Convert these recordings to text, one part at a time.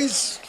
carries.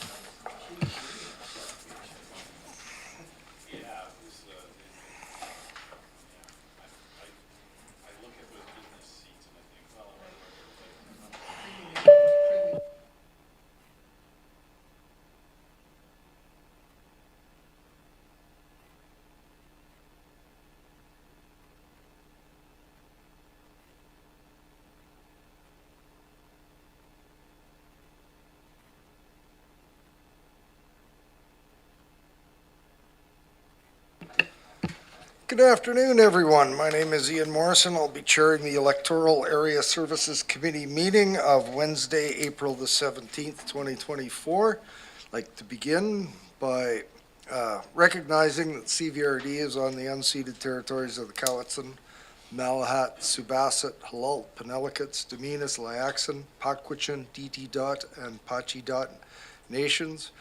Good afternoon, everyone. My name is Ian Morrison. I'll be chairing the Electoral Area Services Committee meeting of Wednesday, April the 17th, 2024. I'd like to begin by recognizing that CVRD is on the unceded territories of the Cowichan, Malahat, Subasset, Halalt, Penelakats, Dominas, Liaxin, Pakwichan, Diti Dot, and Pachi Dot nations,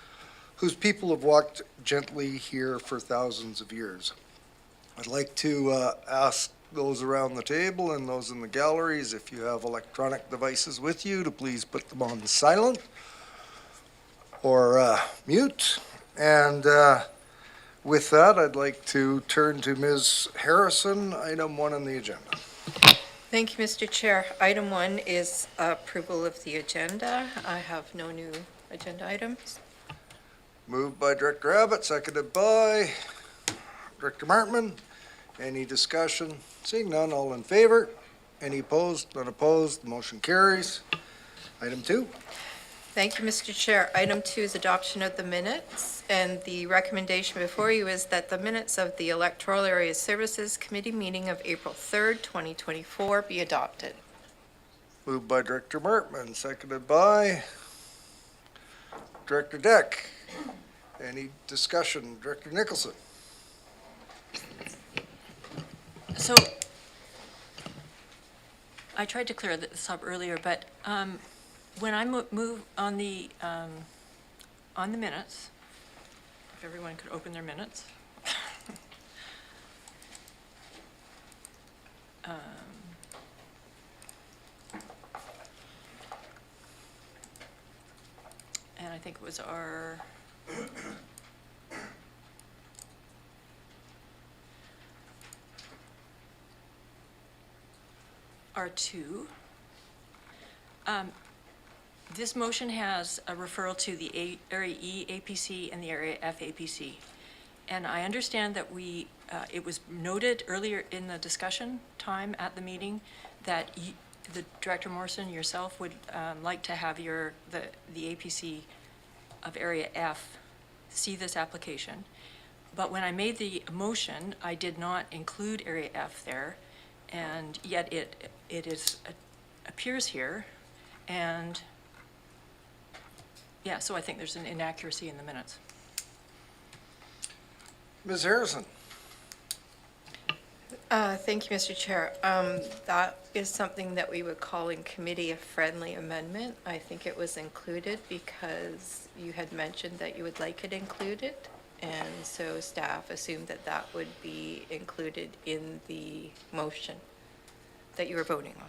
whose people have walked gently here for thousands of years. I'd like to ask those around the table and those in the galleries, if you have electronic devices with you, to please put them on silent or mute. And with that, I'd like to turn to Ms. Harrison, item 1 on the agenda. Thank you, Mr. Chair. Item 1 is approval of the agenda. I have no new agenda items. Moved by Director Abbott, seconded by Director Martman. Any discussion? Seeing none, all in favor? Any opposed? None opposed. The motion carries. Item 2. Thank you, Mr. Chair. Item 2 is adoption of the minutes, and the recommendation before you is that the minutes of the Electoral Area Services Committee meeting of April 3rd, 2024 be adopted. Moved by Director Martman, seconded by Director Deck. Any discussion? Director Nicholson. So I tried to clear this up earlier, but when I move on the minutes, if everyone could open their minutes. And I think it was our R2. This motion has a referral to the Area E APC and the Area F APC. And I understand that it was noted earlier in the discussion time at the meeting that the Director Morrison, yourself, would like to have the APC of Area F see this application. But when I made the motion, I did not include Area F there, and yet it appears here, and yeah, so I think there's an inaccuracy in the minutes. Ms. Harrison. Thank you, Mr. Chair. That is something that we would call in committee a friendly amendment. I think it was included because you had mentioned that you would like it included, and so staff assumed that that would be included in the motion that you were voting on.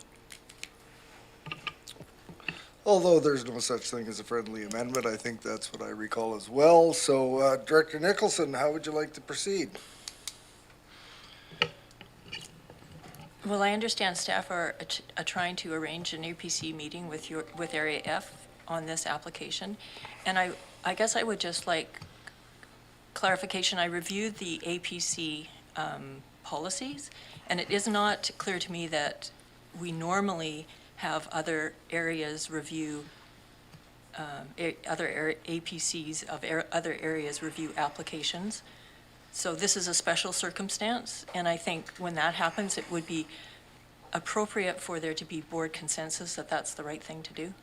Although there's no such thing as a friendly amendment, I think that's what I recall as well. So, Director Nicholson, how would you like to proceed? Well, I understand staff are trying to arrange an APC meeting with Area F on this application, and I guess I would just like clarification. I reviewed the APC policies, and it is not clear to me that we normally have other areas review, other APCs of other areas review applications. So this is a special circumstance, and I think when that happens, it would be appropriate for there to be board consensus that that's the right thing to do.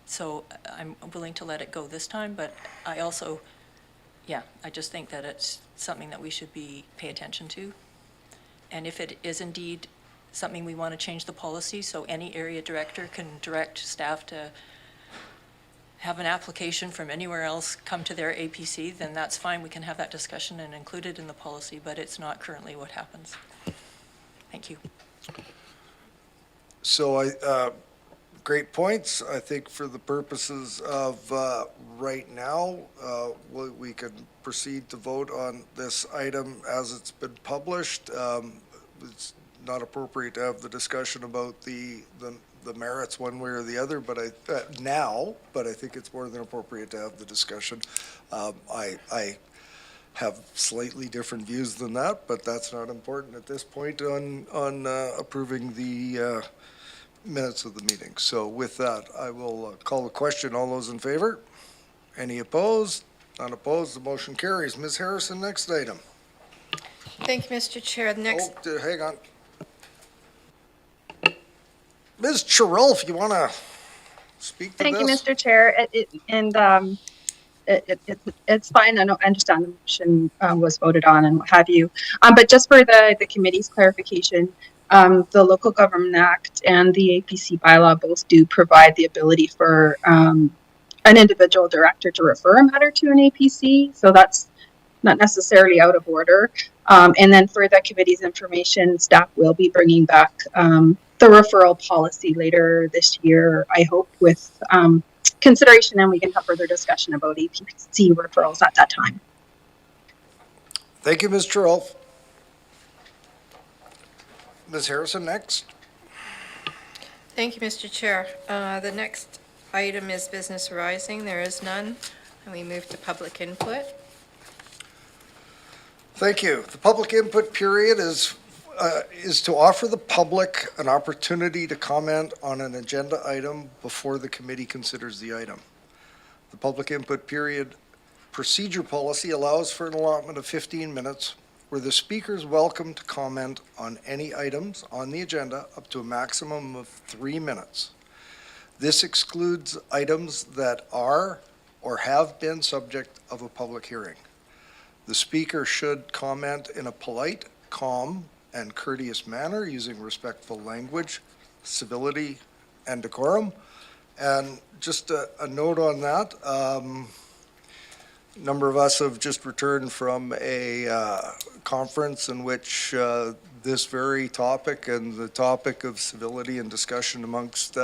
So I'm willing to let it go this time, but I also, I just think that it's something that we should pay attention to. And if it is indeed something we want to change the policy, so any area director can direct staff to have an application from anywhere else come to their APC, then that's fine. We can have that discussion and include it in the policy, but it's not currently what happens. Thank you. So Great points. I think for the purposes of right now, we can proceed to vote on this item as it's been published. It's not appropriate to have the discussion about the merits one way or the other, but I think it's more than appropriate to have the discussion. I have slightly different views than that, but that's not important at this point on approving the minutes of the meeting. So with that, I will call the question. All those in favor? Any opposed? None opposed. The motion carries. Ms. Harrison, next item. Thank you, Mr. Chair. The next, Hang on. Ms. Chirel, if you want to speak to this. Thank you, Mr. Chair. It's fine. I understand the motion was voted on and what have you. But just for the committee's clarification, the Local Government Act and the APC bylaw both do provide the ability for an individual director to refer a matter to an APC. So that's not necessarily out of order. And then for the committee's information, staff will be bringing back the referral policy later this year, I hope, with consideration, and we can have further discussion about APC referrals at that time. Thank you, Ms. Chirel. Ms. Harrison, next. thank you, Mr. Chair. The next item is business arising. There is none. And we move to public input. Thank you. The public input period is to offer the public an opportunity to comment on an agenda item before the committee considers the item. The public input period procedure policy allows for an allotment of 15 minutes where the speaker is welcome to comment on any items on the agenda up to a maximum of 3 minutes. This excludes items that are or have been subject of a public hearing. The speaker should comment in a polite, calm, and courteous manner using respectful language, civility, and decorum. And just a note on that, a number of us have just returned from a conference in which this very topic and the topic of civility and discussion amongst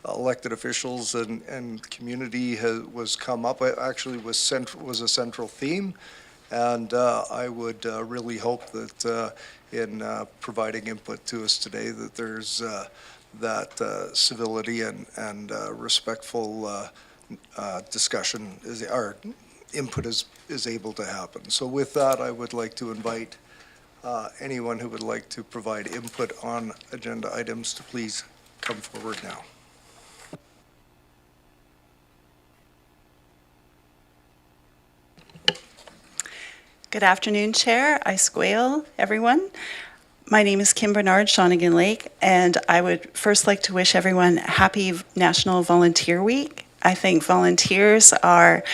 elected officials and community was come up. It actually was a central theme. And I would really hope that in providing input to us today that there's that civility and respectful discussion or input is able to happen. So with that, I would like to invite anyone who would like to provide input on agenda items to please come forward now. Good afternoon, Chair, Isquale, everyone. My name is Kim Bernard, Shawnigan Lake, and I would first like to wish everyone happy National Volunteer Week. I think volunteers are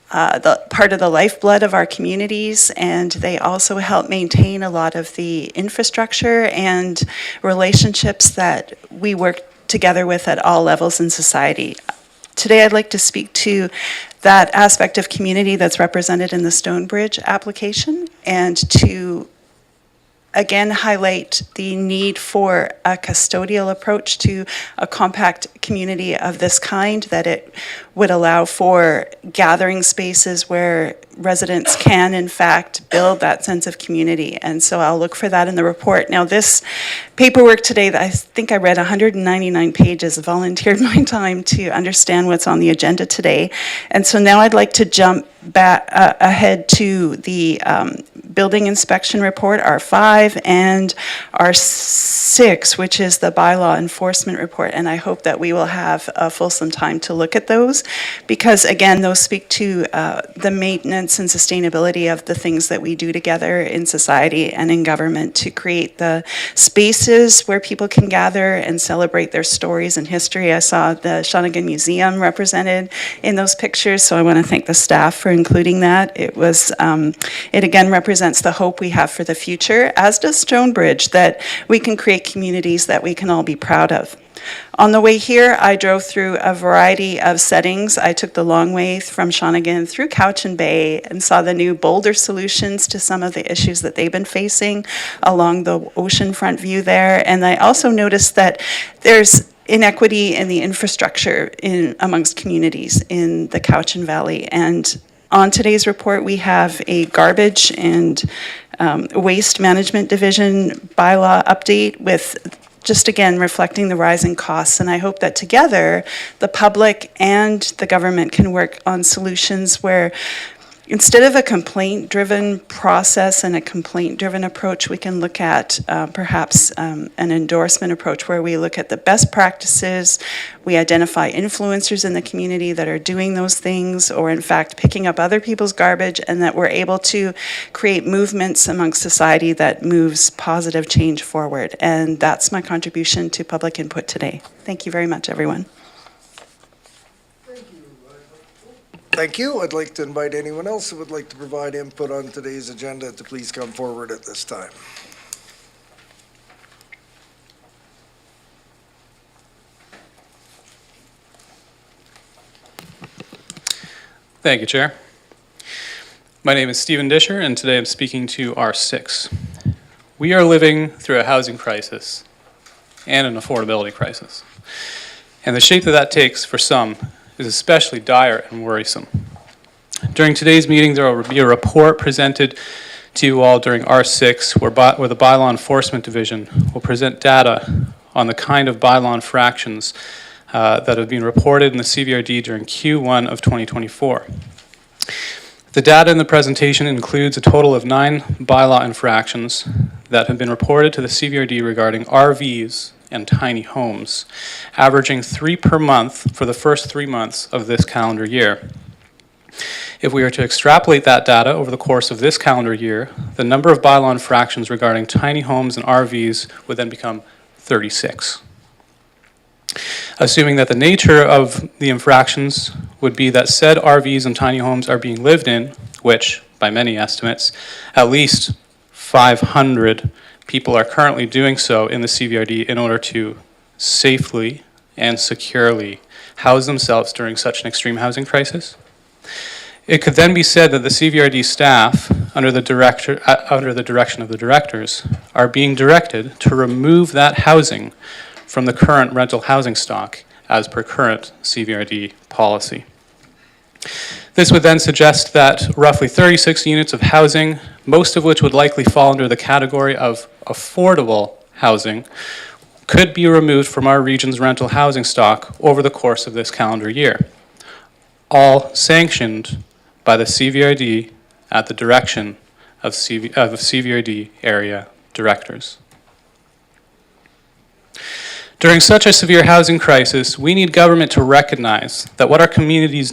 the part of the lifeblood of our communities, and they also help maintain a lot of the infrastructure and relationships that we work together with at all levels in society. Today, I'd like to speak to that aspect of community that's represented in the Stonebridge application and to again highlight the need for a custodial approach to a compact community of this kind, that it would allow for gathering spaces where residents can in fact build that sense of community. And so I'll look for that in the report. Now, this paperwork today, I think I read 199 pages, volunteered my time to understand what's on the agenda today. And so now I'd like to jump back ahead to the building inspection report, R5, and R6, which is the bylaw enforcement report. And I hope that we will have a fulsome time to look at those, because again, those speak to the maintenance and sustainability of the things that we do together in society and in government to create the spaces where people can gather and celebrate their stories and history. I saw the Shawnigan Museum represented in those pictures, so I want to thank the staff for including that. It was, it again represents the hope we have for the future, as does Stonebridge, that we can create communities that we can all be proud of. On the way here, I drove through a variety of settings. I took the long way from Shawnigan through Cowichan Bay and saw the new boulder solutions to some of the issues that they've been facing along the oceanfront view there. And I also noticed that there's inequity in the infrastructure amongst communities in the Cowichan Valley. And on today's report, we have a garbage and waste management division bylaw update with just again reflecting the rising costs. And I hope that together the public and the government can work on solutions where instead of a complaint-driven process and a complaint-driven approach, we can look at perhaps an endorsement approach where we look at the best practices, we identify influencers in the community that are doing those things, or in fact picking up other people's garbage, and that we're able to create movements amongst society that moves positive change forward. And that's my contribution to public input today. Thank you very much, everyone. Thank you. I'd like to invite anyone else who would like to provide input on today's agenda to please come forward at this time. Thank you, Chair. My name is Stephen Disher, and today I'm speaking to R6. We are living through a housing crisis and an affordability crisis. And the shape that takes for some is especially dire and worrisome. During today's meeting, there will be a report presented to you all during R6 where the Bylaw Enforcement Division will present data on the kind of bylaw infractions that have been reported in the CVRD during Q1 of 2024. The data in the presentation includes a total of 9 bylaw infractions that have been reported to the CVRD regarding RVs and tiny homes, averaging 3 per month for the first 3 months of this calendar year. If we were to extrapolate that data over the course of this calendar year, the number of bylaw infractions regarding tiny homes and RVs would then become 36. Assuming that the nature of the infractions would be that said RVs and tiny homes are being lived in, which, by many estimates, at least 500 people are currently doing so in the CVRD in order to safely and securely house themselves during such an extreme housing crisis. It could then be said that the CVRD staff, under the direction of the directors, are being directed to remove that housing from the current rental housing stock as per current CVRD policy. This would then suggest that roughly 36 units of housing, most of which would likely fall under the category of affordable housing, could be removed from our region's rental housing stock over the course of this calendar year, all sanctioned by the CVRD at the direction of CVRD area directors. During such a severe housing crisis, we need government to recognize that what our communities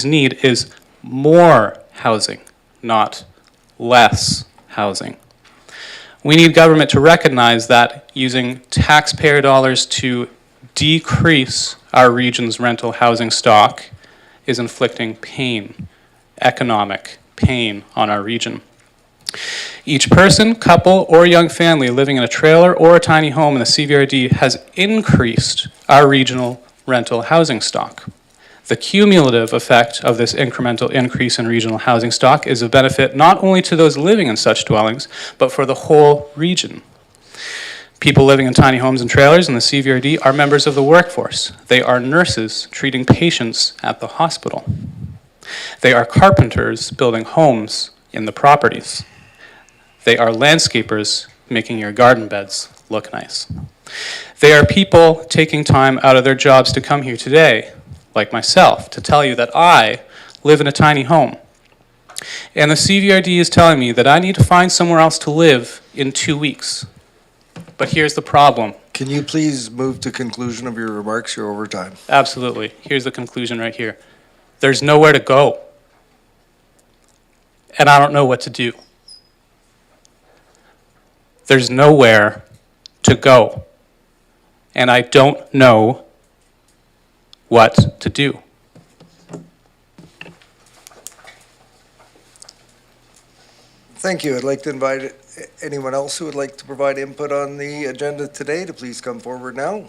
need is more housing, not less housing. We need government to recognize that using taxpayer dollars to decrease our region's rental housing stock is inflicting pain, economic pain on our region. Each person, couple, or young family living in a trailer or a tiny home in the CVRD has increased our regional rental housing stock. The cumulative effect of this incremental increase in regional housing stock is a benefit not only to those living in such dwellings, but for the whole region. People living in tiny homes and trailers in the CVRD are members of the workforce. They are nurses treating patients at the hospital. They are carpenters building homes in the properties. They are landscapers making your garden beds look nice. They are people taking time out of their jobs to come here today, like myself, to tell you that I live in a tiny home. And the CVRD is telling me that I need to find somewhere else to live in 2 weeks. But here's the problem. Can you please move to conclusion of your remarks? You're over time. Absolutely. Here's the conclusion right here. There's nowhere to go. And I don't know what to do. There's nowhere to go. And I don't know what to do. Thank you. I'd like to invite anyone else who would like to provide input on the agenda today to please come forward now.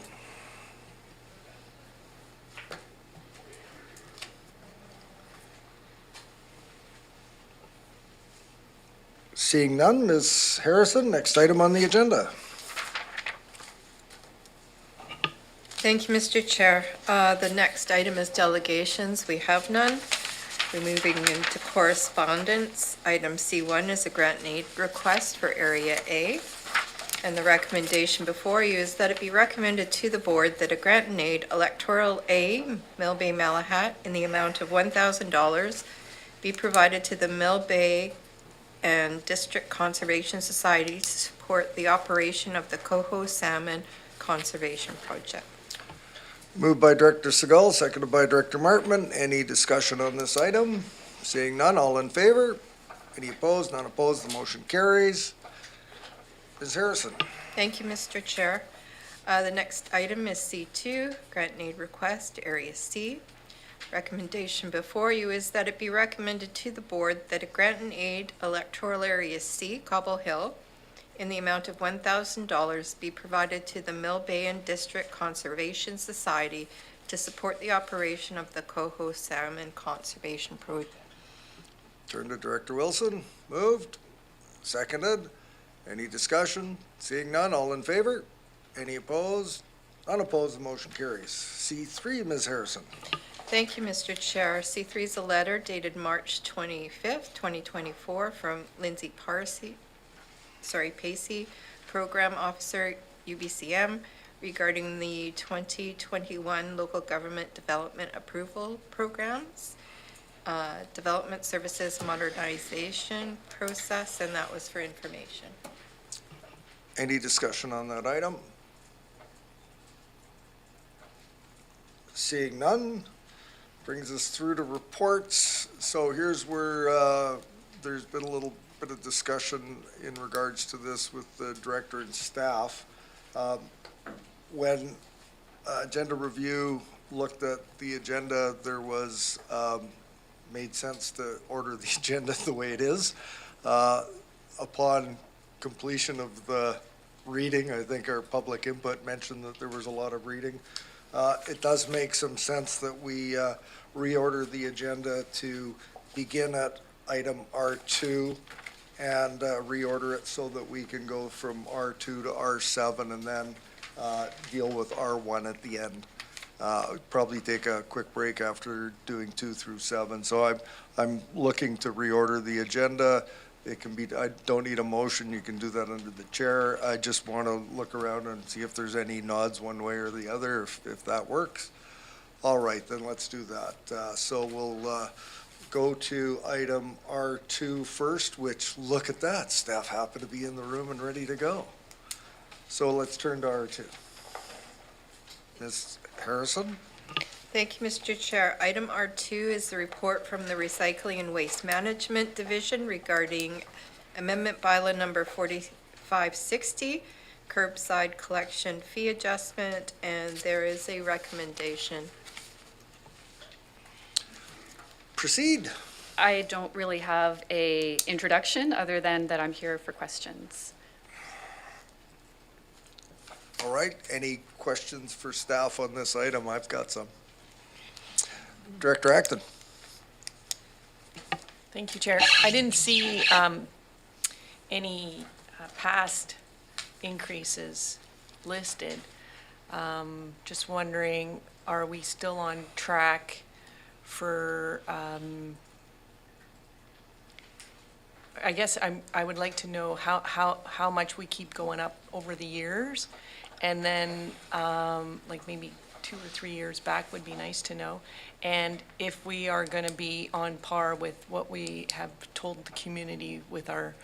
Seeing none, Ms. Harrison, next item on the agenda. Thank you, Mr. Chair. The next item is delegations. We have none. We're moving into correspondence. Item C1 is a grant and aid request for Area A. And the recommendation before you is that it be recommended to the board that a grant and aid Electoral A, Mill Bay Malahat, in the amount of $1,000 be provided to the Mill Bay and District Conservation Society to support the operation of the Coho Salmon Conservation Project. Moved by Director Segal, seconded by Director Martman. Any discussion on this item? Seeing none, all in favor? Any opposed? None opposed, the motion carries. Ms. Harrison. Thank you, Mr. Chair. The next item is C2, grant and aid request, Area C. Recommendation before you is that it be recommended to the board that a grant and aid Electoral Area C, Cobble Hill, in the amount of $1,000 be provided to the Mill Bay and District Conservation Society to support the operation of the Coho Salmon Conservation Project. Turn to Director Wilson. Moved. Seconded. Any discussion? Seeing none, all in favor? Any opposed? None opposed, the motion carries. C3, Ms. Harrison. Thank you, Mr. Chair. C3 is a letter dated March 25th, 2024, from Lindsay Pacey, Program Officer, UBCM, regarding the 2021 Local Government Development Approval Programs, Development Services Modernization Process, and that was for information. Any discussion on that item? Seeing none, brings us through to reports. So here's where there's been a little bit of discussion in regards to this with the director and staff. When agenda review looked at the agenda, there was made sense to order the agenda the way it is. Upon completion of the reading, I think our public input mentioned that there was a lot of reading. It does make some sense that we reorder the agenda to begin at item R2 and reorder it so that we can go from R2 to R7 and then deal with R1 at the end. Probably take a quick break after doing 2 through 7. So I'm looking to reorder the agenda. It can be, I don't need a motion, you can do that under the chair. I just want to look around and see if there's any nods one way or the other, if that works. All right, then let's do that. So we'll go to item R2 first, which, look at that, staff happen to be in the room and ready to go. So let's turn to R2. Ms. Harrison? Thank you, Mr. Chair. Item R2 is the report from the Recycling and Waste Management Division regarding Amendment Bylaw Number 4560, curbside collection fee adjustment, and there is a recommendation. Proceed. I don't really have a introduction other than that I'm here for questions. All right, any questions for staff on this item? I've got some. Director Acton. Thank you, Chair. I didn't see any past increases listed. Just wondering, are we still on track for, I guess I would like to know how much we keep going up over the years. And then, like maybe 2 or 3 years back would be nice to know. And if we are going to be on par with what we have told the community with our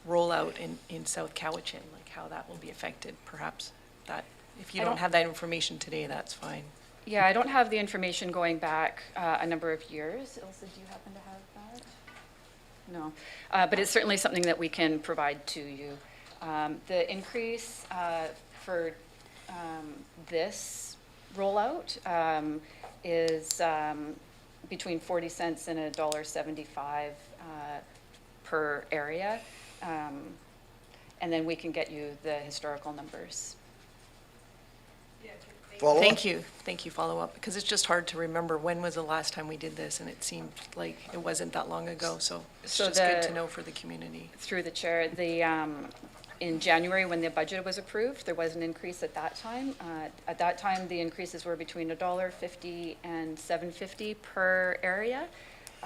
rollout in South Cowichan, like how that will be affected, perhaps. That, if you don't have that information today, that's fine. Yeah, I don't have the information going back a number of years. Ilse, do you happen to have that? No, but it's certainly something that we can provide to you. The increase for this rollout is between 40 cents and $1.75 per area. And then we can get you the historical numbers. Follow up? Thank you, follow up, because it's just hard to remember when was the last time we did this, and it seemed like it wasn't that long ago, so it's So just good to know for the community. Through the chair, the In January, when the budget was approved, there was an increase at that time. At that time, the increases were between $1.50 and $7.50 per area,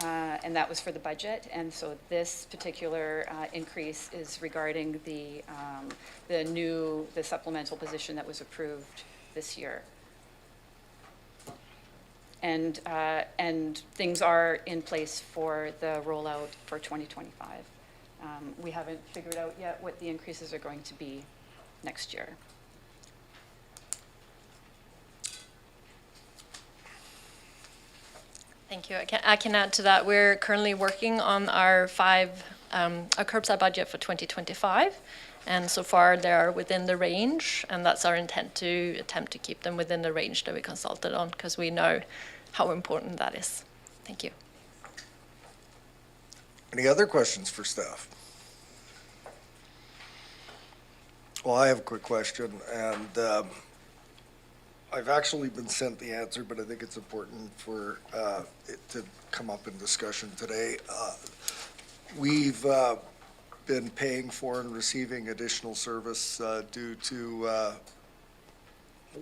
and that was for the budget. And so this particular increase is regarding the supplemental position that was approved this year. And things are in place for the rollout for 2025. We haven't figured out yet what the increases are going to be next year. Thank you. I can add to that. We're currently working on our curbside budget for 2025. And so far, they are within the range, and that's our intent to attempt to keep them within the range that we consulted on, because we know how important that is. Thank you. Any other questions for staff? Well, I have a quick question, and I've actually been sent the answer, but I think it's important for it to come up in discussion today. We've been paying for and receiving additional service due to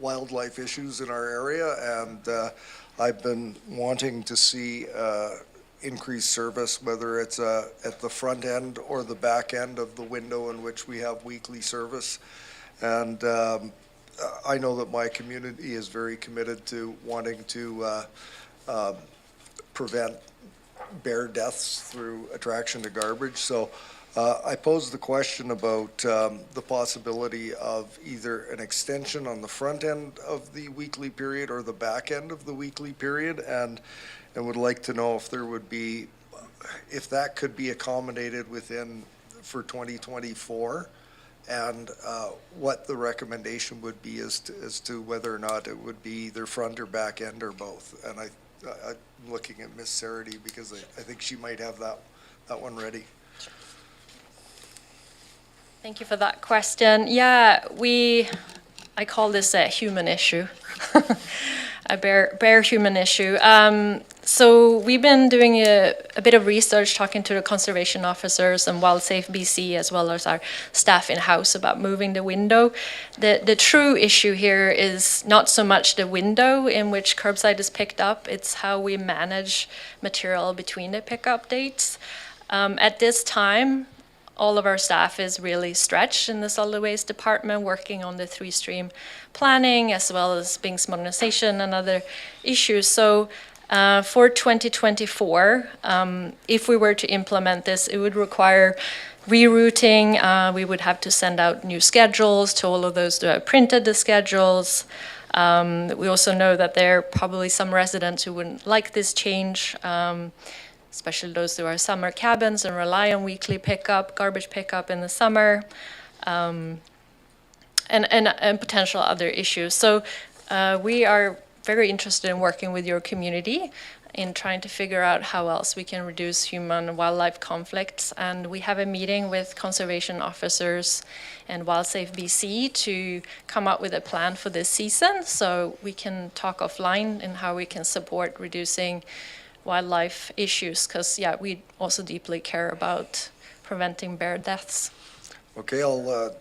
wildlife issues in our area, and I've been wanting to see increased service, whether it's at the front end or the back end of the window in which we have weekly service. And I know that my community is very committed to wanting to prevent bear deaths through attraction to garbage. So I posed the question about the possibility of either an extension on the front end of the weekly period or the back end of the weekly period, and would like to know if there would be, if that could be accommodated within for 2024, and what the recommendation would be as to whether or not it would be either front or back end or both. And I'm looking at Miss Sarity because I think she might have that one ready. Thank you for that question. Yeah, I call this a human issue, a bear human issue. So we've been doing a bit of research, talking to the conservation officers and WildSafe BC, as well as our staff in-house, about moving the window. The true issue here is not so much the window in which curbside is picked up, it's how we manage material between the pickup dates. At this time, all of our staff is really stretched in the solid waste department, working on the 3-stream planning, as well as Bing's modernization and other issues. So for 2024, if we were to implement this, it would require rerouting. We would have to send out new schedules to all of those that have printed the schedules. We also know that there are probably some residents who wouldn't like this change, especially those who are summer cabins and rely on weekly pickup, garbage pickup in the summer, and potential other issues. So we are very interested in working with your community in trying to figure out how else we can reduce human and wildlife conflicts. And we have a meeting with conservation officers and WildSafe BC to come up with a plan for this season, so we can talk offline in how we can support reducing wildlife issues, because we also deeply care about preventing bear deaths. Okay, I'll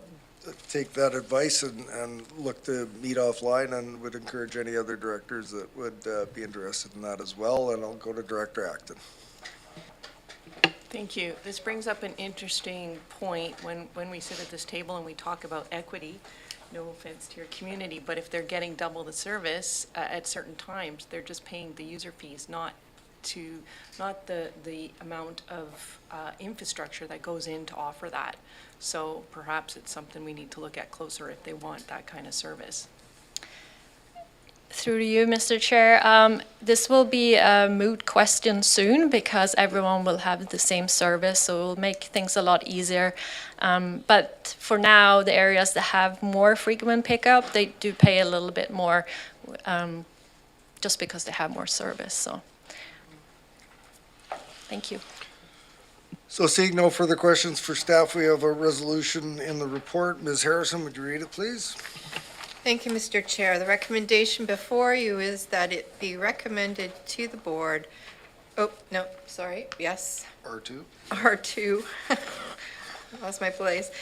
take that advice and look to meet offline, and would encourage any other directors that would be interested in that as well. And I'll go to Director Acton. Thank you. This brings up an interesting point when we sit at this table and we talk about equity. No offense to your community, but if they're getting double the service at certain times, they're just paying the user fees, not the amount of infrastructure that goes in to offer that. So perhaps it's something we need to look at closer if they want that kind of service. Through to you, Mr. Chair. This will be a moot question soon, because everyone will have the same service, so it will make things a lot easier. But for now, the areas that have more frequent pickup, they do pay a little bit more, just because they have more service. So, thank you. So seeing no further questions for staff, we have a resolution in the report. Ms. Harrison, would you read it, please? Thank you, Mr. Chair. The recommendation before you is that it be recommended to the board. Oh, no, sorry, yes. R2. R2. Lost my place.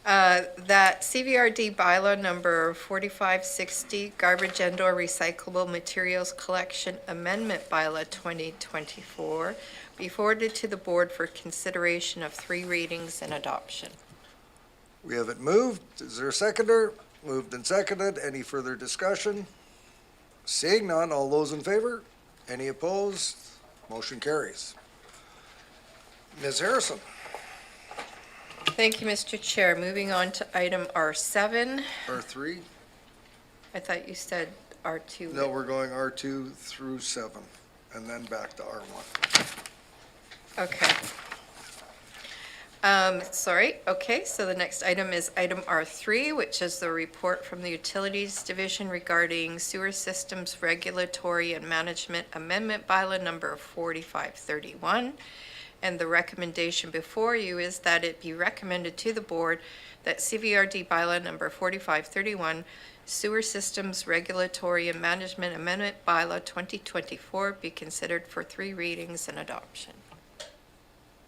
That CVRD bylaw number 4560, garbage and/or recyclable materials collection amendment bylaw 2024, be forwarded to the board for consideration of 3 readings and adoption. We have it moved. Is there a seconder? Moved and seconded. Any further discussion? Seeing none, all those in favor? Any opposed? Motion carries. Ms. Harrison? Thank you, Mr. Chair. Moving on to item R7. R3? I thought you said R2. No, we're going R2 through 7, and then back to R1. Okay. Sorry, okay, so the next item is item R3, which is the report from the Utilities Division regarding sewer systems regulatory and management amendment bylaw number 4531. And the recommendation before you is that it be recommended to the board that CVRD bylaw number 4531, sewer systems regulatory and management amendment bylaw 2024 be considered for 3 readings and adoption.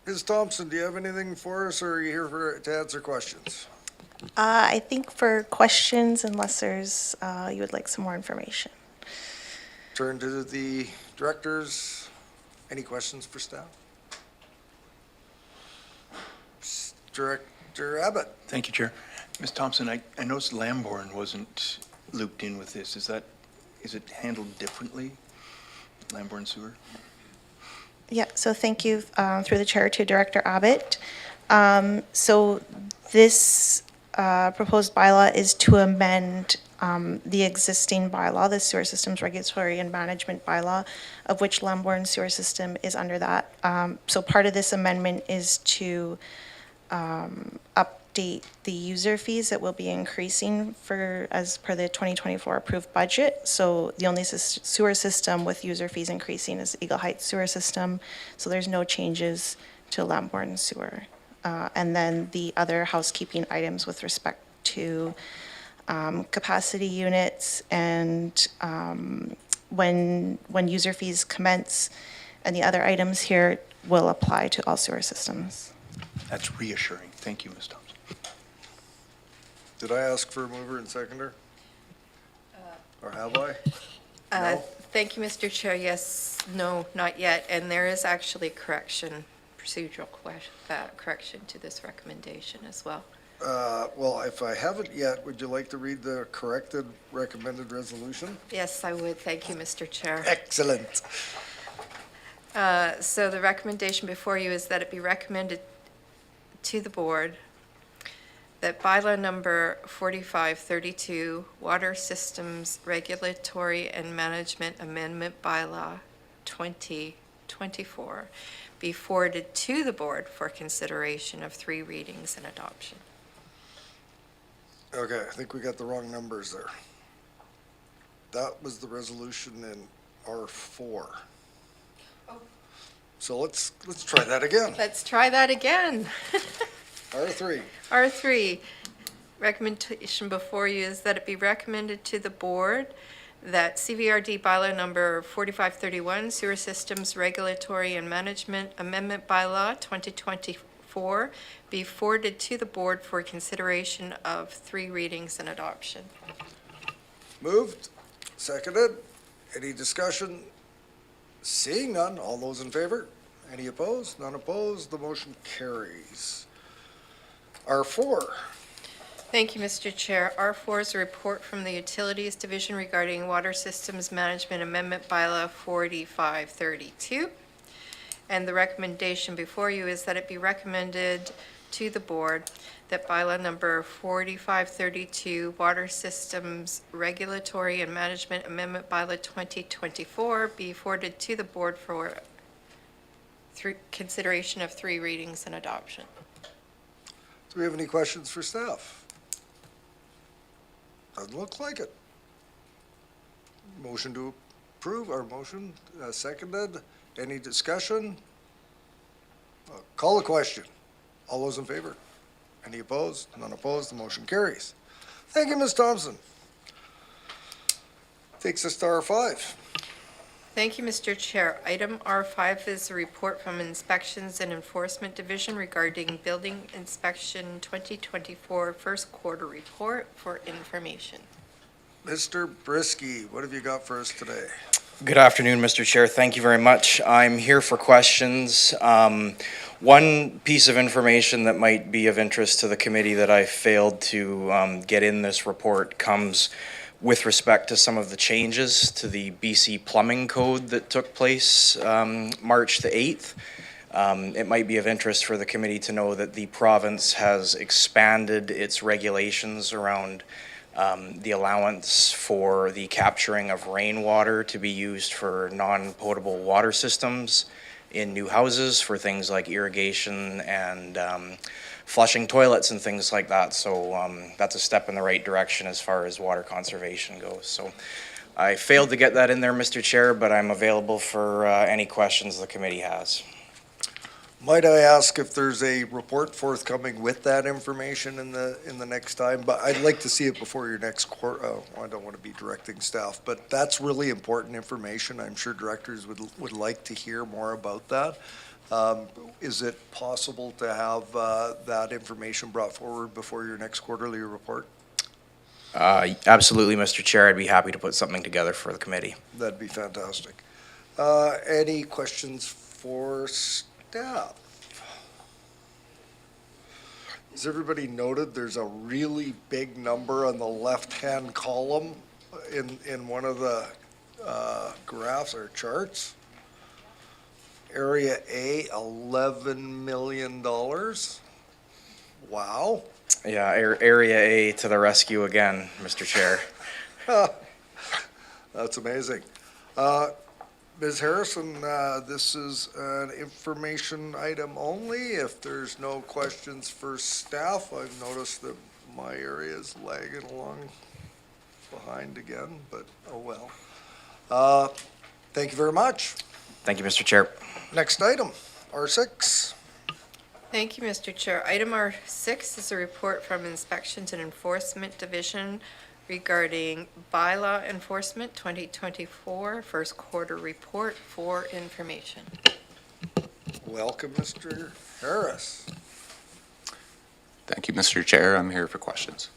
Ms. Thompson, do you have anything for us, or are you here to answer questions? I think for questions, unless there's, you would like some more information. Turn to the directors. Any questions for staff? Director Abbott. Thank you, Chair. Ms. Thompson, I noticed Lambourne wasn't looped in with this. Is it handled differently, Lambourne Sewer? Yeah, so thank you through the chair to Director Abbott. So this proposed bylaw is to amend the existing bylaw, the Sewer Systems Regulatory and Management Bylaw, of which Lambourne Sewer System is under that. So part of this amendment is to update the user fees that will be increasing as per the 2024 approved budget. So the only sewer system with user fees increasing is Eagle Heights Sewer System. So there's no changes to Lambourne Sewer. And then the other housekeeping items with respect to capacity units and when user fees commence, and the other items here will apply to all sewer systems. That's reassuring. Thank you, Ms. Thompson. Did I ask for a mover and seconder? Or have I? No? Thank you, Mr. Chair. Yes, no, not yet. And there is actually procedural correction to this recommendation as well. Well, if I haven't yet, would you like to read the corrected recommended resolution? Yes, I would. Thank you, Mr. Chair. Excellent. So the recommendation before you is that it be recommended to the board that bylaw number 4532, Water Systems Regulatory and Management Amendment Bylaw 2024, be forwarded to the board for consideration of 3 readings and adoption. Okay, I think we got the wrong numbers there. That was the resolution in R4. So let's try that again. Let's try that again. R3. R3, recommendation before you is that it be recommended to the board that CVRD bylaw number 4531, Sewer Systems Regulatory and Management Amendment Bylaw 2024, be forwarded to the board for consideration of 3 readings and adoption. Moved, seconded. Any discussion? Seeing none, all those in favor? Any opposed? None opposed, the motion carries. R4. Thank you, Mr. Chair. R4 is a report from the Utilities Division regarding Water Systems Management Amendment Bylaw 4532. And the recommendation before you is that it be recommended to the board that bylaw number 4532, Water Systems Regulatory and Management Amendment Bylaw 2024, be forwarded to the board for consideration of 3 readings and adoption. Do we have any questions for staff? Doesn't look like it. Motion to approve, our motion, seconded. Any discussion? Call the question. All those in favor? Any opposed? None opposed, the motion carries. Thank you, Ms. Thompson. Takes us to R5. Thank you, Mr. Chair. Item R5 is a report from Inspections and Enforcement Division regarding Building Inspection 2024 First Quarter Report for information. Mr. Brisky, what have you got for us today? Good afternoon, Mr. Chair. Thank you very much. I'm here for questions. One piece of information that might be of interest to the committee that I failed to get in this report comes with respect to some of the changes to the BC plumbing code that took place March the 8th. It might be of interest for the committee to know that the province has expanded its regulations around the allowance for the capturing of rainwater to be used for non-potable water systems in new houses for things like irrigation and flushing toilets and things like that. So that's a step in the right direction as far as water conservation goes. So I failed to get that in there, Mr. Chair, but I'm available for any questions the committee has. Might I ask if there's a report forthcoming with that information in the next time? But I'd like to see it before your next quarter. Oh, I don't want to be directing staff, but that's really important information. I'm sure directors would like to hear more about that. Is it possible to have that information brought forward before your next quarterly report? Absolutely, Mr. Chair. I'd be happy to put something together for the committee. That'd be fantastic. Any questions for staff? Has everybody noted there's a really big number on the left-hand column in one of the graphs or charts? Area A, $11 million. Wow. Yeah, Area A to the rescue again, Mr. Chair. That's amazing. Ms. Harrison, this is an information item only. If there's no questions for staff, I've noticed that my area is lagging along behind again, but oh well. Thank you very much. Thank you, Mr. Chair. Next item, R6. Thank you, Mr. Chair. Item R6 is a report from Inspections and Enforcement Division regarding bylaw enforcement 2024 first quarter report for information. Welcome, Mr. Harris. Thank you, Mr. Chair. I'm here for questions.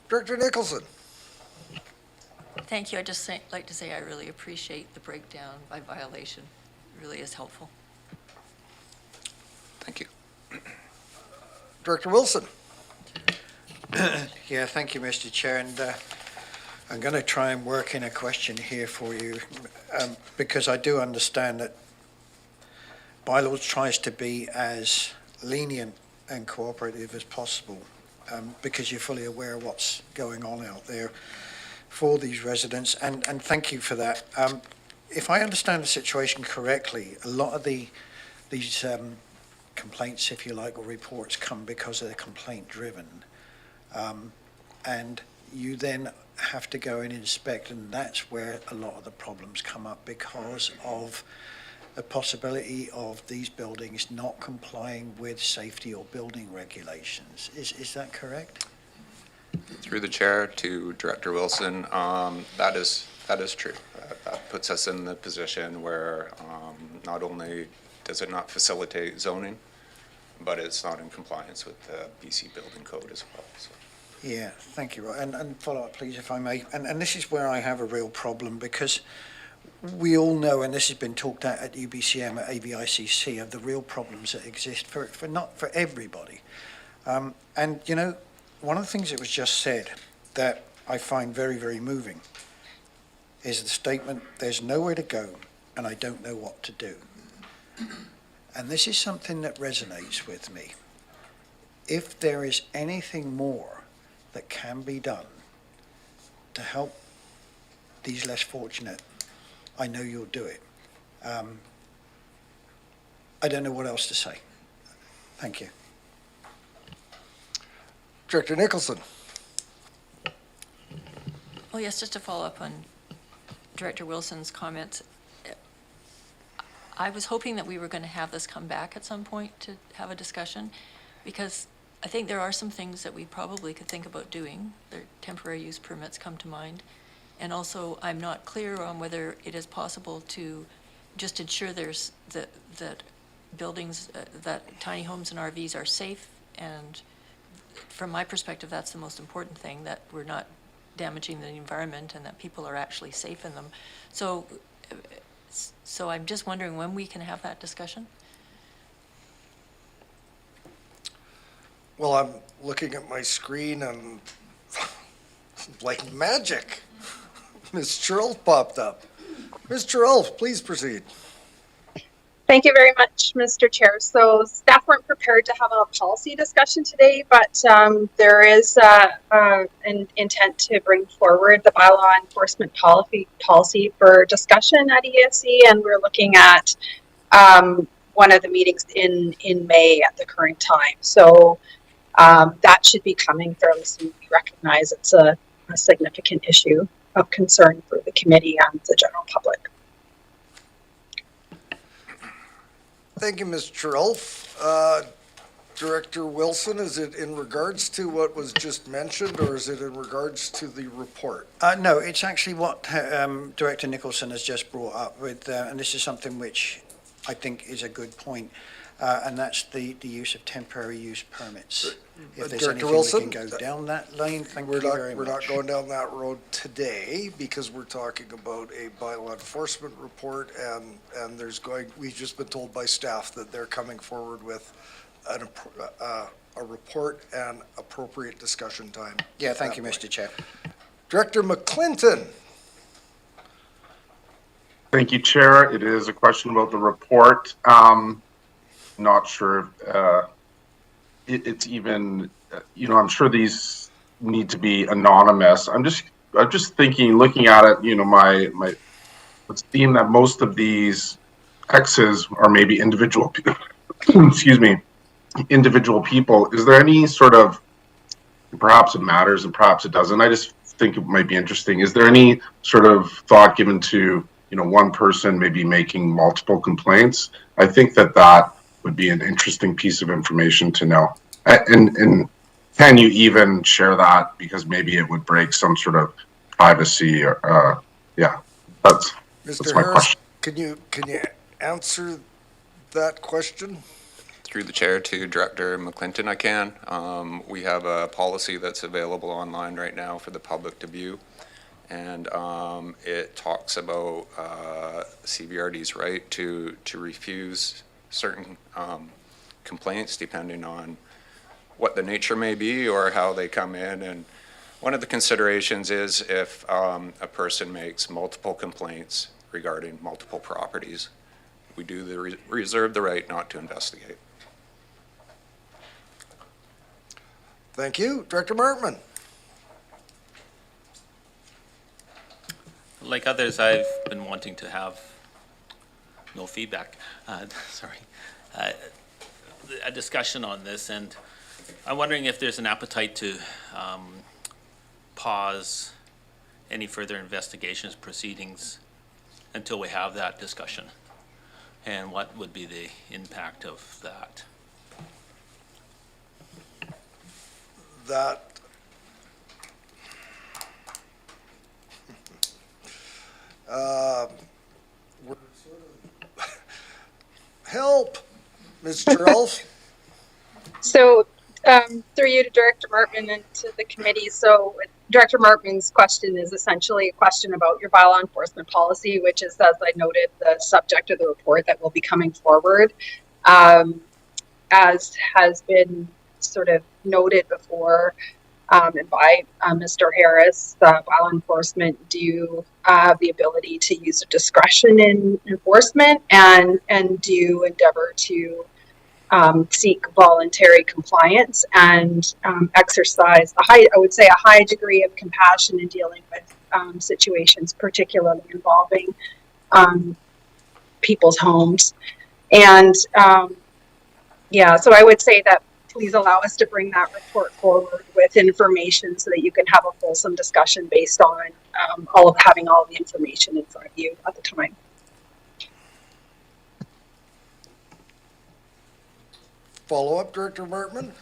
Director Nicholson. Thank you. I'd just like to say I really appreciate the breakdown by violation. It really is helpful. Thank you. Director Wilson. Yeah, thank you, Mr. Chair. And I'm going to try and work in a question here for you because I do understand that bylaws tries to be as lenient and cooperative as possible because you're fully aware of what's going on out there for these residents. And thank you for that. If I understand the situation correctly, a lot of these complaints, if you like, or reports come because they're complaint driven. And you then have to go and inspect, and that's where a lot of the problems come up because of the possibility of these buildings not complying with safety or building regulations. Is that correct? Through the chair to Director Wilson, that is true. That puts us in the position where not only does it not facilitate zoning, but it's not in compliance with the BC Building Code as well. So. Yeah, thank you. And follow up, please, if I may. And this is where I have a real problem because we all know, and this has been talked at UBCM, at AVICC, of the real problems that exist for not for everybody. And, you know, one of the things that was just said that I find very, very moving is the statement, there's nowhere to go and I don't know what to do. And this is something that resonates with me. If there is anything more that can be done to help these less fortunate, I know you'll do it. I don't know what else to say. Thank you. Director Nicholson. Well, yes, just to follow up on Director Wilson's comments, I was hoping that we were going to have this come back at some point to have a discussion, because I think there are some things that we probably could think about doing. Their temporary use permits come to mind. And also, I'm not clear on whether it is possible to just ensure that buildings, that tiny homes and RVs are safe. And from my perspective, that's the most important thing, that we're not damaging the environment and that people are actually safe in them. So I'm just wondering when we can have that discussion? Well, I'm looking at my screen and like magic. Ms. Churl popped up. Ms. Churl, please proceed. Thank you very much, Mr. Chair. So staff weren't prepared to have a policy discussion today, but there is an intent to bring forward the bylaw enforcement policy for discussion at ESC, and we're looking at one of the meetings in May at the current time. So that should be coming fairly soon. We recognize it's a significant issue of concern for the committee and the general public. Thank you, Ms. Churl. Director Wilson, is it in regards to what was just mentioned, or is it in regards to the report? No, it's actually what Director Nicholson has just brought up with, and this is something which I think is a good point, and that's the use of temporary use permits. If there's Director anything Wilson, we can go down that lane, thank you very much. We're not going down that road today because we're talking about a bylaw enforcement report, and we've just been told by staff that they're coming forward with a report and appropriate discussion time. Yeah, thank you, Mr. Chair. Director McClinton. Thank you, Chair. It is a question about the report. Not sure if it's even, I'm sure these need to be anonymous. I'm just thinking, looking at it, let's deem that most of these X's are maybe individual, excuse me, individual people. Is there any sort of, perhaps it matters and perhaps it doesn't, I just think it might be interesting. Is there any sort of thought given to, one person maybe making multiple complaints? I think that would be an interesting piece of information to know. And can you even share that? Because maybe it would break some sort of privacy or, that's Mr. my Harris, question. can you answer that question? Through the chair to Director McClinton, I can. We have a policy that's available online right now for the public to view. And it talks about CVRD's right to refuse certain complaints depending on what the nature may be or how they come in. And one of the considerations is if a person makes multiple complaints regarding multiple properties, we do reserve the right not to investigate. Thank you. Director Martman. Like others, I've been wanting to have no feedback. A discussion on this, and I'm wondering if there's an appetite to pause any further investigations, proceedings until we have that discussion, and what would be the impact of that? We're sort of help, Ms. Charles. So through you to Director Martman and to the committee. So Director Martman's question is essentially a question about your bylaw enforcement policy, which is, as I noted, the subject of the report that will be coming forward. As has been sort of noted before and by Mr. Harris, bylaw enforcement do have the ability to use discretion in enforcement and do endeavor to seek voluntary compliance and exercise I would say a high degree of compassion in dealing with situations, particularly involving people's homes. And so I would say that please allow us to bring that report forward with information so that you can have a fulsome discussion based on having all the information in front of you at the time. Follow up, Director Martman.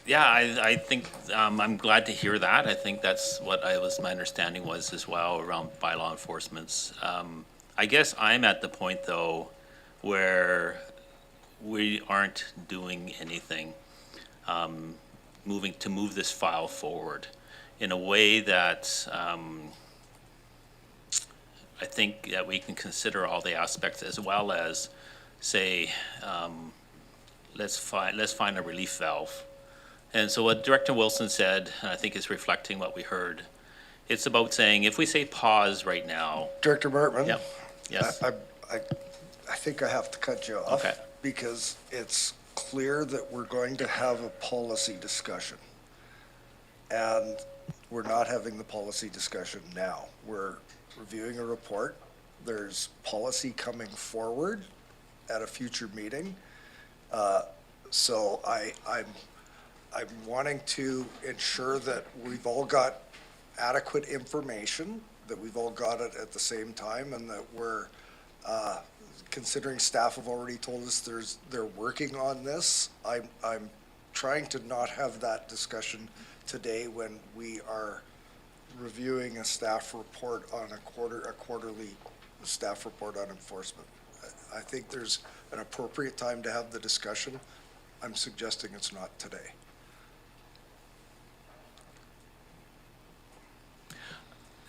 Yeah, I think, I'm glad to hear that. I think that's what my understanding was as well around bylaw enforcements. I guess I'm at the point, though, where we aren't doing anything, move this file forward in a way that, I think that we can consider all the aspects as well as, say, let's find a relief valve. And so what Director Wilson said, and I think is reflecting what we heard, it's about saying, if we say pause right now. Director Martman? Yep, yes, I think I have to cut you off. Okay. Because it's clear that we're going to have a policy discussion. And we're not having the policy discussion now. We're reviewing a report. There's policy coming forward at a future meeting. So I'm wanting to ensure that we've all got adequate information, that we've all got it at the same time, and that we're, considering staff have already told us they're working on this. I'm trying to not have that discussion today when we are reviewing a staff report on a quarterly staff report on enforcement. I think there's an appropriate time to have the discussion. I'm suggesting it's not today.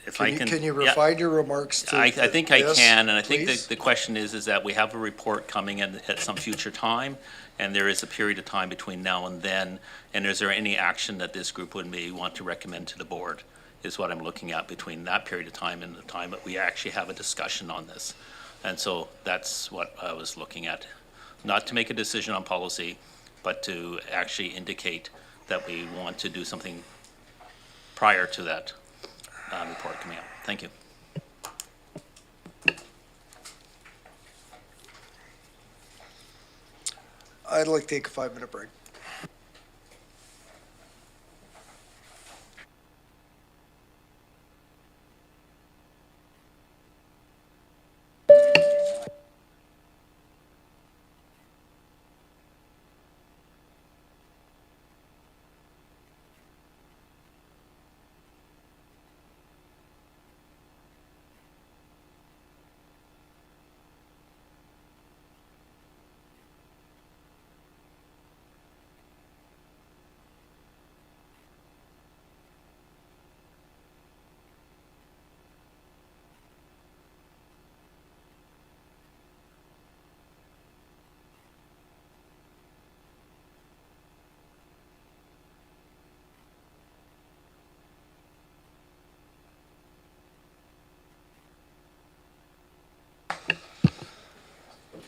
if I can. Can you yeah. refine your remarks to I think I this, can, and I think please? the question is that we have a report coming in at some future time, and there is a period of time between now and then, and is there any action that this group would may want to recommend to the board, is what I'm looking at between that period of time and the time that we actually have a discussion on this. And so that's what I was looking at, not to make a decision on policy, but to actually indicate that we want to do something prior to that report coming out. Thank you. I'd like to take a 5-minute break.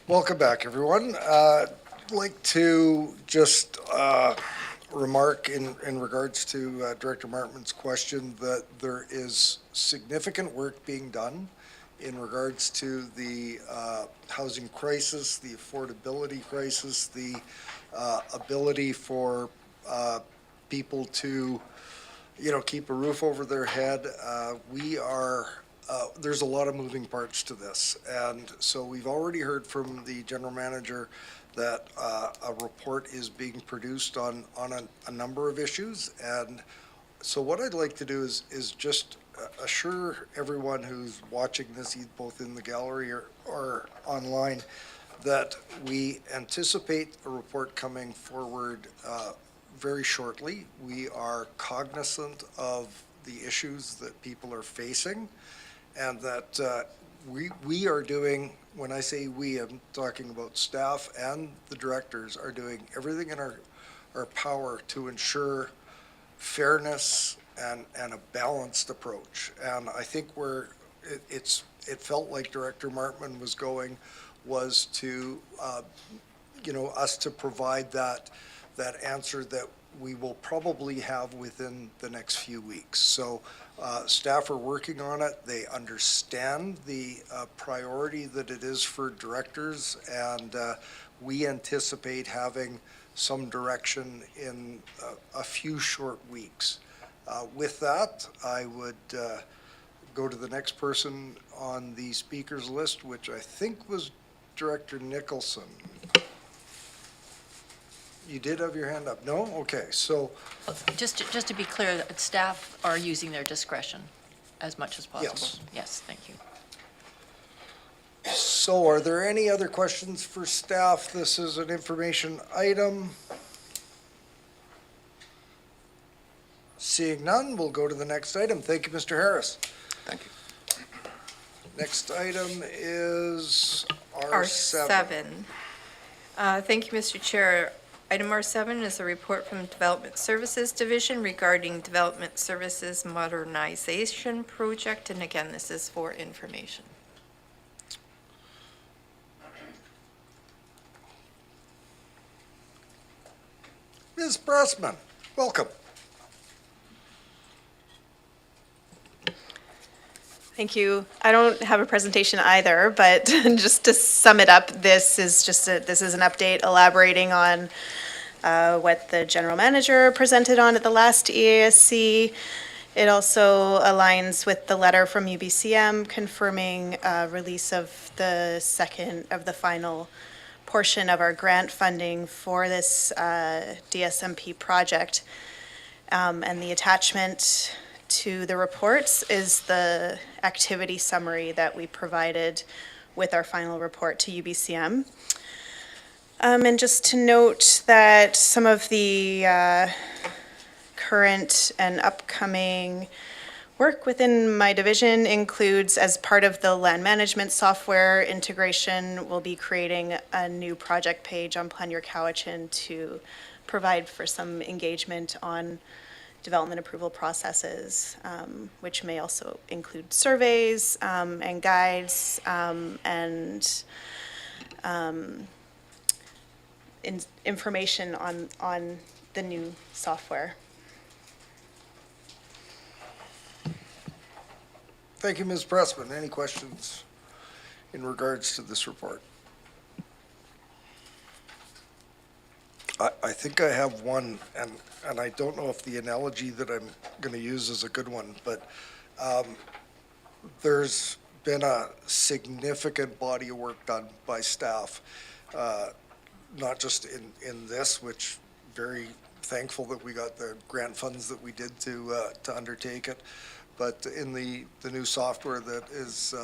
Welcome back, everyone. I'd like to just remark in regards to Director Martman's question that there is significant work being done in regards to the housing crisis, the affordability crisis, the ability for people to, keep a roof over their head. There's a lot of moving parts to this. And so we've already heard from the general manager that a report is being produced on a number of issues. And so what I'd like to do is just assure everyone who's watching this, both in the gallery or online, that we anticipate a report coming forward very shortly. We are cognizant of the issues that people are facing, and that we are doing, when I say we, I'm talking about staff and the directors, are doing everything in our power to ensure fairness and a balanced approach. And I think it felt like Director Martman was going was to, us to provide that answer that we will probably have within the next few weeks. So staff are working on it. They understand the priority that it is for directors, and we anticipate having some direction in a few short weeks. With that, I would go to the next person on the speakers list, which I think was Director Nicholson. You did have your hand up? No? Okay, so, Just to be clear, that staff are using their discretion as much as possible. Yes. Yes, thank you. so are there any other questions for staff? This is an information item. Seeing none, we'll go to the next item. Thank you, Mr. Harris. Thank you. Next item is R7. R7. Thank you, Mr. Chair. Item R7 is a report from Development Services Division regarding Development Services Modernization Project, and again, this is for information. Ms. Bressman, welcome. Thank you. I don't have a presentation either, but just to sum it up, this is an update elaborating on what the general manager presented on at the last EASC. It also aligns with the letter from UBCM confirming release of the final portion of our grant funding for this DSMP project. And the attachment to the reports is the activity summary that we provided with our final report to UBCM. And just to note that some of the current and upcoming work within my division includes, as part of the land management software integration, we'll be creating a new project page on Plan Your Cowichan to provide for some engagement on development approval processes, which may also include surveys and guides and information on the new software. Thank you, Ms. Pressman. Any questions in regards to this report? I think I have one, and I don't know if the analogy that I'm going to use is a good one, but there's been a significant body of work done by staff, not just in this, which very thankful that we got the grant funds that we did to undertake it, but in the new software that is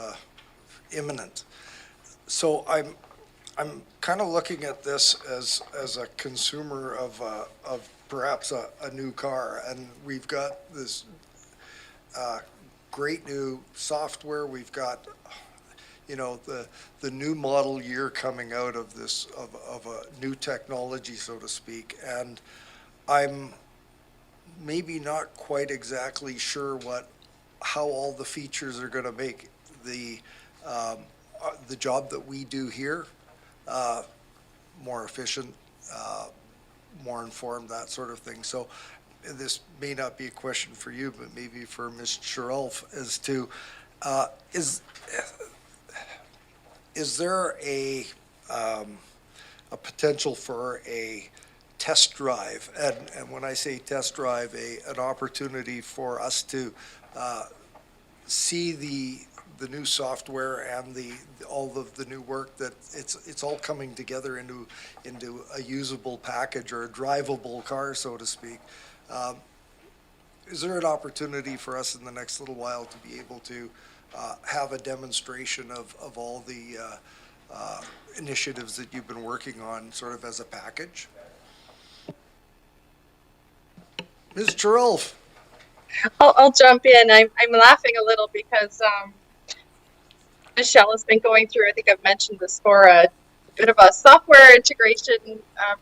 imminent. So I'm kind of looking at this as a consumer of perhaps a new car, and we've got this great new software. We've got, you know, the new model year coming out of this of a new technology, so to speak, and I'm maybe not quite exactly sure how all the features are going to make the job that we do here more efficient, more informed, that sort of thing. So this may not be a question for you, but maybe for Ms. Sherulf as to, is there a potential for a test drive? And when I say test drive, an opportunity for us to see the new software and all of the new work, that it's all coming together into a usable package or a drivable car, so to speak. Is there an opportunity for us in the next little while to be able to have a demonstration of all the initiatives that you've been working on sort of as a package? Ms. Sherulf. I'll jump in. I'm laughing a little because Michelle has been going through, I think I've mentioned this for a bit of a software integration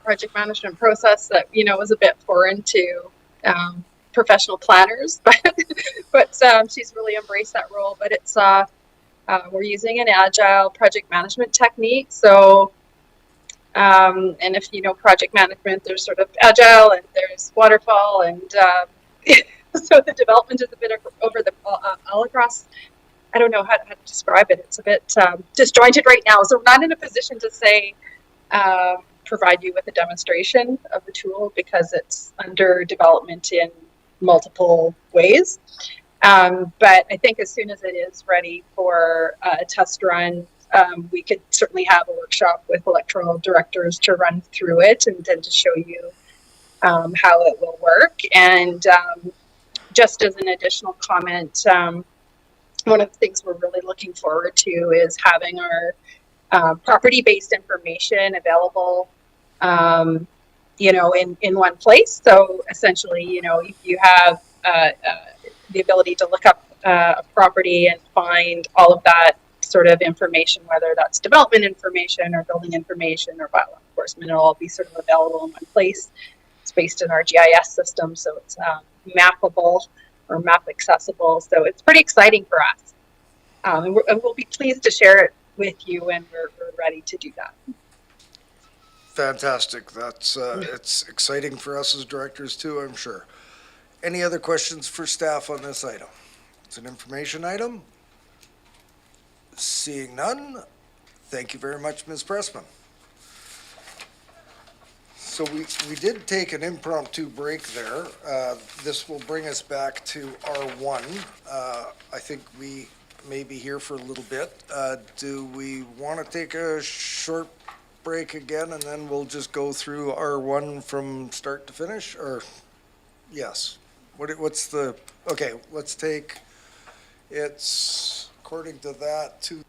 project management process that, you know, was a bit foreign to professional planners, but she's really embraced that role. But it's we're using an agile project management technique. So and if you know project management, there's sort of agile and there's waterfall, and so the development is a bit over the all across. I don't know how to describe it. It's a bit disjointed right now. So we're not in a position to say, provide you with a demonstration of the tool because it's under development in multiple ways. But I think as soon as it is ready for a test run, we could certainly have a workshop with electoral directors to run through it and then to show you how it will work. And just as an additional comment, one of the things we're really looking forward to is having our property-based information available, in one place. So essentially, if you have the ability to look up a property and find all of that sort of information, whether that's development information or building information or bylaw enforcement, it'll all be sort of available in one place. It's based in our GIS system, so it's mappable or map accessible. So it's pretty exciting for us. And we'll be pleased to share it with you when we're ready to do that. Fantastic. That's, it's exciting for us as directors too, I'm sure. Any other questions for staff on this item? It's an information item. Seeing none, thank you very much, Ms. Pressman. So we did take an impromptu break there. This will bring us back to R1. I think we may be here for a little bit. Do we want to take a short break again and then we'll just go through R1 from start to finish, or yes? What's the, okay, let's take, it's according to that, to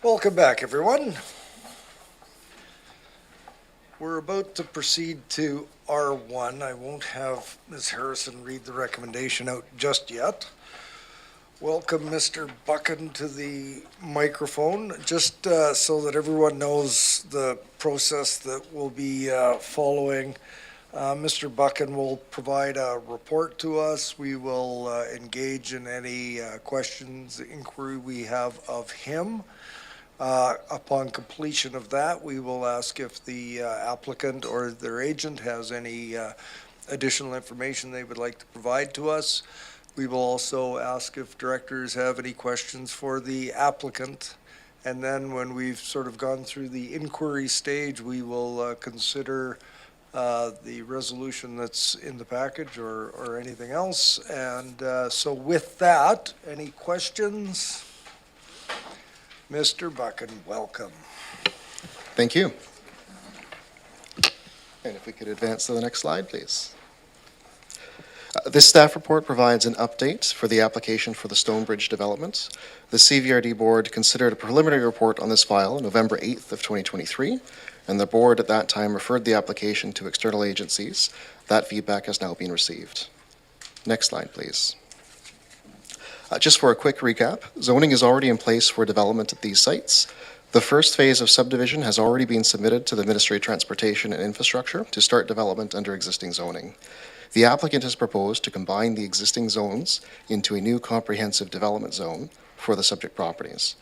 welcome back, everyone. We're about to proceed to R1. I won't have Ms. Harrison read the recommendation out just yet. Welcome Mr. Buchan to the microphone. Just so that everyone knows the process that we'll be following, Mr. Buchan will provide a report to us. We will engage in any questions, inquiry we have of him. Upon completion of that, we will ask if the applicant or their agent has any additional information they would like to provide to us. We will also ask if directors have any questions for the applicant. And then when we've sort of gone through the inquiry stage, we will consider the resolution that's in the package or anything else. And so with that, any questions? Mr. Buchan, welcome. Thank you. And if we could advance to the next slide, please. This staff report provides an update for the application for the Stonebridge development. The CVRD board considered a preliminary report on this file on November 8th of 2023, and the board at that time referred the application to external agencies. That feedback has now been received. Next slide, please. Just for a quick recap, zoning is already in place for development at these sites. The first phase of subdivision has already been submitted to the Ministry of Transportation and Infrastructure to start development under existing zoning. The applicant has proposed to combine the existing zones into a new comprehensive development zone for the subject properties.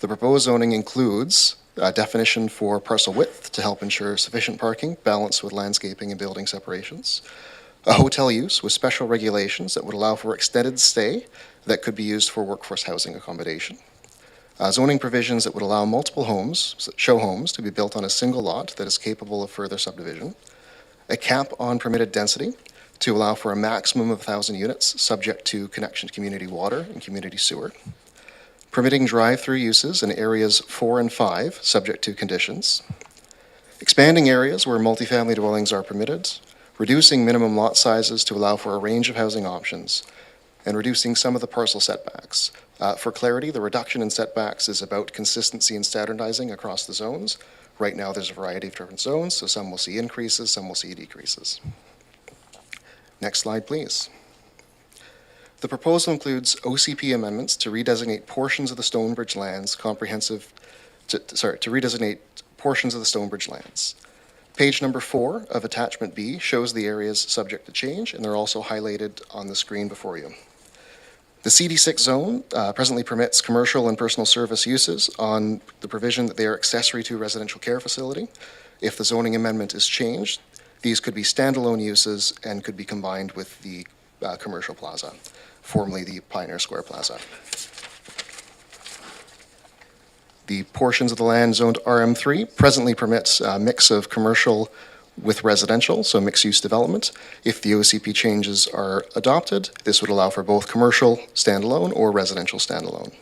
The proposed zoning includes a definition for parcel width to help ensure sufficient parking balanced with landscaping and building separations, a hotel use with special regulations that would allow for extended stay that could be used for workforce housing accommodation. Zoning provisions that would allow multiple homes, show homes, to be built on a single lot that is capable of further subdivision. A cap on permitted density to allow for a maximum of 1,000 units subject to connection to community water and community sewer. Permitting drive-through uses in areas 4 and 5 subject to conditions. Expanding areas where multifamily dwellings are permitted. Reducing minimum lot sizes to allow for a range of housing options, and reducing some of the parcel setbacks. For clarity, the reduction in setbacks is about consistency and standardizing across the zones. Right now, there's a variety of different zones, so some will see increases, some will see decreases. Next slide, please. The proposal includes OCP amendments to redesignate portions of the Stonebridge lands to redesignate portions of the Stonebridge lands. Page number 4 of attachment B shows the areas subject to change, and they're also highlighted on the screen before you. The CD6 zone presently permits commercial and personal service uses on the provision that they are accessory to a residential care facility. If the zoning amendment is changed, these could be standalone uses and could be combined with the commercial plaza, formerly the Pioneer Square Plaza. The portions of the land zoned RM3 presently permits a mix of commercial with residential, so mixed-use development. If the OCP changes are adopted, this would allow for both commercial standalone or residential standalone.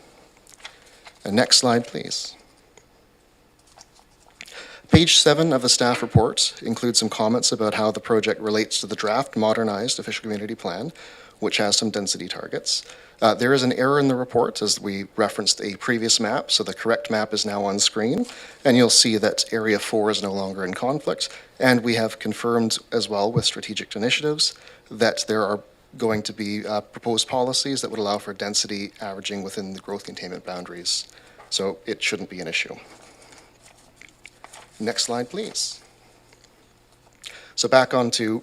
And next slide, please. Page 7 of the staff report includes some comments about how the project relates to the draft modernized official community plan, which has some density targets. There is an error in the report as we referenced a previous map, so the correct map is now on screen, and you'll see that Area 4 is no longer in conflict, and we have confirmed as well with strategic initiatives that there are going to be proposed policies that would allow for density averaging within the growth containment boundaries, so it shouldn't be an issue. Next slide, please. So back on to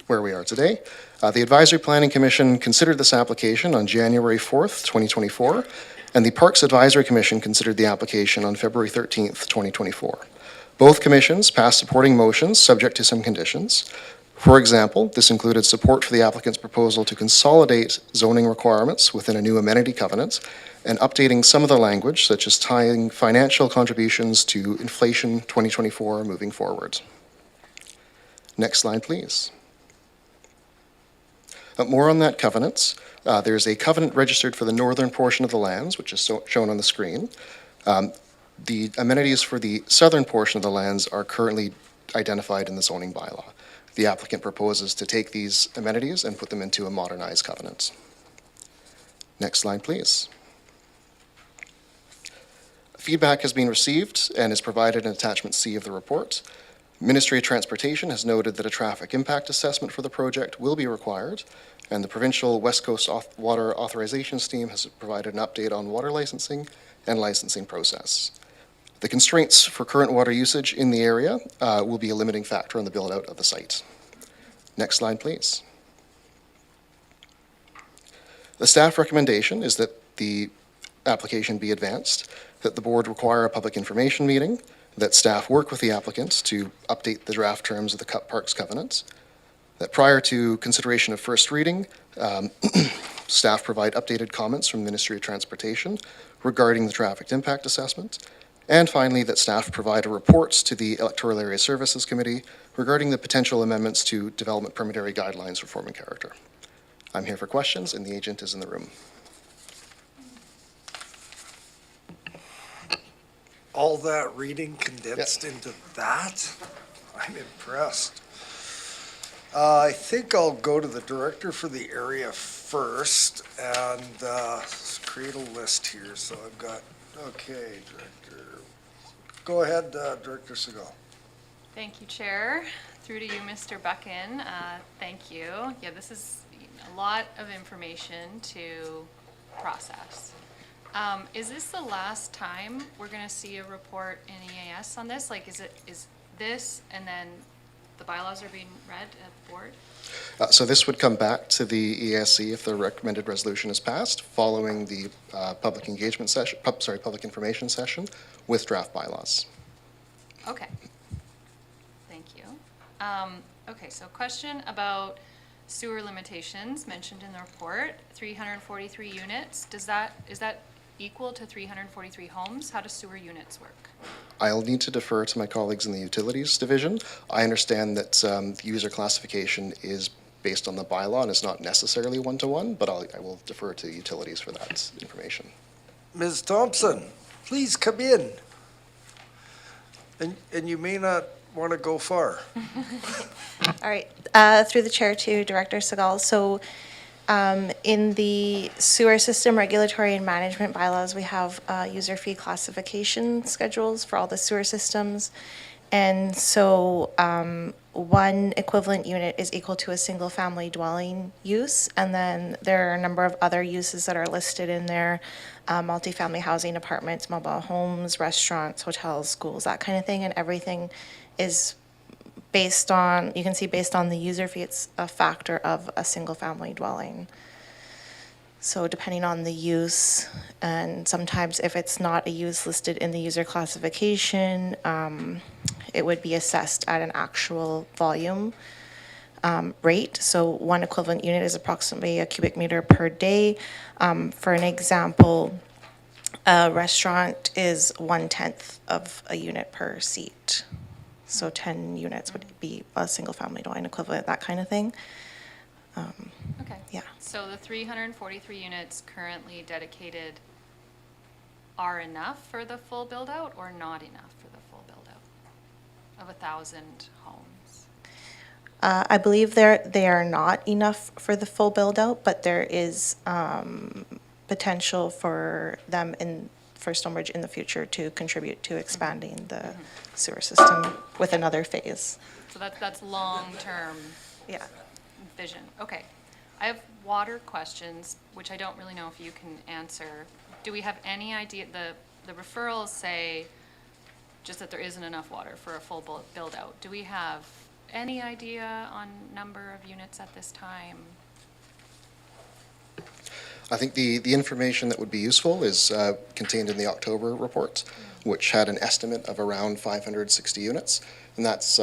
where we are today. The Advisory Planning Commission considered this application on January 4th, 2024, and the Parks Advisory Commission considered the application on February 13th, 2024. Both commissions passed supporting motions subject to some conditions. For example, this included support for the applicant's proposal to consolidate zoning requirements within a new amenity covenant and updating some of the language, such as tying financial contributions to inflation 2024 moving forward. Next slide, please. More on that covenant. There's a covenant registered for the northern portion of the lands, which is shown on the screen. The amenities for the southern portion of the lands are currently identified in the zoning bylaw. The applicant proposes to take these amenities and put them into a modernized covenant. Next slide, please. Feedback has been received and is provided in attachment C of the report. Ministry of Transportation has noted that a traffic impact assessment for the project will be required, and the provincial West Coast Water Authorizations team has provided an update on water licensing and licensing process. The constraints for current water usage in the area will be a limiting factor on the build-out of the site. Next slide, please. The staff recommendation is that the application be advanced, that the board require a public information meeting, that staff work with the applicants to update the draft terms of the Parks Covenant, that prior to consideration of first reading, staff provide updated comments from the Ministry of Transportation regarding the traffic impact assessment, and finally, that staff provide a report to the Electoral Area Services Committee regarding the potential amendments to development permit area guidelines for form and character. I'm here for questions, and the agent is in the room. All that reading condensed into that? I'm impressed. I think I'll go to the director for the area first and create a list here. So I've got, okay, director. Go ahead, Director Segal. Thank you, Chair. Through to you, Mr. Buchan. Thank you. Yeah, this is a lot of information to process. Is this the last time we're going to see a report in EAS on this? Like, is this and then the bylaws are being read at the board? So this would come back to the ESC if the recommended resolution is passed, following the public engagement session, public information session with draft bylaws. Okay. Thank you. Okay, so question about sewer limitations mentioned in the report, 343 units. Is that equal to 343 homes? How do sewer units work? I'll need to defer to my colleagues in the utilities division. I understand that the user classification is based on the bylaw and is not necessarily one-to-one, but I will defer to utilities for that information. Ms. Thompson, please come in. And you may not want to go far. All right, through the chair to Director Segal. So in the sewer system regulatory and management bylaws, we have user fee classification schedules for all the sewer systems. And so one equivalent unit is equal to a single family dwelling use. And then there are a number of other uses that are listed in there, multifamily housing, apartments, mobile homes, restaurants, hotels, schools, that kind of thing. And everything is based on, you can see based on the user fee, it's a factor of a single-family dwelling. So depending on the use, and sometimes if it's not a use listed in the user classification, it would be assessed at an actual volume rate. So one equivalent unit is approximately a cubic meter per day. For an example, a restaurant is 1/10 of a unit per seat. So 10 units would be a single-family dwelling equivalent, that kind of thing. Okay. Yeah. So the 343 units currently dedicated are enough for the full build-out or not enough for the full build-out of 1,000 homes? I believe they are not enough for the full build-out, but there is potential for them for Stonebridge in the future to contribute to expanding the sewer system with another phase. So that's long-term Yeah. vision. Okay. I have water questions, which I don't really know if you can answer. Do we have any idea, the referrals say just that there isn't enough water for a full build-out. Do we have any idea on number of units at this time? I think the information that would be useful is contained in the October report, which had an estimate of around 560 units. And that's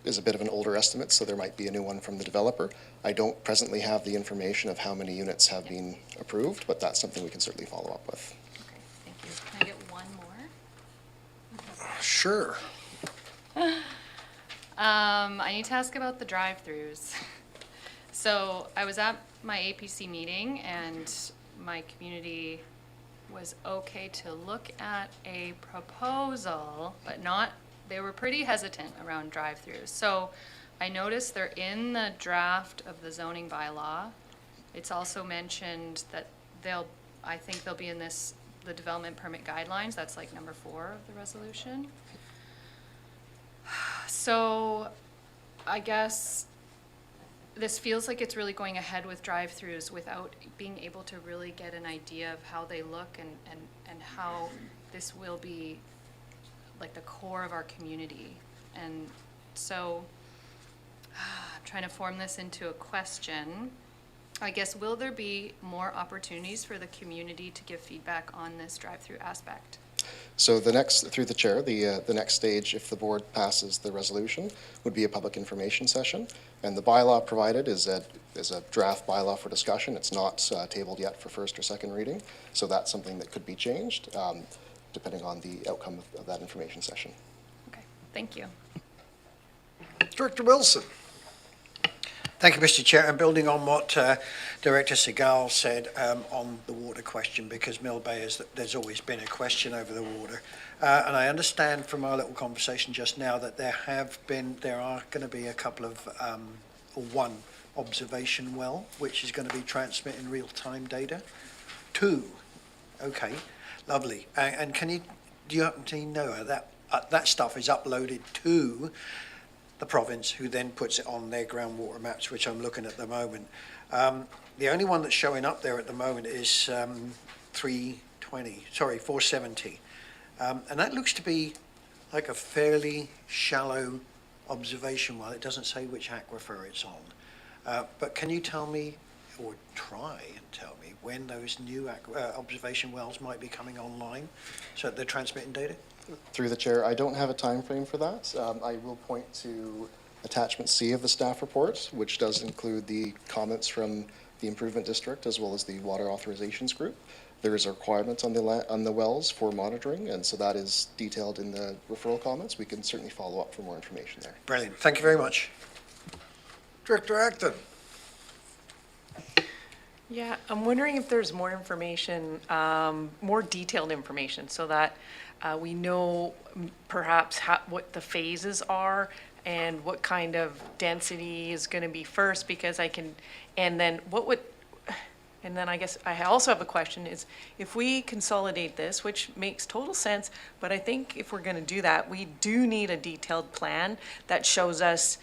is a bit of an older estimate, so there might be a new one from the developer. I don't presently have the information of how many units have been approved, but that's something we can certainly follow up with. Okay, thank you. Can I get one more? Sure. I need to ask about the drive-throughs. So I was at my APC meeting and my community was okay to look at a proposal, but not, they were pretty hesitant around drive-throughs. So I noticed they're in the draft of the zoning bylaw. It's also mentioned that I think they'll be in the development permit guidelines. That's like number 4 of the resolution. So I guess this feels like it's really going ahead with drive-throughs without being able to really get an idea of how they look and how this will be like the core of our community. And so I'm trying to form this into a question. I guess, will there be more opportunities for the community to give feedback on this drive-through aspect? So the next, through the chair, the next stage, if the board passes the resolution, would be a public information session. And the bylaw provided is a draft bylaw for discussion. It's not tabled yet for first or second reading. So that's something that could be changed depending on the outcome of that information session. Okay, thank you. Director Wilson. Thank you, Mr. Chair. And building on what Director Segal said on the water question, because Mill Bay, there's always been a question over the water. And I understand from our little conversation just now that there are going to be a couple of, or one observation well, which is going to be transmitting real-time data. 2, okay, lovely. And do you happen to know that stuff is uploaded to the province, who then puts it on their groundwater maps, which I'm looking at the moment. The only one that's showing up there at the moment is 470. And that looks to be like a fairly shallow observation well. It doesn't say which aquifer it's on. But can you tell me, or try and tell me, when those new observation wells might be coming online so that they're transmitting data? Through the chair, I don't have a time frame for that. I will point to attachment C of the staff report, which does include the comments from the improvement district as well as the water authorizations group. There is a requirement on the wells for monitoring, and so that is detailed in the referral comments. We can certainly follow up for more information there. Brilliant. Thank you very much. Director Acton. Yeah, I'm wondering if there's more information, more detailed information, so that we know perhaps what the phases are and what kind of density is going to be first, because and then I guess I also have a question is, if we consolidate this, which makes total sense, but I think if we're going to do that, we do need a detailed plan that shows us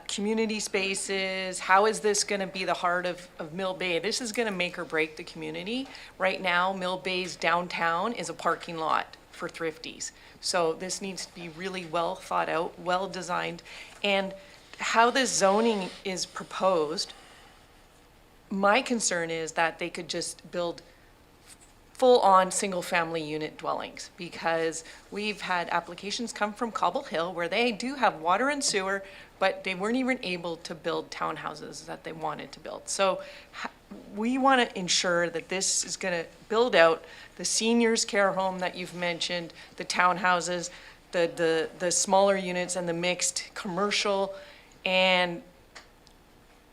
community spaces. How is this going to be the heart of Mill Bay? This is going to make or break the community. Right now, Mill Bay's downtown is a parking lot for thrifties. So this needs to be really well thought out, well designed. And how this zoning is proposed, my concern is that they could just build full-on single-family unit dwellings, because we've had applications come from Cobble Hill where they do have water and sewer, but they weren't even able to build townhouses that they wanted to build. So we want to ensure that this is going to build out the seniors care home that you've mentioned, the townhouses, the smaller units and the mixed commercial, and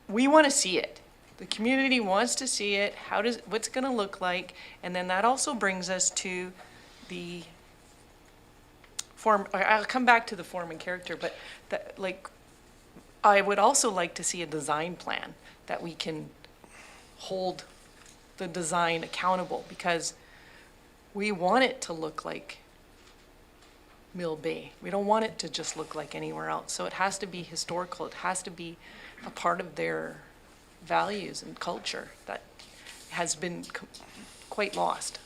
we want to see it. The community wants to see it, what's it gonna look like, and then that also brings us to the form, I'll come back to the form and character, but I would also like to see a design plan that we can hold the design accountable, because we want it to look like Mill Bay. We don't want it to just look like anywhere else. So it has to be historical, it has to be a part of their values and culture that has been quite lost.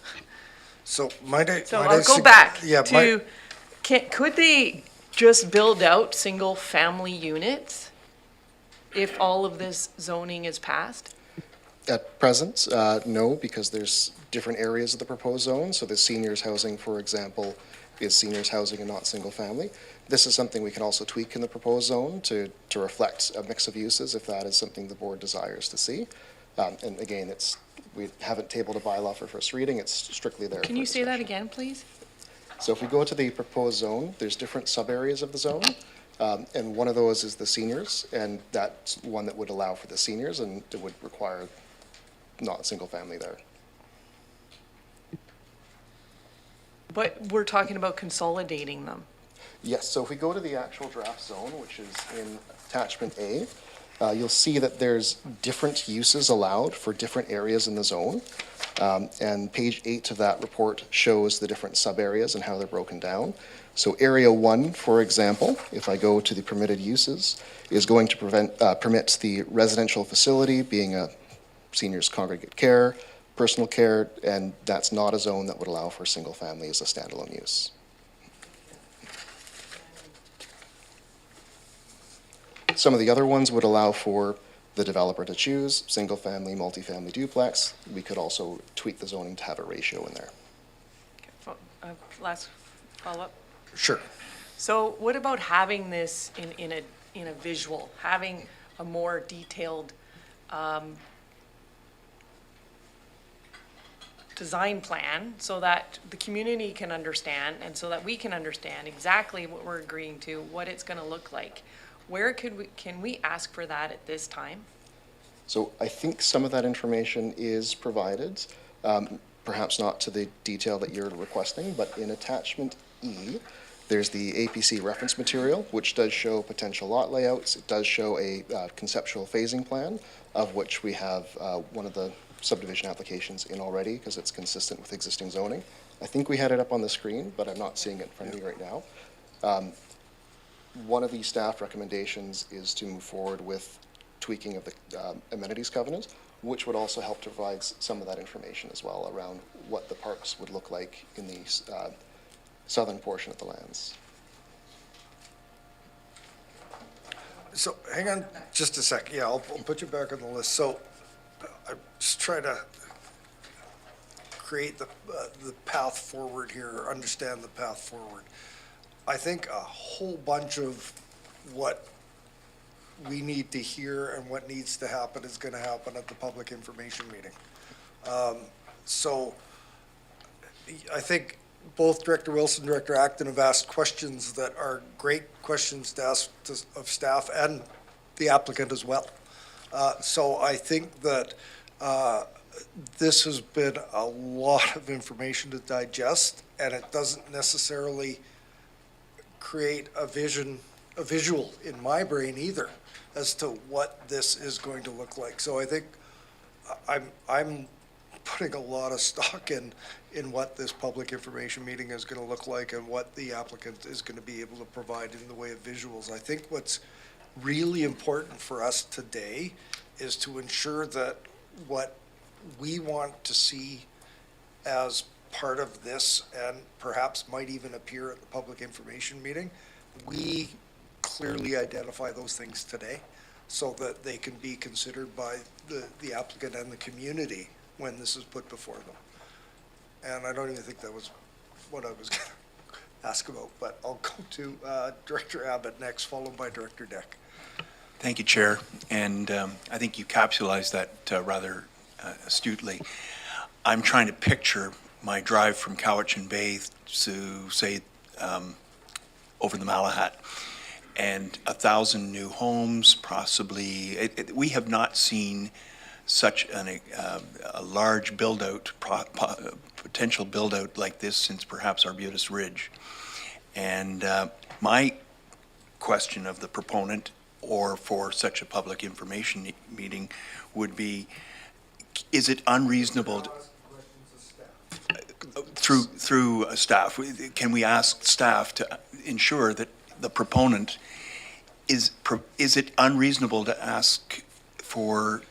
So I'll go back to, could they just build out single-family units if all of this zoning is passed? At present, no, because there's different areas of the proposed zone. So the seniors housing, for example, is seniors housing and not single family. This is something we can also tweak in the proposed zone to reflect a mix of uses if that is something the board desires to see. And again, we haven't tabled a bylaw for first reading, it's strictly there. Can you say that again, please? So if we go to the proposed zone, there's different sub-areas of the zone. And one of those is the seniors, and that's one that would allow for the seniors, and it would require not single family there. But we're talking about consolidating them. Yes, so if we go to the actual draft zone, which is in attachment A, you'll see that there's different uses allowed for different areas in the zone. And page 8 of that report shows the different sub-areas and how they're broken down. So area 1, for example, if I go to the permitted uses, is going to permit the residential facility being a seniors congregate care, personal care, and that's not a zone that would allow for single family as a standalone use. Some of the other ones would allow for the developer to choose single family, multifamily duplex. We could also tweak the zoning to have a ratio in there. Last follow-up. Sure. So what about having this in a visual, having a more detailed design plan so that the community can understand and so that we can understand exactly what we're agreeing to, what it's going to look like? Where can we ask for that at this time? So I think some of that information is provided, perhaps not to the detail that you're requesting, but in attachment E, there's the APC reference material, which does show potential lot layouts. It does show a conceptual phasing plan, of which we have one of the subdivision applications in already because it's consistent with existing zoning. I think we had it up on the screen, but I'm not seeing it in front of me right now. One of the staff recommendations is to move forward with tweaking of the amenities covenant, which would also help to provide some of that information as well around what the parks would look like in the southern portion of the lands. So hang on just a sec. Yeah, I'll put you back on the list. So I just try to create the path forward here, understand the path forward. I think a whole bunch of what we need to hear and what needs to happen is going to happen at the public information meeting. So I think both Director Wilson and Director Acton have asked questions that are great questions to ask of staff and the applicant as well. So I think that this has been a lot of information to digest, and it doesn't necessarily create a visual in my brain either as to what this is going to look like. So I think I'm putting a lot of stock in what this public information meeting is going to look like and what the applicant is going to be able to provide in the way of visuals. I think what's really important for us today is to ensure that what we want to see as part of this and perhaps might even appear at the public information meeting, we clearly identify those things today so that they can be considered by the applicant and the community when this is put before them. And I don't even think that was what I was going to ask about, but I'll go to Director Abbott next, followed by Director Deck. Thank you, Chair. And I think you capsulized that rather astutely. I'm trying to picture my drive from Cowichan Bay to, say, over the Malahat, and 1,000 new homes, possibly. We have not seen such a large build-out, potential build-out like this since perhaps Arbutus Ridge. And my question of the proponent, or for such a public information meeting, would be, is it unreasonable through staff, can we ask staff to ensure that the proponent is it unreasonable to ask for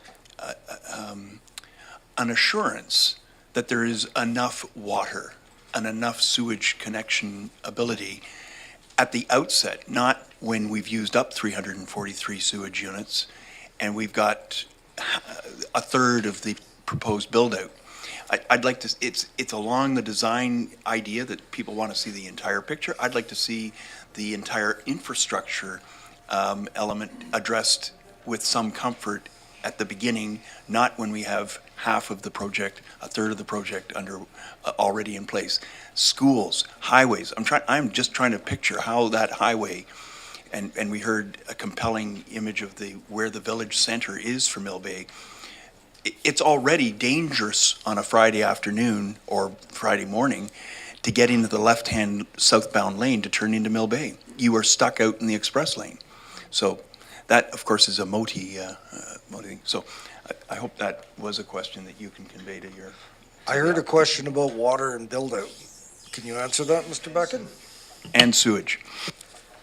an assurance that there is enough water and enough sewage connection ability at the outset, not when we've used up 343 sewage units and we've got a third of the proposed build-out? I'd like to, it's along the design idea that people want to see the entire picture. I'd like to see the entire infrastructure element addressed with some comfort at the beginning, not when we have half of the project, a third of the project already in place. Schools, highways, I'm just trying to picture how that highway, and we heard a compelling image of where the village center is for Mill Bay. It's already dangerous on a Friday afternoon or Friday morning to get into the left-hand southbound lane to turn into Mill Bay. You are stuck out in the express lane. So that, of course, is a MOTI. So I hope that was a question that you can convey to your... I heard a question about water and build-out. Can you answer that, Mr. Beckett? And sewage.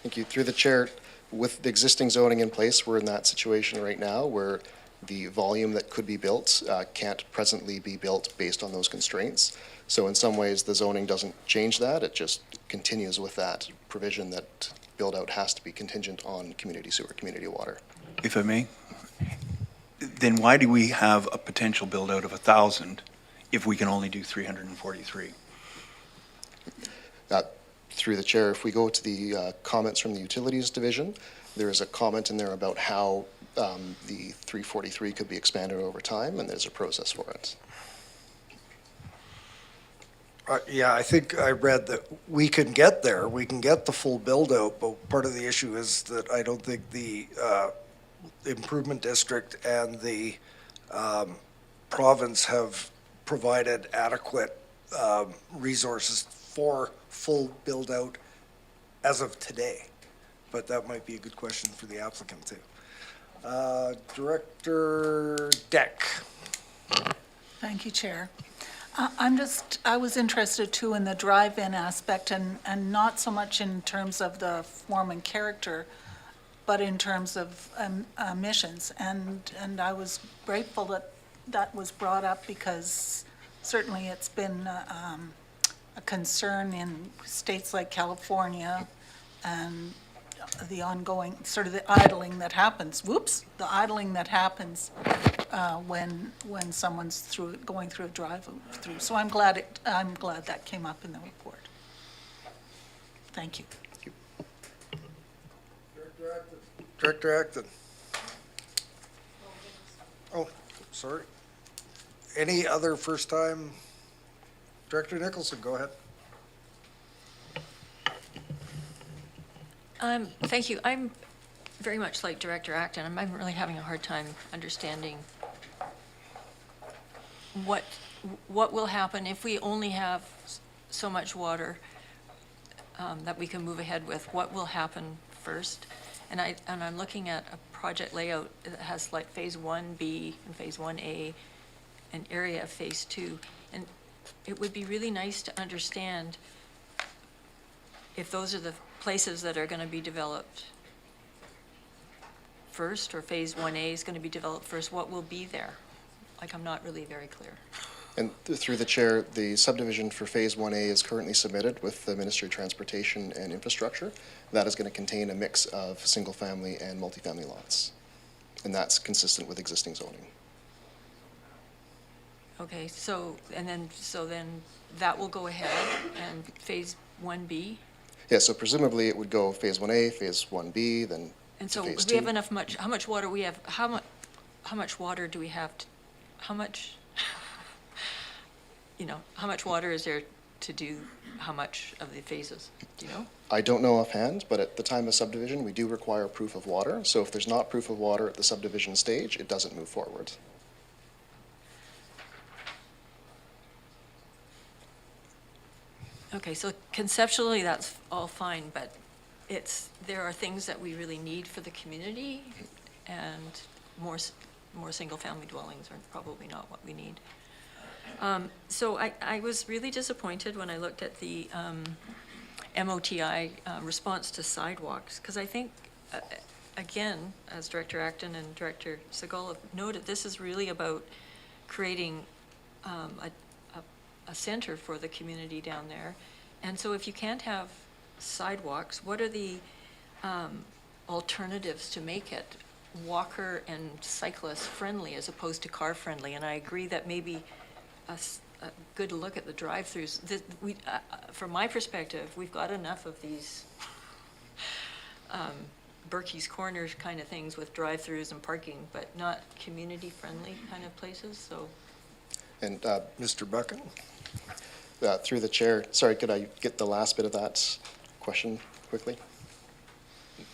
Thank you. Through the chair, with the existing zoning in place, we're in that situation right now where the volume that could be built can't presently be built based on those constraints. So in some ways, the zoning doesn't change that. It just continues with that provision that build-out has to be contingent on community sewer, community water. If I may, then why do we have a potential build-out of 1,000 if we can only do 343? Through the chair, if we go to the comments from the Utilities Division, there is a comment in there about how the 343 could be expanded over time, and there's a process for it. Yeah, I think I read that we can get there. We can get the full build-out, but part of the issue is that I don't think the improvement district and the province have provided adequate resources for full build-out as of today. But that might be a good question for the applicant too. Director Deck. Thank you, Chair. I was interested too in the drive-in aspect and not so much in terms of the form and character, but in terms of emissions. And I was grateful that that was brought up because certainly it's been a concern in states like California and the ongoing, sort of the idling that happens, the idling that happens when someone's going through a drive-through. So I'm glad that came up in the report. Thank you. Director Acton. Oh, sorry. Any other first-time? Director Nicholson, go ahead. Thank you. I'm very much like Director Acton. I'm really having a hard time understanding what will happen if we only have so much water that we can move ahead with. What will happen first? And I'm looking at a project layout that has like phase 1B and phase 1A, an area of phase 2. And it would be really nice to understand if those are the places that are going to be developed first, or phase 1A is going to be developed first. What will be there? Like, I'm not really very clear. And through the chair, the subdivision for Phase 1A is currently submitted with the Ministry of Transportation and Infrastructure. That is going to contain a mix of single-family and multifamily lots. And that's consistent with existing zoning. Okay, so then that will go ahead, and Phase 1B? Yeah, so presumably it would go Phase 1A, Phase 1B, then And to so Phase we have 2. enough, how much water we have, how much water do we have, how much, how much water is there to do how much of the phases? Do you know? I don't know offhand, but at the time of subdivision, we do require proof of water. So if there's not proof of water at the subdivision stage, it doesn't move forward. Okay, so conceptually, that's all fine, but there are things that we really need for the community, and more single-family dwellings are probably not what we need. So I was really disappointed when I looked at the MOTI response to sidewalks, because I think, again, as Director Acton and Director Segal have noted, this is really about creating a center for the community down there. And so if you can't have sidewalks, what are the alternatives to make it walker and cyclist friendly as opposed to car friendly? And I agree that maybe a good look at the drive-throughs. From my perspective, we've got enough of these Berkey's Corners kind of things with drive-throughs and parking, but not community-friendly kind of places, so. And Mr. Buchan? Through the chair, sorry, could I get the last bit of that question quickly?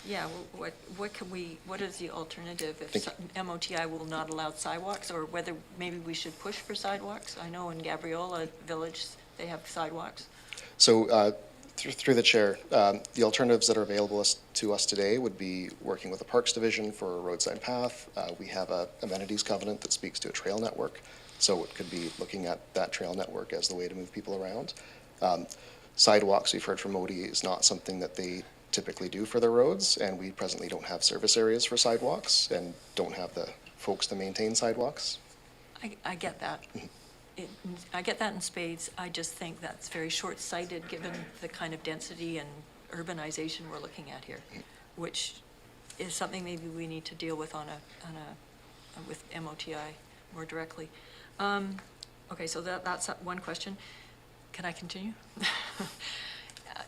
Yeah, what is the alternative if MOTI will not allow sidewalks, or whether maybe we should push for sidewalks? I know in Gabriola Village, they have sidewalks. So through the chair, the alternatives that are available to us today would be working with the Parks Division for a roadside path. We have a amenities covenant that speaks to a trail network. So it could be looking at that trail network as the way to move people around. Sidewalks, we've heard from Modi, is not something that they typically do for their roads, and we presently don't have service areas for sidewalks and don't have the folks to maintain sidewalks. I get that. I get that in spades. I just think that's very short-sighted given the kind of density and urbanization we're looking at here, which is something maybe we need to deal with with MOTI more directly. Okay, so that's one question. Can I continue?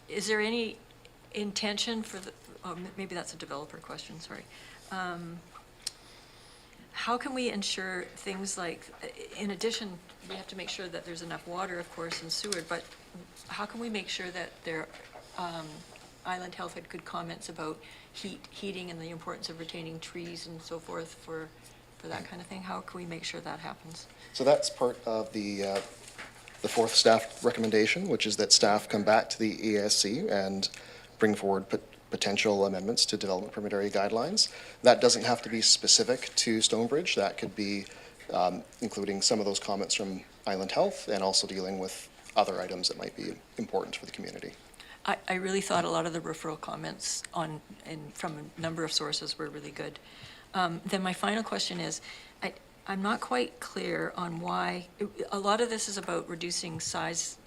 Is there any intention for maybe that's a developer question, sorry. How can we ensure things like, in addition, we have to make sure that there's enough water, of course, and sewer, but how can we make sure that Island Health had good comments about heating and the importance of retaining trees and so forth for that kind of thing? How can we make sure that happens? So that's part of the fourth staff recommendation, which is that staff come back to the ESC and bring forward potential amendments to development permit area guidelines. That doesn't have to be specific to Stonebridge. That could be including some of those comments from Island Health and also dealing with other items that might be important for the community. I really thought a lot of the referral comments from a number of sources were really good. Then my final question is, I'm not quite clear on why, a lot of this is about reducing sizes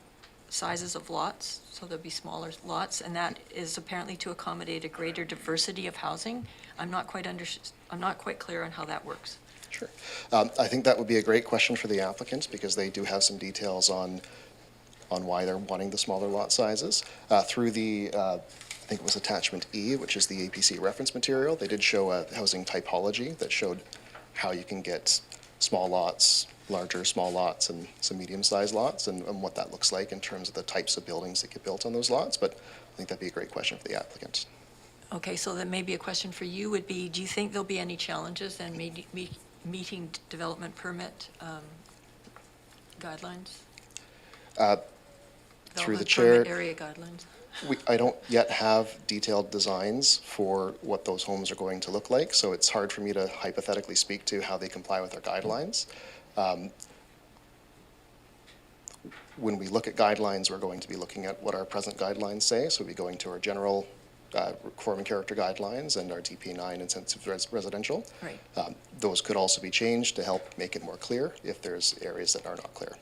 of lots, so there'll be smaller lots, and that is apparently to accommodate a greater diversity of housing. I'm not quite clear on how that works. Sure. I think that would be a great question for the applicants because they do have some details on why they're wanting the smaller lot sizes. Through the, I think it was attachment E, which is the APC reference material, they did show a housing typology that showed how you can get small lots, larger small lots, and some medium-sized lots, and what that looks like in terms of the types of buildings that get built on those lots. But I think that'd be a great question for the applicant. Okay, so then maybe a question for you would be, do you think there'll be any challenges in meeting development permit guidelines? Through the chair, area guidelines. I don't yet have detailed designs for what those homes are going to look like, so it's hard for me to hypothetically speak to how they comply with our guidelines. When we look at guidelines, we're going to be looking at what our present guidelines say, so we'll be going to our general form and character guidelines and our DP9 intensive residential. Right. Those could also be changed to help make it more clear if there's areas that are not clear.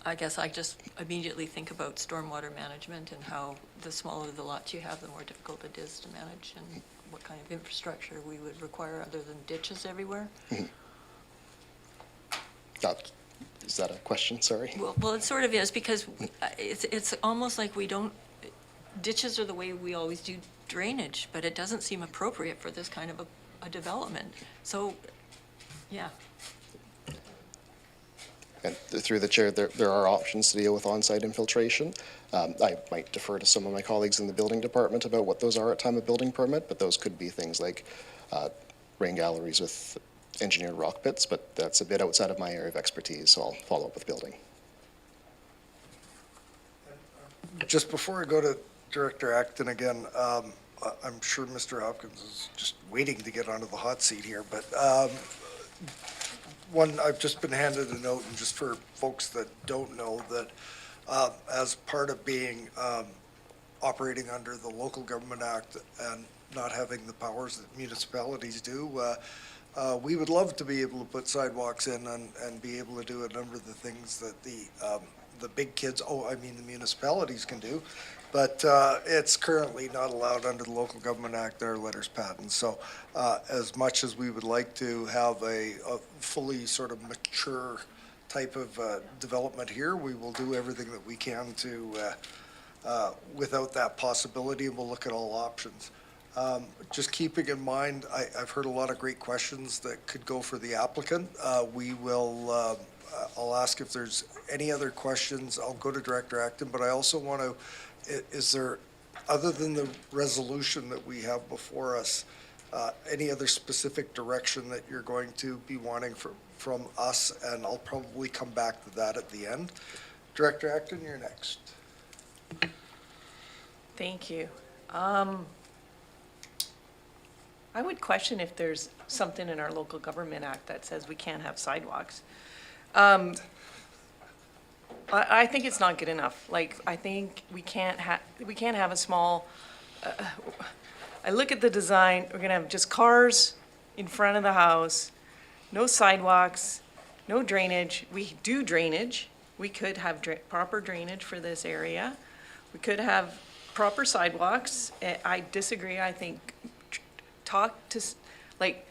I guess I just immediately think about stormwater management and how the smaller the lots you have, the more difficult it is to manage, and what kind of infrastructure we would require other than ditches everywhere. Is that a question? Sorry. Well, it sort of is, because it's almost like we don't, ditches are the way we always do drainage, but it doesn't seem appropriate for this kind of a development. So, yeah. And through the chair, there are options to deal with on-site infiltration. I might defer to some of my colleagues in the building department about what those are at time of building permit, but those could be things like rain galleries with engineered rock pits, but that's a bit outside of my area of expertise, so I'll follow up with building. Just before I go to Director Acton again, I'm sure Mr. Hopkins is just waiting to get onto the hot seat here, but one, I've just been handed a note, and just for folks that don't know, that as part of being operating under the Local Government Act and not having the powers that municipalities do, we would love to be able to put sidewalks in and be able to do a number of the things that the big kids, the municipalities can do, but it's currently not allowed under the Local Government Act, our letters patent. So as much as we would like to have a fully sort of mature type of development here, we will do everything that we can to, without that possibility, and we'll look at all options. Just keeping in mind, I've heard a lot of great questions that could go for the applicant. We will, I'll ask if there's any other questions. I'll go to Director Acton, but I also want to, is there, other than the resolution that we have before us, any other specific direction that you're going to be wanting from us? And I'll probably come back to that at the end. Director Acton, you're next. Thank you. I would question if there's something in our Local Government Act that says we can't have sidewalks. I think it's not good enough. Like, I think we can't have a small, I look at the design, we're gonna have just cars in front of the house, no sidewalks, no drainage. We do drainage. We could have proper drainage for this area. We could have proper sidewalks. I disagree. I think talk to, like,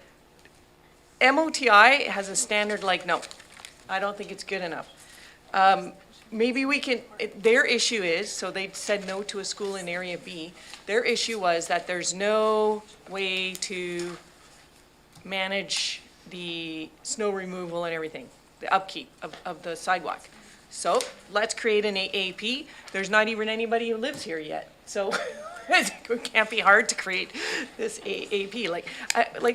MOTI has a standard, like, no, I don't think it's good enough. Maybe we can, their issue is, so they said no to a school in Area B. Their issue was that there's no way to manage the snow removal and everything, the upkeep of the sidewalk. So let's create an AAP. There's not even anybody who lives here yet. So it can't be hard to create this AAP. Like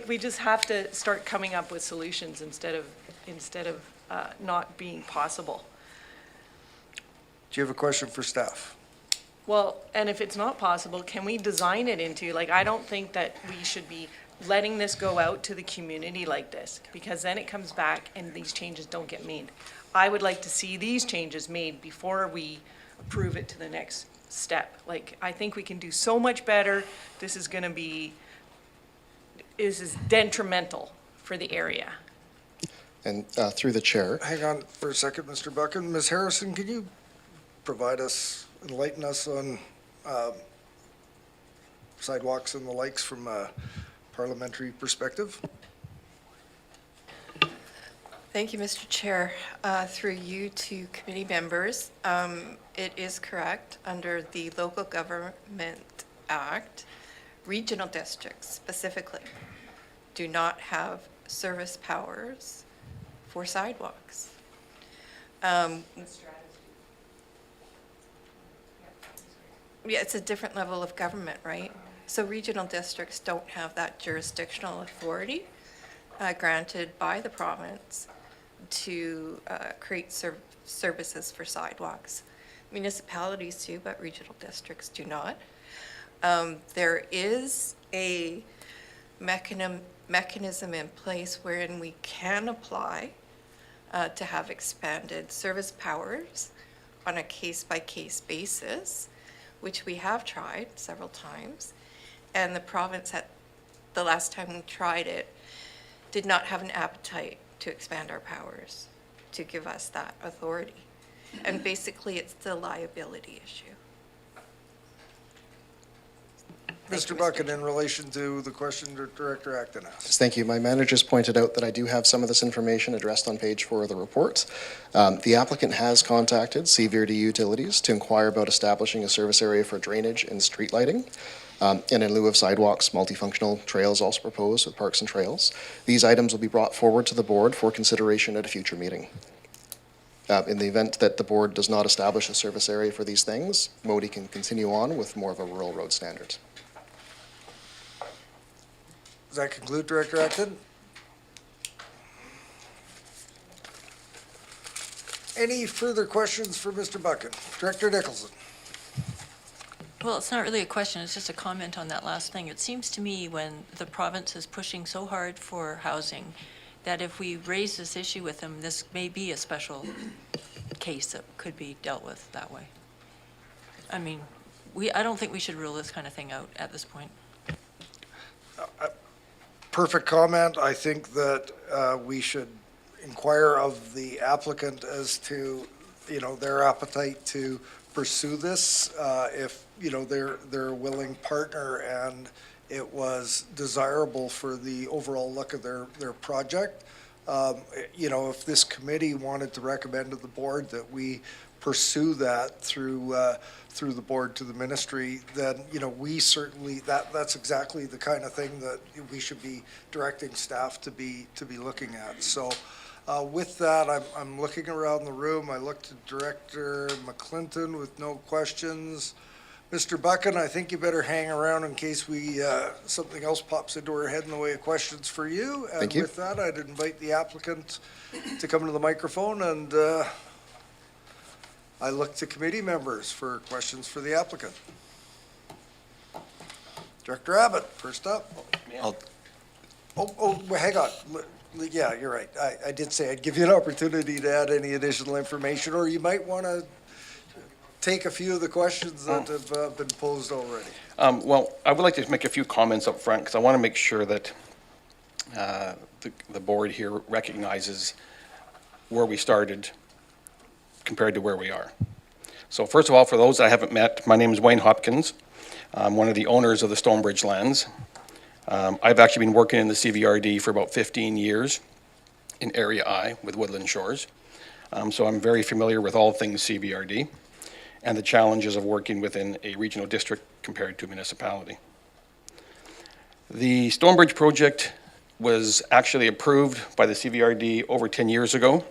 we just have to start coming up with solutions instead of not being possible. Do you have a question for staff? Well, and if it's not possible, can we design it into, like, I don't think that we should be letting this go out to the community like this, because then it comes back and these changes don't get made. I would like to see these changes made before we approve it to the next step. Like, I think we can do so much better. This is going to be, this is detrimental for the area. And through the chair. Hang on for a second, Mr. Buchan. Ms. Harrison, can you provide us, enlighten us on sidewalks and the likes from a parliamentary perspective? Thank you, Mr. Chair. Through you to committee members, it is correct, under the Local Government Act, regional districts specifically do not have service powers for sidewalks. Yeah, it's a different level of government, right? So regional districts don't have that jurisdictional authority granted by the province to create services for sidewalks. Municipalities do, but regional districts do not. There is a mechanism in place wherein we can apply to have expanded service powers on a case-by-case basis, which we have tried several times. And the province, at the last time we tried it, did not have an appetite to expand our powers, to give us that authority. And basically, it's the liability issue. Mr. Bucket, in relation to the question that Director Acton asked. Yes, thank you. My manager's pointed out that I do have some of this information addressed on page 4 of the report. The applicant has contacted CVRD Utilities to inquire about establishing a service area for drainage and street lighting. And in lieu of sidewalks, multifunctional trails also proposed with parks and trails. These items will be brought forward to the board for consideration at a future meeting. In the event that the board does not establish a service area for these things, MODI can continue on with more of a rural road standard. Does that conclude, Director Acton? Any further questions for Mr. Bucket? Director Nicholson? Well, it's not really a question, it's just a comment on that last thing. It seems to me when the province is pushing so hard for housing, that if we raise this issue with them, this may be a special case that could be dealt with that way. I mean, I don't think we should rule this kind of thing out at this point. Perfect comment. I think that we should inquire of the applicant as to, their appetite to pursue this. If, they're a willing partner and it was desirable for the overall look of their project. If this committee wanted to recommend to the board that we pursue that through the board to the ministry, then, we certainly, that's exactly the kind of thing that we should be directing staff to be looking at. So with that, I'm looking around the room. I looked at Director McClinton with no questions. Mr. Buchan, I think you better hang around in case something else pops into our head in the way of questions for you. Thank you. With that, I'd invite the applicant to come to the microphone, and I look to committee members for questions for the applicant. Director Abbott, first up. Hang on. Yeah, you're right. I did say I'd give you an opportunity to add any additional information, or you might want to take a few of the questions that have been posed already. Well, I would like to make a few comments up front because I want to make sure that the board here recognizes where we started compared to where we are. So first of all, for those I haven't met, my name is Wayne Hopkins. I'm one of the owners of the Stonebridge lands. I've actually been working in the CVRD for about 15 years in Area I with Woodland Shores. So I'm very familiar with all things CVRD and the challenges of working within a regional district compared to a municipality. The Stonebridge project was actually approved by the CVRD over 10 years ago.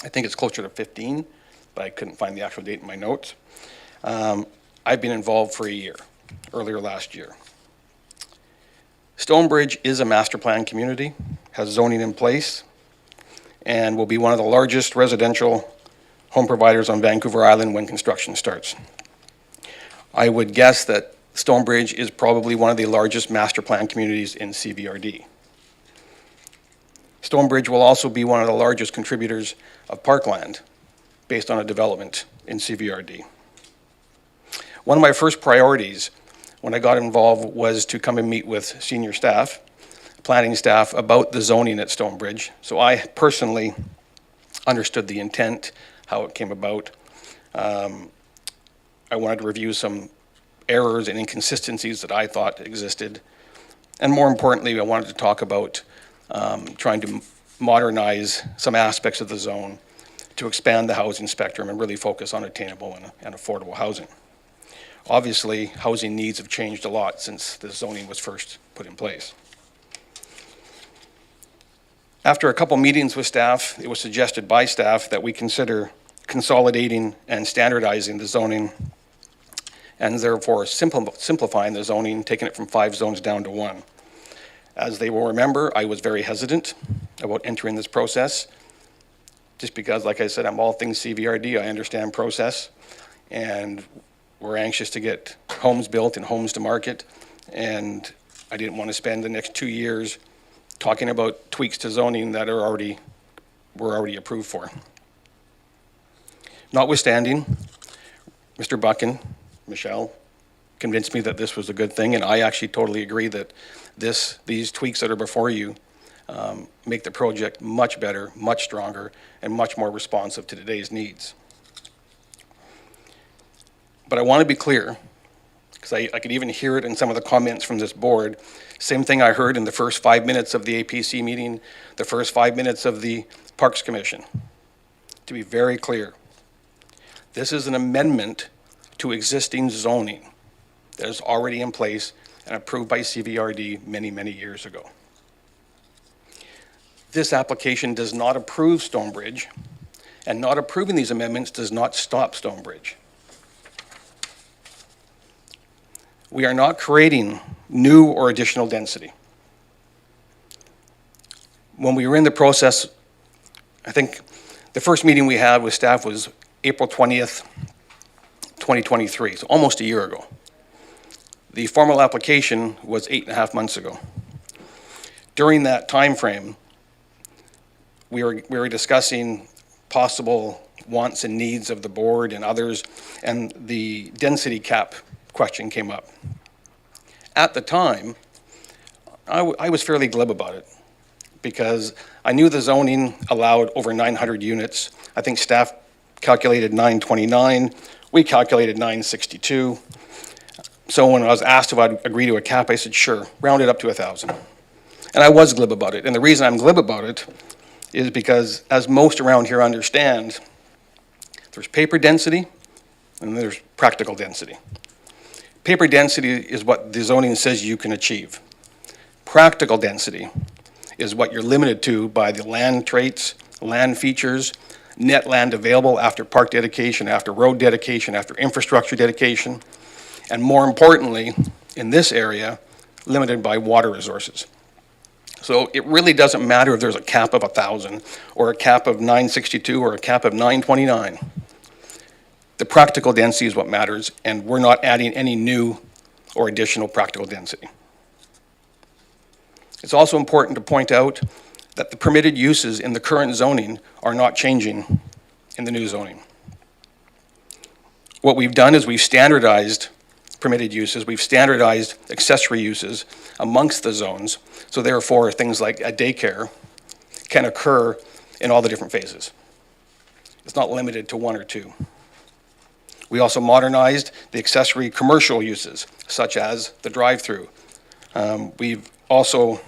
I think it's closer to 15, but I couldn't find the actual date in my notes. I've been involved for a year, earlier last year. Stonebridge is a master plan community, has zoning in place, and will be one of the largest residential home providers on Vancouver Island when construction starts. I would guess that Stonebridge is probably one of the largest master plan communities in CVRD. Stonebridge will also be one of the largest contributors of parkland based on a development in CVRD. One of my first priorities when I got involved was to come and meet with senior staff, planning staff, about the zoning at Stonebridge. So I personally understood the intent, how it came about. I wanted to review some errors and inconsistencies that I thought existed. And more importantly, I wanted to talk about trying to modernize some aspects of the zone to expand the housing spectrum and really focus on attainable and affordable housing. Obviously, housing needs have changed a lot since the zoning was first put in place. After a couple meetings with staff, it was suggested by staff that we consider consolidating and standardizing the zoning and therefore simplifying the zoning, taking it from 5 zones down to 1. As they will remember, I was very hesitant about entering this process just because, like I said, I'm all things CVRD. I understand process, and we're anxious to get homes built and homes to market, and I didn't want to spend the next 2 years talking about tweaks to zoning that we're already approved for. Notwithstanding, Mr. Buchan, Michelle, convinced me that this was a good thing, and I actually totally agree that these tweaks that are before you make the project much better, much stronger, and much more responsive to today's needs. But I want to be clear, because I could even hear it in some of the comments from this board. Same thing I heard in the first 5 minutes of the APC meeting, the first 5 minutes of the Parks Commission. To be very clear, this is an amendment to existing zoning that is already in place and approved by CVRD many, many years ago. This application does not approve Stonebridge, and not approving these amendments does not stop Stonebridge. We are not creating new or additional density. When we were in the process, I think the first meeting we had with staff was April 20th, 2023, so almost a year ago. The formal application was 8.5 months ago. During that time frame, we were discussing possible wants and needs of the board and others, and the density cap question came up. At the time, I was fairly glib about it because I knew the zoning allowed over 900 units. I think staff calculated 929. We calculated 962. So when I was asked if I'd agree to a cap, I said, sure, round it up to 1,000. And I was glib about it. And the reason I'm glib about it is because, as most around here understand, there's paper density and there's practical density. Paper density is what the zoning says you can achieve. Practical density is what you're limited to by the land traits, land features, net land available after park dedication, after road dedication, after infrastructure dedication, and more importantly, in this area, limited by water resources. So it really doesn't matter if there's a cap of 1,000 or a cap of 962 or a cap of 929. The practical density is what matters, and we're not adding any new or additional practical density. It's also important to point out that the permitted uses in the current zoning are not changing in the new zoning. What we've done is we've standardized permitted uses, we've standardized accessory uses amongst the zones, so therefore things like a daycare can occur in all the different phases. It's not limited to one or two. We also modernized the accessory commercial uses, such as the drive-through. We've also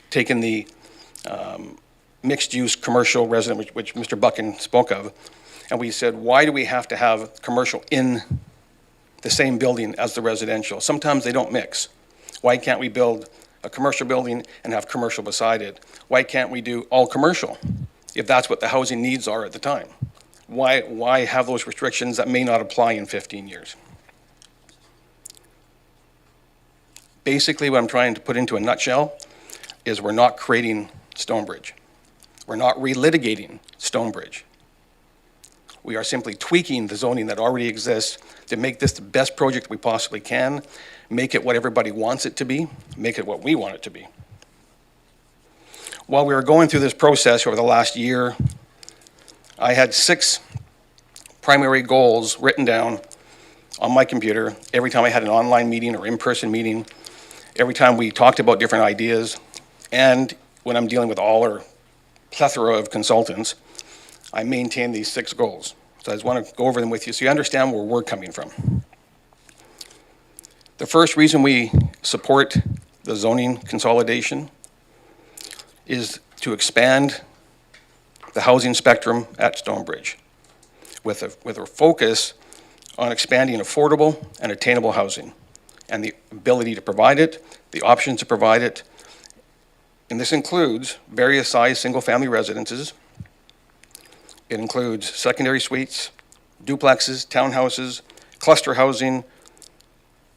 taken the mixed-use commercial resident, which Mr. Buchan spoke of, and we said, why do we have to have commercial in the same building as the residential? Sometimes they don't mix. Why can't we build a commercial building and have commercial beside it? Why can't we do all commercial if that's what the housing needs are at the time? Why have those restrictions that may not apply in 15 years? Basically, what I'm trying to put into a nutshell is we're not creating Stonebridge. We're not relitigating Stonebridge. We are simply tweaking the zoning that already exists to make this the best project we possibly can, make it what everybody wants it to be, make it what we want it to be. While we were going through this process over the last year, I had 6 primary goals written down on my computer every time I had an online meeting or in-person meeting, every time we talked about different ideas, and when I'm dealing with all our plethora of consultants, I maintain these 6 goals. So I just want to go over them with you so you understand where we're coming from. The first reason we support the zoning consolidation is to expand the housing spectrum at Stonebridge with a focus on expanding affordable and attainable housing and the ability to provide it, the options to provide it. And this includes various size single-family residences. It includes secondary suites, duplexes, townhouses, cluster housing,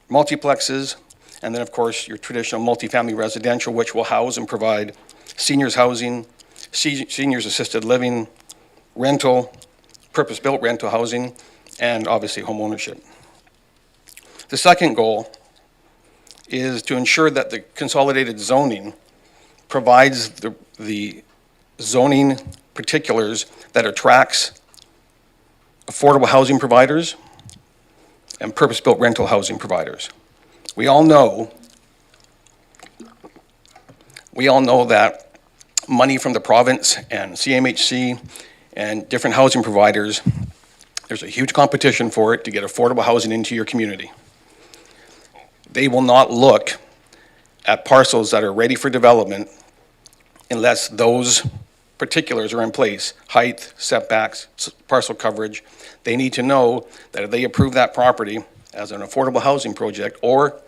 multiplexes, and then of course your traditional multifamily residential, which will house and provide seniors housing, seniors assisted living, rental, purpose-built rental housing, and obviously home ownership. The second goal is to ensure that the consolidated zoning provides the zoning particulars that attracts affordable housing providers and purpose-built rental housing providers. We all know that money from the province and CMHC and different housing providers There's a huge competition for it to get affordable housing into your community. They will not look at parcels that are ready for development unless those particulars are in place: height, setbacks, parcel coverage. They need to know that if they approve that property as an affordable housing project or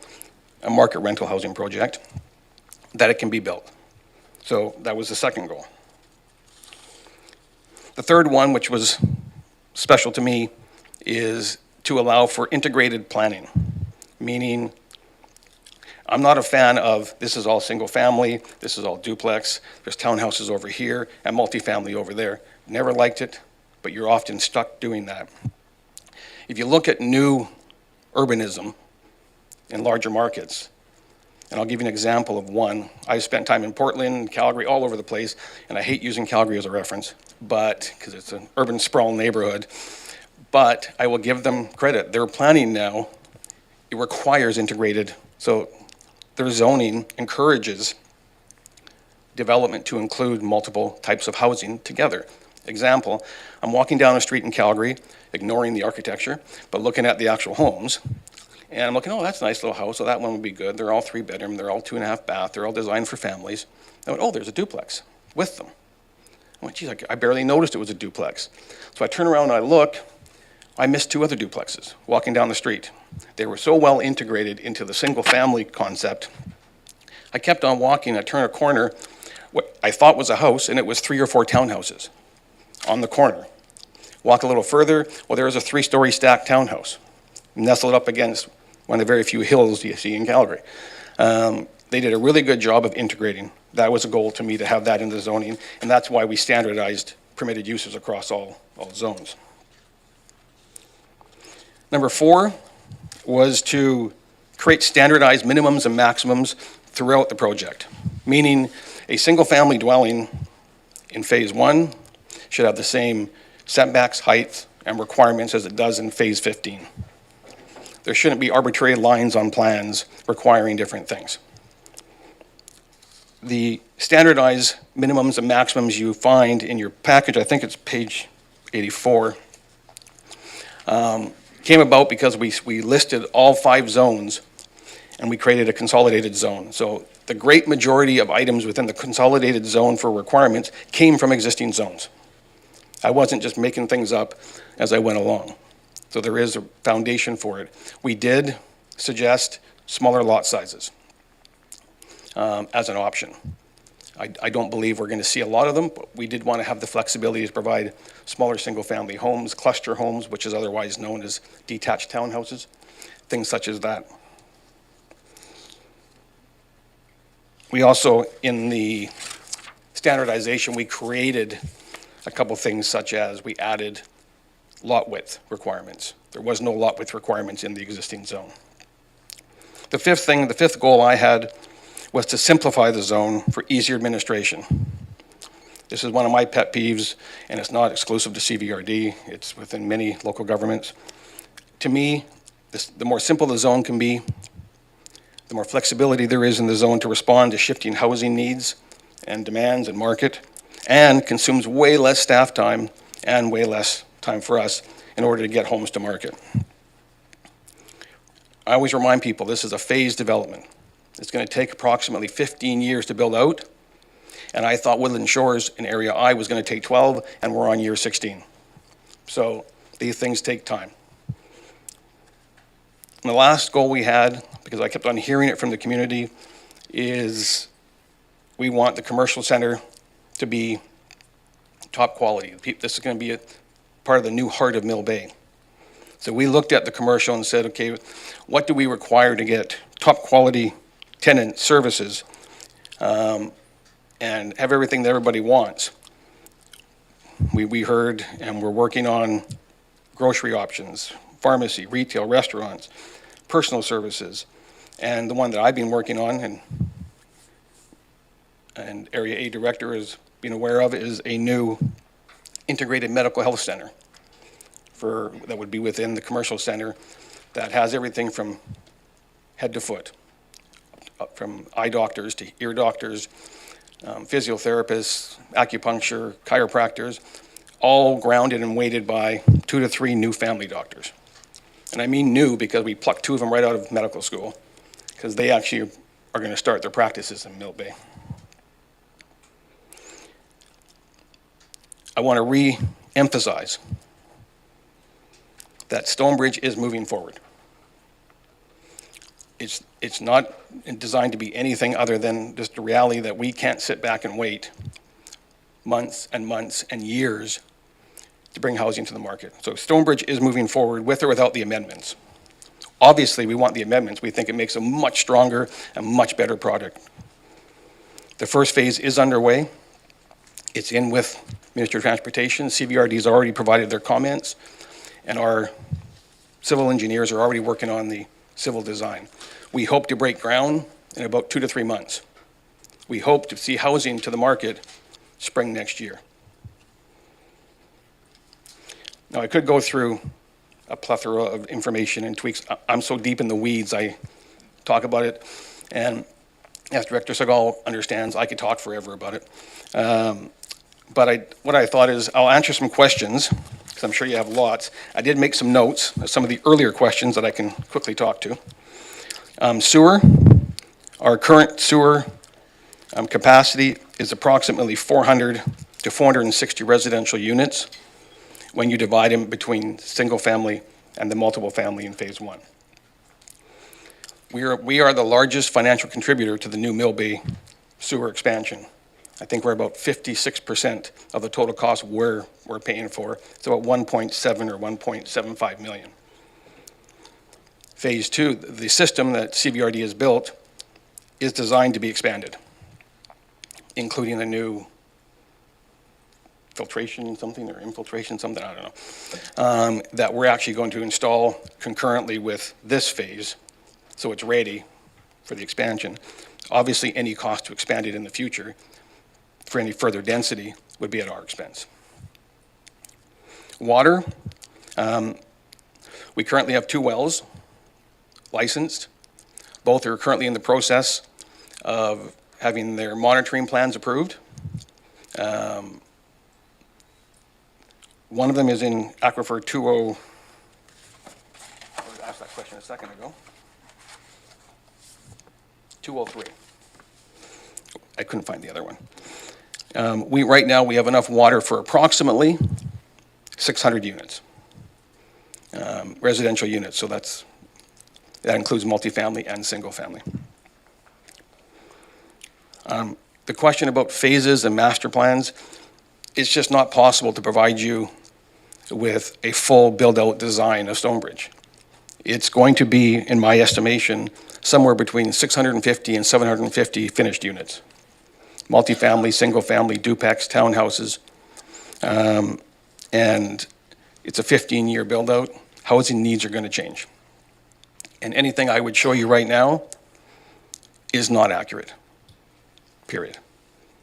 a market rental housing project, that it can be built. So that was the second goal. The third one, which was special to me, is to allow for integrated planning, meaning I'm not a fan of this is all single family, this is all duplex, there's townhouses over here and multifamily over there. Never liked it, but you're often stuck doing that. If you look at new urbanism in larger markets, and I'll give you an example of one. I spent time in Portland, Calgary, all over the place, and I hate using Calgary as a reference, but because it's an urban sprawl neighborhood, but I will give them credit. Their planning now, it requires integrated, so their zoning encourages development to include multiple types of housing together. Example, I'm walking down a street in Calgary, ignoring the architecture, but looking at the actual homes, and I'm looking, oh, that's a nice little house, so that one would be good. They're all 3-bedroom, they're all 2.5 bath, they're all designed for families. I went, oh, there's a duplex with them. I went, geez, I barely noticed it was a duplex. So I turn around and I look, I missed 2 other duplexes walking down the street. They were so well integrated into the single family concept. I kept on walking, I turned a corner, what I thought was a house, and it was 3 or 4 townhouses on the corner. Walk a little further, well, there was a 3-story stacked townhouse, nestled up against one of the very few hills you see in Calgary. They did a really good job of integrating. That was a goal to me, to have that in the zoning, and that's why we standardized permitted uses across all zones. Number 4 was to create standardized minimums and maximums throughout the project, meaning a single-family dwelling in phase 1 should have the same setbacks, height, and requirements as it does in phase 15. There shouldn't be arbitrary lines on plans requiring different things. The standardized minimums and maximums you find in your package, I think it's page 84, came about because we listed all 5 zones and we created a consolidated zone. So the great majority of items within the consolidated zone for requirements came from existing zones. I wasn't just making things up as I went along. So there is a foundation for it. We did suggest smaller lot sizes as an option. I don't believe we're going to see a lot of them, but we did want to have the flexibility to provide smaller single-family homes, cluster homes, which is otherwise known as detached townhouses, things such as that. We also, in the standardization, we created a couple things such as we added lot width requirements. There was no lot width requirements in the existing zone. The fifth goal I had was to simplify the zone for easier administration. This is one of my pet peeves, and it's not exclusive to CVRD. It's within many local governments. To me, the more simple the zone can be, the more flexibility there is in the zone to respond to shifting housing needs and demands and market, and consumes way less staff time and way less time for us in order to get homes to market. I always remind people this is a phased development. It's going to take approximately 15 years to build out, and I thought Woodland Shores in Area I was going to take 12, and we're on year 16. So these things take time. And the last goal we had, because I kept on hearing it from the community, is we want the commercial center to be top quality. This is going to be a part of the new heart of Mill Bay. So we looked at the commercial and said, okay, what do we require to get top quality tenant services and have everything that everybody wants? We heard, and we're working on grocery options, pharmacy, retail, restaurants, personal services, and the one that I've been working on and Area A Director has been aware of is a new integrated medical health center that would be within the commercial center that has everything from head to foot, from eye doctors to ear doctors, physiotherapists, acupuncture, chiropractors, all grounded and weighted by 2 to 3 new family doctors. And I mean new because we plucked 2 of them right out of medical school, because they actually are going to start their practices in Mill Bay. I want to re-emphasize that Stonebridge is moving forward. It's not designed to be anything other than just the reality that we can't sit back and wait months and months and years to bring housing to the market. So Stonebridge is moving forward with or without the amendments. Obviously, we want the amendments. We think it makes a much stronger and much better product. The first phase is underway. It's in with Ministry of Transportation. CVRD has already provided their comments, and our civil engineers are already working on the civil design. We hope to break ground in about 2 to 3 months. We hope to see housing to the market spring next year. Now, I could go through a plethora of information and tweaks. I'm so deep in the weeds, I talk about it, and as Director Segal understands, I could talk forever about it. But what I thought is I'll answer some questions, because I'm sure you have lots. I did make some notes of some of the earlier questions that I can quickly talk to. Sewer, our current sewer capacity is approximately 400 to 460 residential units when you divide them between single family and the multiple family in phase 1. We are the largest financial contributor to the new Mill Bay sewer expansion. I think we're about 56% of the total cost we're paying for. It's about 1.7 or 1.75 million. Phase 2, the system that CVRD has built is designed to be expanded, including a new filtration something or infiltration something, I don't know, that we're actually going to install concurrently with this phase, so it's ready for the expansion. Obviously, any cost to expand it in the future for any further density would be at our expense. Water, we currently have 2 wells licensed. Both are currently in the process of having their monitoring plans approved. One of them is in Aquifer 20. I asked that question a second ago. 203. I couldn't find the other one. Right now, we have enough water for approximately 600 units, residential units, so that includes multifamily and single family. The question about phases and master plans, it's just not possible to provide you with a full build-out design of Stonebridge. It's going to be, in my estimation, somewhere between 650 and 750 finished units. Multifamily, single-family, duplex, townhouses, and it's a 15-year build-out. Housing needs are going to change. And anything I would show you right now is not accurate, period.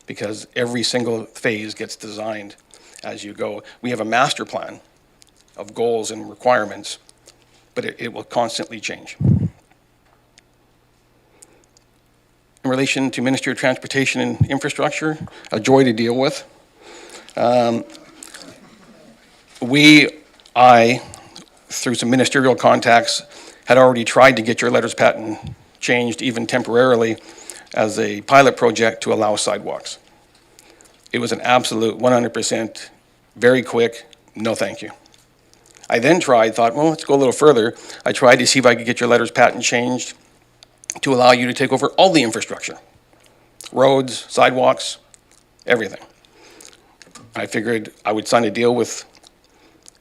Because every single phase gets designed as you go. We have a master plan of goals and requirements, but it will constantly change. In relation to Ministry of Transportation and Infrastructure, a joy to deal with. I, through some ministerial contacts, had already tried to get your letters patent changed, even temporarily, as a pilot project to allow sidewalks. It was an absolute 100%, very quick, no thank you. I then thought, well, let's go a little further. I tried to see if I could get your letters patent changed to allow you to take over all the infrastructure, roads, sidewalks, everything. I figured I would sign a deal with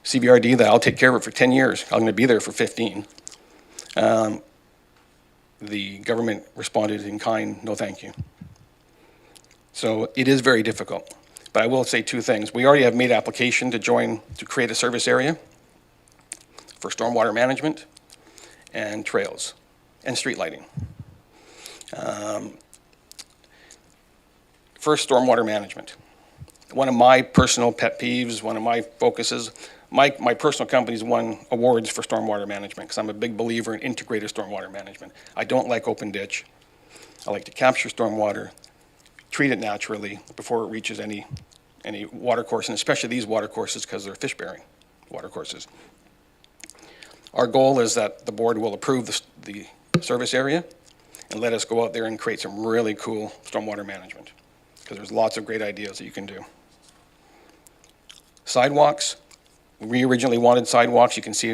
CVRD that I'll take care of it for 10 years. I'm going to be there for 15. The government responded in kind, no thank you. So it is very difficult. But I will say 2 things. We already have made application to create a service area for stormwater management and trails and street lighting. First, stormwater management. One of my personal pet peeves, one of my focuses, my personal company's won awards for stormwater management because I'm a big believer in integrated stormwater management. I don't like open ditch. I like to capture stormwater, treat it naturally before it reaches any any water course, and especially these water courses because they're fish-bearing water courses. Our goal is that the board will approve the service area and let us go out there and create some really cool stormwater management, because there's lots of great ideas that you can do. Sidewalks, we originally wanted sidewalks. You can see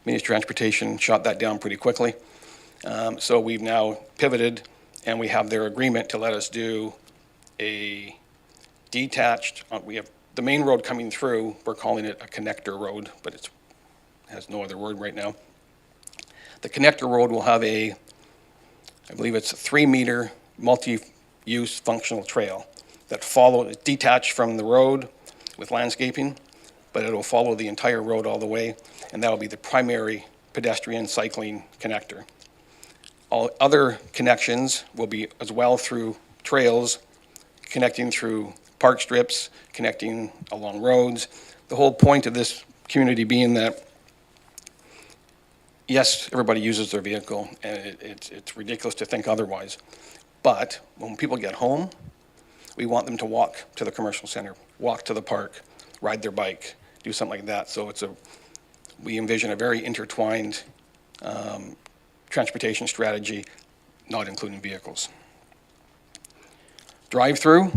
Ministry of Transportation shot that down pretty quickly. So we've now pivoted, and we have their agreement to let us do a detached, we have the main road coming through, we're calling it a connector road, but it has no other word right now. The connector road will have I believe it's a 3-meter multi-use functional trail that detached from the road with landscaping, but it'll follow the entire road all the way, and that'll be the primary pedestrian cycling connector. All other connections will be as well through trails, connecting through park strips, connecting along roads. The whole point of this community being that, yes, everybody uses their vehicle, and it's ridiculous to think otherwise. But when people get home, we want them to walk to the commercial center, walk to the park, ride their bike, do something like that. So we envision a very intertwined transportation strategy, not including vehicles. Drive-through,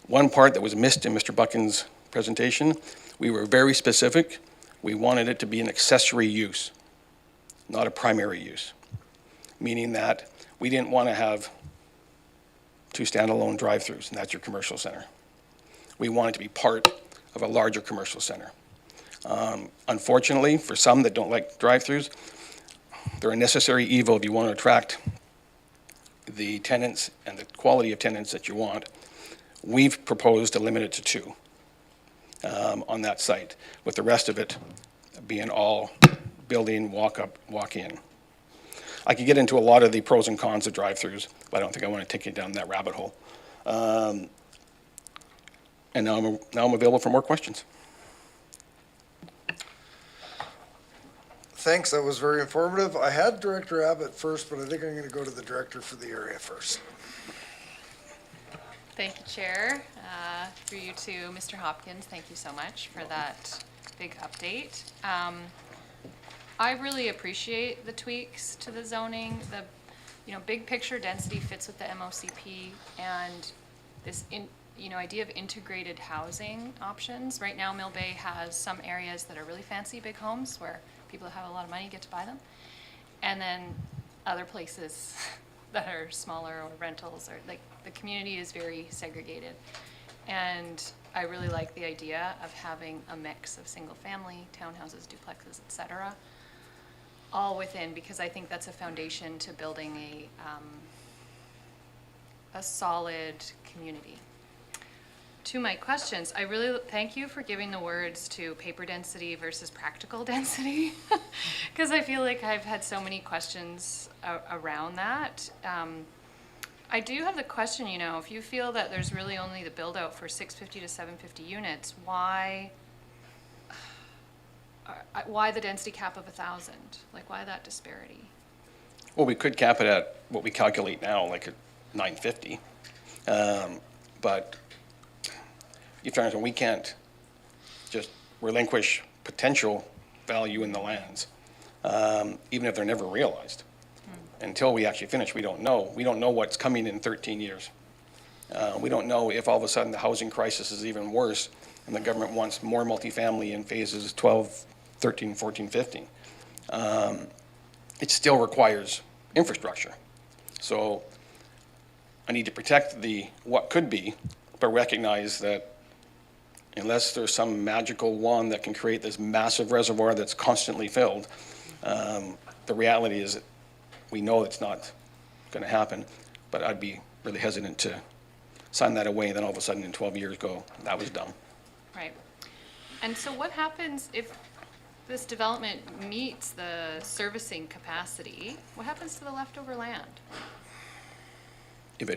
one part that was missed in Mr. Buchan's presentation, we were very specific. We wanted it to be an accessory use, not a primary use, meaning that we didn't want to have 2 standalone drive-throughs, and that's your commercial center. We want it to be part of a larger commercial center. Unfortunately, for some that don't like drive-throughs, they're a necessary evil if you want to attract the tenants and the quality of tenants that you want. We've proposed to limit it to 2 on that site, with the rest of it being all building, walk-up, walk-in. I could get into a lot of the pros and cons of drive-throughs, but I don't think I want to take you down that rabbit hole. And now I'm available for more questions. Thanks, that was very informative. I had Director Abbott first, but I think I'm going to go to the director for the area first. Thank you, Chair. Through you to Mr. Hopkins, thank you so much for that big update. I really appreciate the tweaks to the zoning. The big picture density fits with the MOCP, and this idea of integrated housing options. Right now, Mill Bay has some areas that are really fancy big homes where people who have a lot of money get to buy them, and then other places that are smaller or rentals, or like the community is very segregated. And I really like the idea of having a mix of single family, townhouses, duplexes, et cetera, all within, because I think that's a foundation to building a solid community. To my questions, I really thank you for giving the words to paper density versus practical density, because I feel like I've had so many questions around that. I do have the question, if you feel that there's really only the build out for 650 to 750 units, why the density cap of 1,000? Like, why that disparity? Well, we could cap it at what we calculate now, like at 950. But you understand, we can't just relinquish potential value in the lands, even if they're never realized. Until we actually finish, we don't know. We don't know what's coming in 13 years. We don't know if all of a sudden the housing crisis is even worse and the government wants more multifamily in phases 12, 13, 14, 15. It still requires infrastructure. So I need to protect what could be, but recognize that unless there's some magical wand that can create this massive reservoir that's constantly filled, the reality is that we know it's not going to happen, but I'd be really hesitant to sign that away and then all of a sudden in 12 years go, that was dumb. Right. And so what happens if this development meets the servicing capacity? What happens to the leftover land? If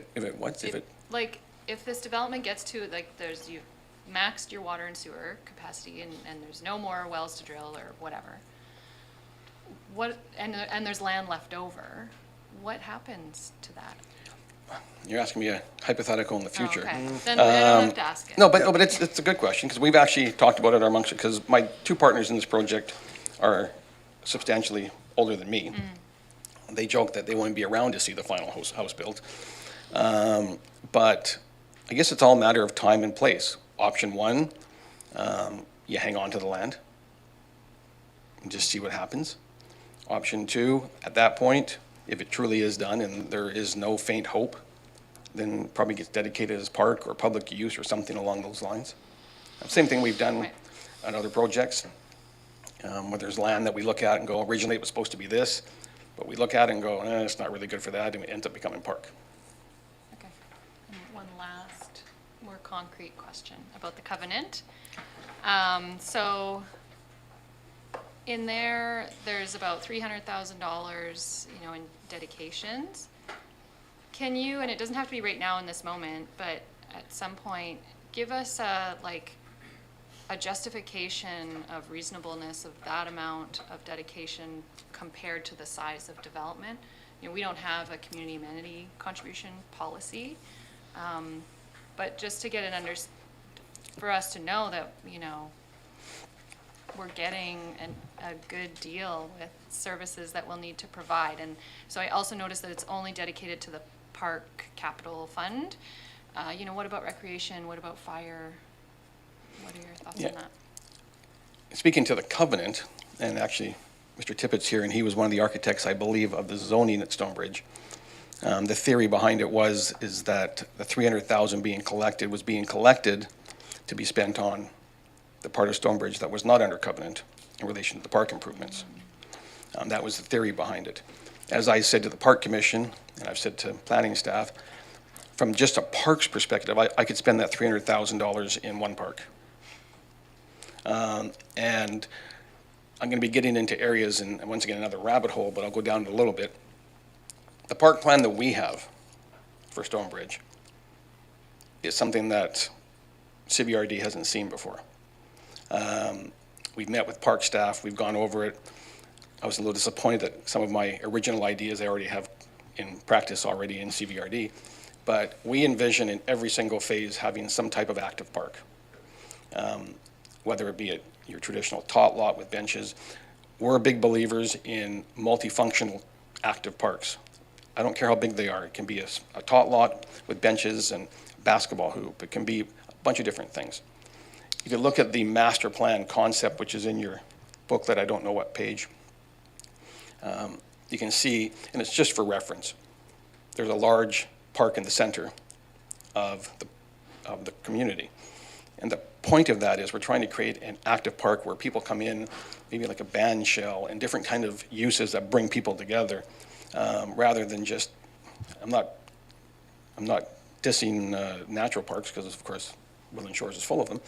this development gets to, you've maxed your water and sewer capacity and there's no more wells to drill or whatever, and there's land left over, what happens to that? You're asking me a hypothetical in the Oh, future. okay. Then I don't have to ask it. No, but it's a good question, because we've actually talked about it amongst, because my two partners in this project are substantially older than me. They joke that they won't be around to see the final house built. But I guess it's all a matter of time and place. Option one, you hang on to the land and just see what happens. Option two, at that point, if it truly is done and there is no faint hope, then probably gets dedicated as park or public use or something along those lines. Same thing we've done on other projects, where there's land that we look at and go, originally it was supposed to be this, but we look at it and go, it's not really good for that, and it ends up becoming park. Okay. And one last, more concrete question about the covenant. So in there, there's about $300,000, in dedications. Can you, and it doesn't have to be right now in this moment, but at some point, give us a justification of reasonableness of that amount of dedication compared to the size of development? We don't have a community amenity contribution policy, but just to get for us to know that, we're getting a good deal with services that we'll need to provide. And so I also noticed that it's only dedicated to the park capital fund. What about recreation? What about fire? What are your thoughts on that? Speaking to the covenant, and actually Mr. Tippett's here, and he was one of the architects, I believe, of the zoning at Stonebridge. The theory behind it is that the $300,000 being collected was being collected to be spent on the part of Stonebridge that was not under covenant in relation to the park improvements. That was the theory behind it. As I said to the Park Commission, and I've said to planning staff, from just a parks perspective, I could spend that $300,000 in one park. And I'm going to be getting into areas, and once again, another rabbit hole, but I'll go down a little bit. The park plan that we have for Stonebridge is something that CBRD hasn't seen before. We've met with park staff, we've gone over it. I was a little disappointed that some of my original ideas I already have in practice already in CVRD, but we envision in every single phase having some type of active park. Whether it be your traditional tot lot with benches. We're big believers in multifunctional active parks. I don't care how big they are. It can be a tot lot with benches and basketball hoop. It can be a bunch of different things. If you look at the master plan concept, which is in your booklet, I don't know what page, you can see, and it's just for reference, there's a large park in the center of the community. And the point of that is we're trying to create an active park where people come in, maybe like a band shell and different kind of uses that bring people together, rather than just, I'm not dissing natural parks because of course Woodland Shores is full of them,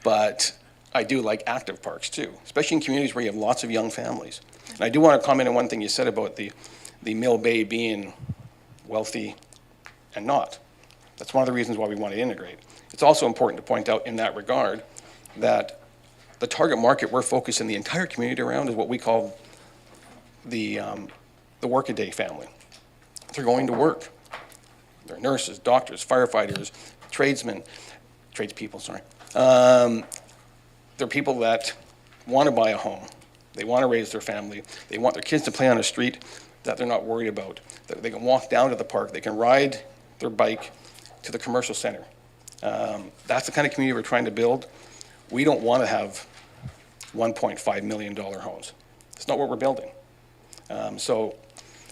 but I do like active parks too, especially in communities where you have lots of young families. And I do want to comment on one thing you said about the Mill Bay being wealthy and not. That's one of the reasons why we want to integrate. It's also important to point out in that regard that the target market we're focusing the entire community around is what we call the workaday family. They're going to work. They're nurses, doctors, firefighters, tradespeople, sorry. They're people that want to buy a home. They want to raise their family. They want their kids to play on a street that they're not worried about. That they can walk down to the park. They can ride their bike to the commercial center. That's the kind of community we're trying to build. We don't want to have $1.5 million homes. That's not what we're building. So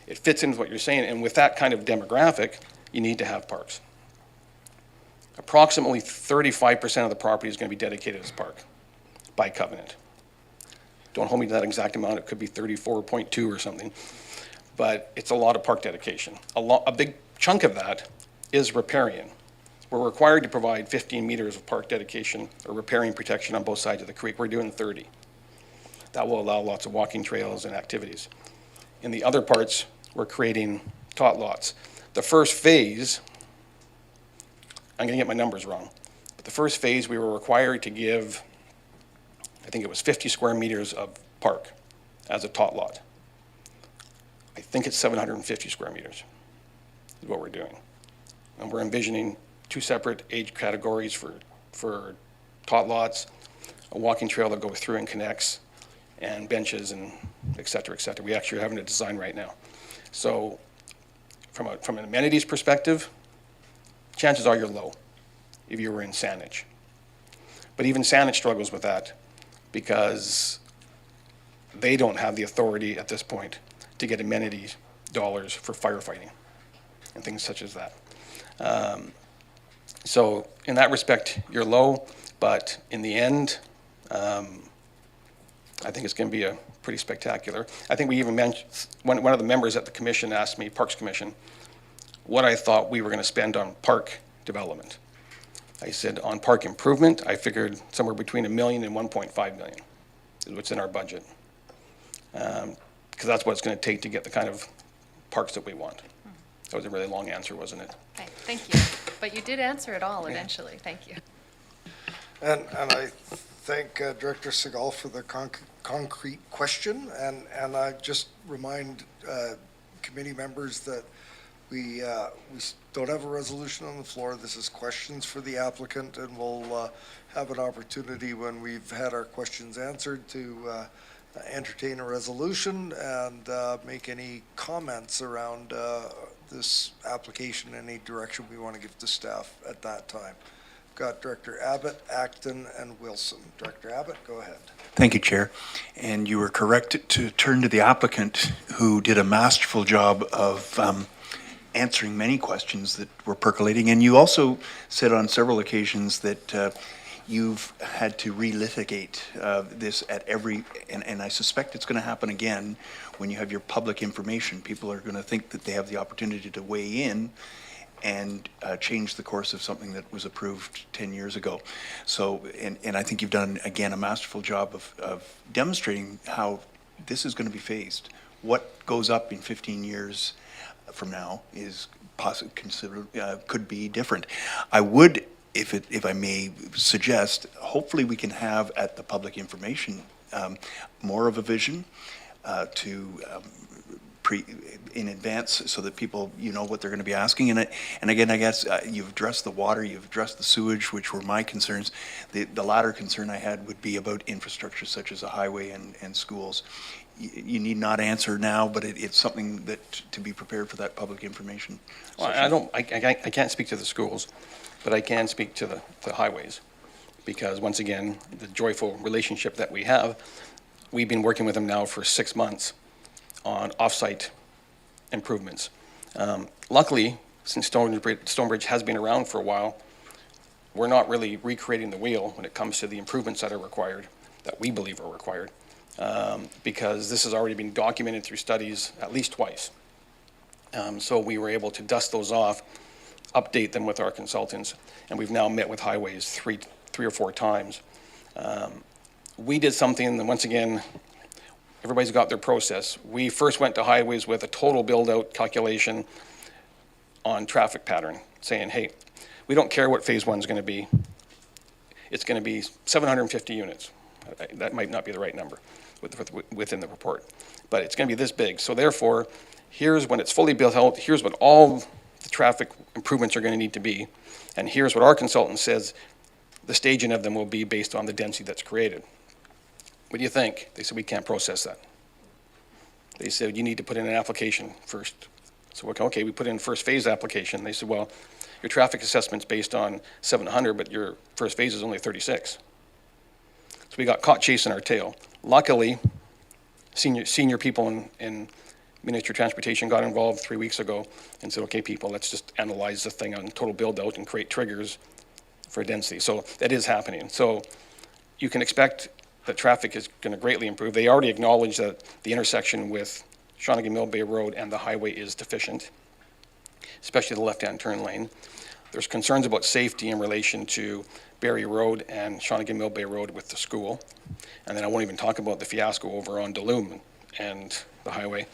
it fits in with what you're saying, and with that kind of demographic, you need to have parks. Approximately 35% of the property is going to be dedicated as park by covenant. Don't hold me to that exact amount. It could be 34.2 or something, but it's a lot of park dedication. A big chunk of that is riparian. We're required to provide 15 meters of park dedication or riparian protection on both sides of the creek. We're doing 30. That will allow lots of walking trails and activities. In the other parts, we're creating tot lots. The first phase, I'm going to get my numbers wrong, but the first phase we were required to give, I think it was 50 square meters of park as a tot lot. I think it's 750 square meters is what we're doing. And we're envisioning 2 separate age categories for tot lots, a walking trail that goes through and connects, and benches and et cetera, et cetera. We actually are having a design right now. So from an amenities perspective, chances are you're low if you were in Saanich. But even Saanich struggles with that because they don't have the authority at this point to get amenities dollars for firefighting and things such as that. So in that respect, you're low, but in the end, I think it's going to be a pretty spectacular. I think we even mentioned, one of the members at the commission asked me, Parks Commission, what I thought we were going to spend on park development. I said on park improvement, I figured somewhere between $1 million and $1.5 million is what's in our budget. Because that's what it's going to take to get the kind of parks that we want. That was a really long answer, wasn't it? Okay, thank you. But you did answer it all eventually. Thank you. And I thank Director Segal for the concrete question, and I just remind committee members that we don't have a resolution on the floor. This is questions for the applicant, and we'll have an opportunity when we've had our questions answered to entertain a resolution and make any comments around this application, any direction we want to give to staff at that time. Got Director Abbott, Acton, and Wilson. Director Abbott, go ahead. Thank you, Chair. And you were correct to turn to the applicant, who did a masterful job of answering many questions that were percolating. And you also said on several occasions that you've had to relitigate this at every, and I suspect it's going to happen again when you have your public information. People are going to think that they have the opportunity to weigh in and change the course of something that was approved 10 years ago. So, and I think you've done, again, a masterful job of demonstrating how this is going to be phased. What goes up in 15 years from now is could be different. I would, if I may suggest, hopefully we can have at the public information more of a vision in advance, so that people, what they're going to be asking. And again, I guess you've addressed the water, you've addressed the sewage, which were my concerns. The latter concern I had would be about infrastructure such as a highway and schools. You need not answer now, but it's something that to be prepared for that public information. Well, I can't speak to the schools, but I can speak to the highways, because once again, the joyful relationship that we have, we've been working with them now for 6 months on off-site improvements. Luckily, since Stonebridge has been around for a while, we're not really recreating the wheel when it comes to the improvements that are required, that we believe are required, because this has already been documented through studies at least twice. So we were able to dust those off, update them with our consultants, and we've now met with highways three or four times. We did something, and once again, everybody's got their process. We first went to highways with a total build-out calculation on traffic pattern, saying, hey, we don't care what phase one's going to be. It's going to be 750 units. That might not be the right number within the report, but it's going to be this big. So therefore, here's when it's fully built out, here's what all the traffic improvements are going to need to be, and here's what our consultant says the staging of them will be based on the density that's created. What do you think? They said, we can't process that. They said, you need to put in an application first. So, okay, we put in first phase application. They said, well, your traffic assessment's based on 700, but your first phase is only 36. So we got caught chasing our tail. Luckily, senior people in Ministry of Transportation got involved 3 weeks ago and said, okay, people, let's just analyze the thing on total build out and create triggers for density. So that is happening. So you can expect that traffic is going to greatly improve. They already acknowledge that the intersection with Shawnigan Mill Bay Road and the highway is deficient, especially the left-hand turn lane. There's concerns about safety in relation to Barrie Road and Shawnigan Mill Bay Road with the school. And then I won't even talk about the fiasco over on Duluth and the highway.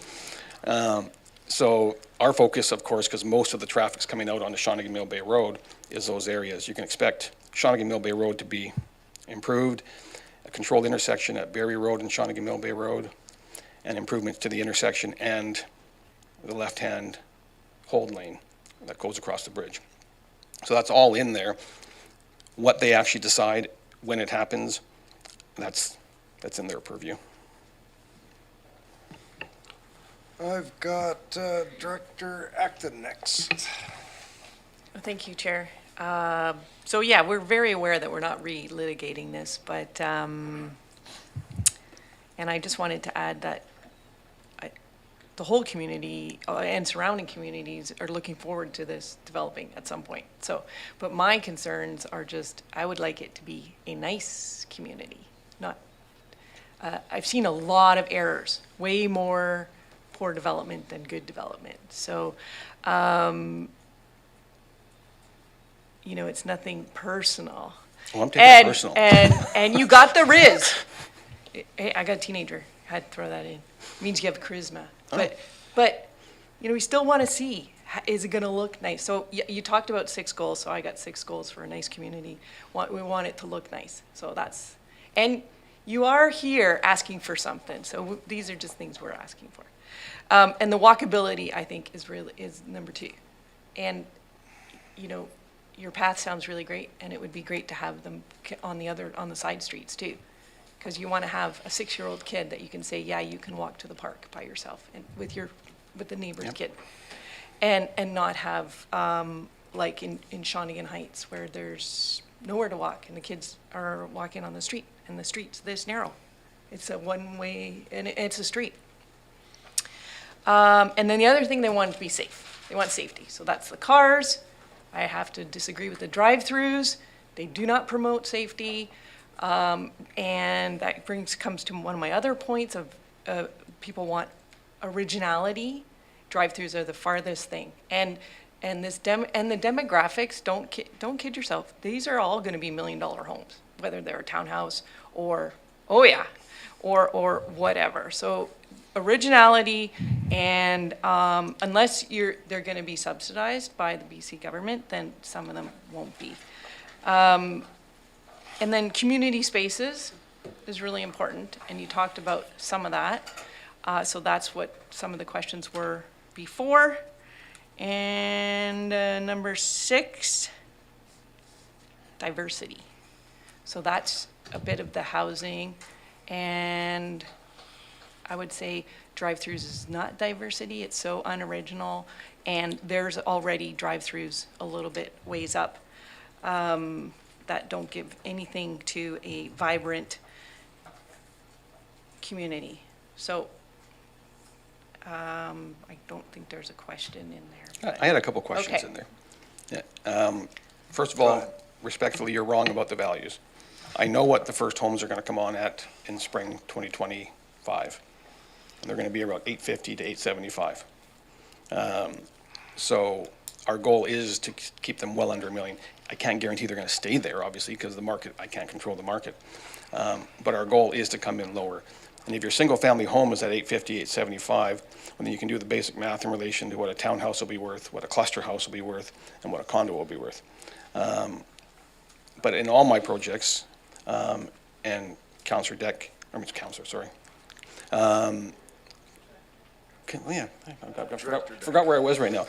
So our focus, of course, because most of the traffic's coming out on the Shawnigan Mill Bay Road, is those areas. You can expect Shawnigan Mill Bay Road to be improved, a controlled intersection at Barrie Road and Shawnigan Mill Bay Road, and improvements to the intersection and the left-hand hold lane that goes across the bridge. So that's all in there. What they actually decide when it happens, that's in their purview. I've got Director Acton next. Thank you, Chair. So yeah, we're very aware that we're not re-litigating this, but, and I just wanted to add that the whole community and surrounding communities are looking forward to this developing at some point. So, but my concerns are just, I would like it to be a nice community, not, I've seen a lot of errors, way more poor development than good development. So, you know, it's nothing personal. Well, I'm taking it personal. And you got the Riz. Hey, I got a teenager. Had to throw that in. It means you have charisma. But, you know, we still want to see, is it going to look nice? So you talked about 6 goals, so I got 6 goals for a nice community. We want it to look nice. So that's, and you are here asking for something. So these are just things we're asking for. And the walkability, I think, is number 2. And, you know, your path sounds really great, and it would be great to have them on the side streets too. Because you want to have a 6-year-old kid that you can say, yeah, you can walk to the park by yourself and with the neighbor's kid. And not have, like in Shawnigan Heights, where there's nowhere to walk and the kids are walking on the street and the street's this narrow. It's a one-way, and it's a street. And then the other thing, they want to be safe. They want safety. So that's the cars. I have to disagree with the drive-throughs. They do not promote safety. And that comes to one of my other points of people want originality. Drive-throughs are the farthest thing. And the demographics, don't kid yourself. These are all going to be $1 million homes, whether they're a townhouse or, oh yeah, or whatever. So originality, and unless they're going to be subsidized by the BC government, then some of them won't be. And then community spaces is really important, and you talked about some of that. So that's what some of the questions were before. And number 6, diversity. So that's a bit of the housing, and I would say drive-throughs is not diversity. It's so unoriginal, and there's already drive-throughs a little bit ways up that don't give anything to a vibrant community. So I don't think there's a question in there. I had a couple questions in there. Yeah. First of all, respectfully, you're wrong about the values. I know what the first homes are going to come on at in spring 2025. And they're going to be around 850 to 875. So our goal is to keep them well under $1 million. I can't guarantee they're going to stay there, obviously, because the market, I can't control the market. But our goal is to come in lower. And if your single-family home is at 850, 875, well, then you can do the basic math in relation to what a townhouse will be worth, what a cluster house will be worth, and what a condo will be worth. But in all my projects, and Councillor Deck, I forgot where I was right now.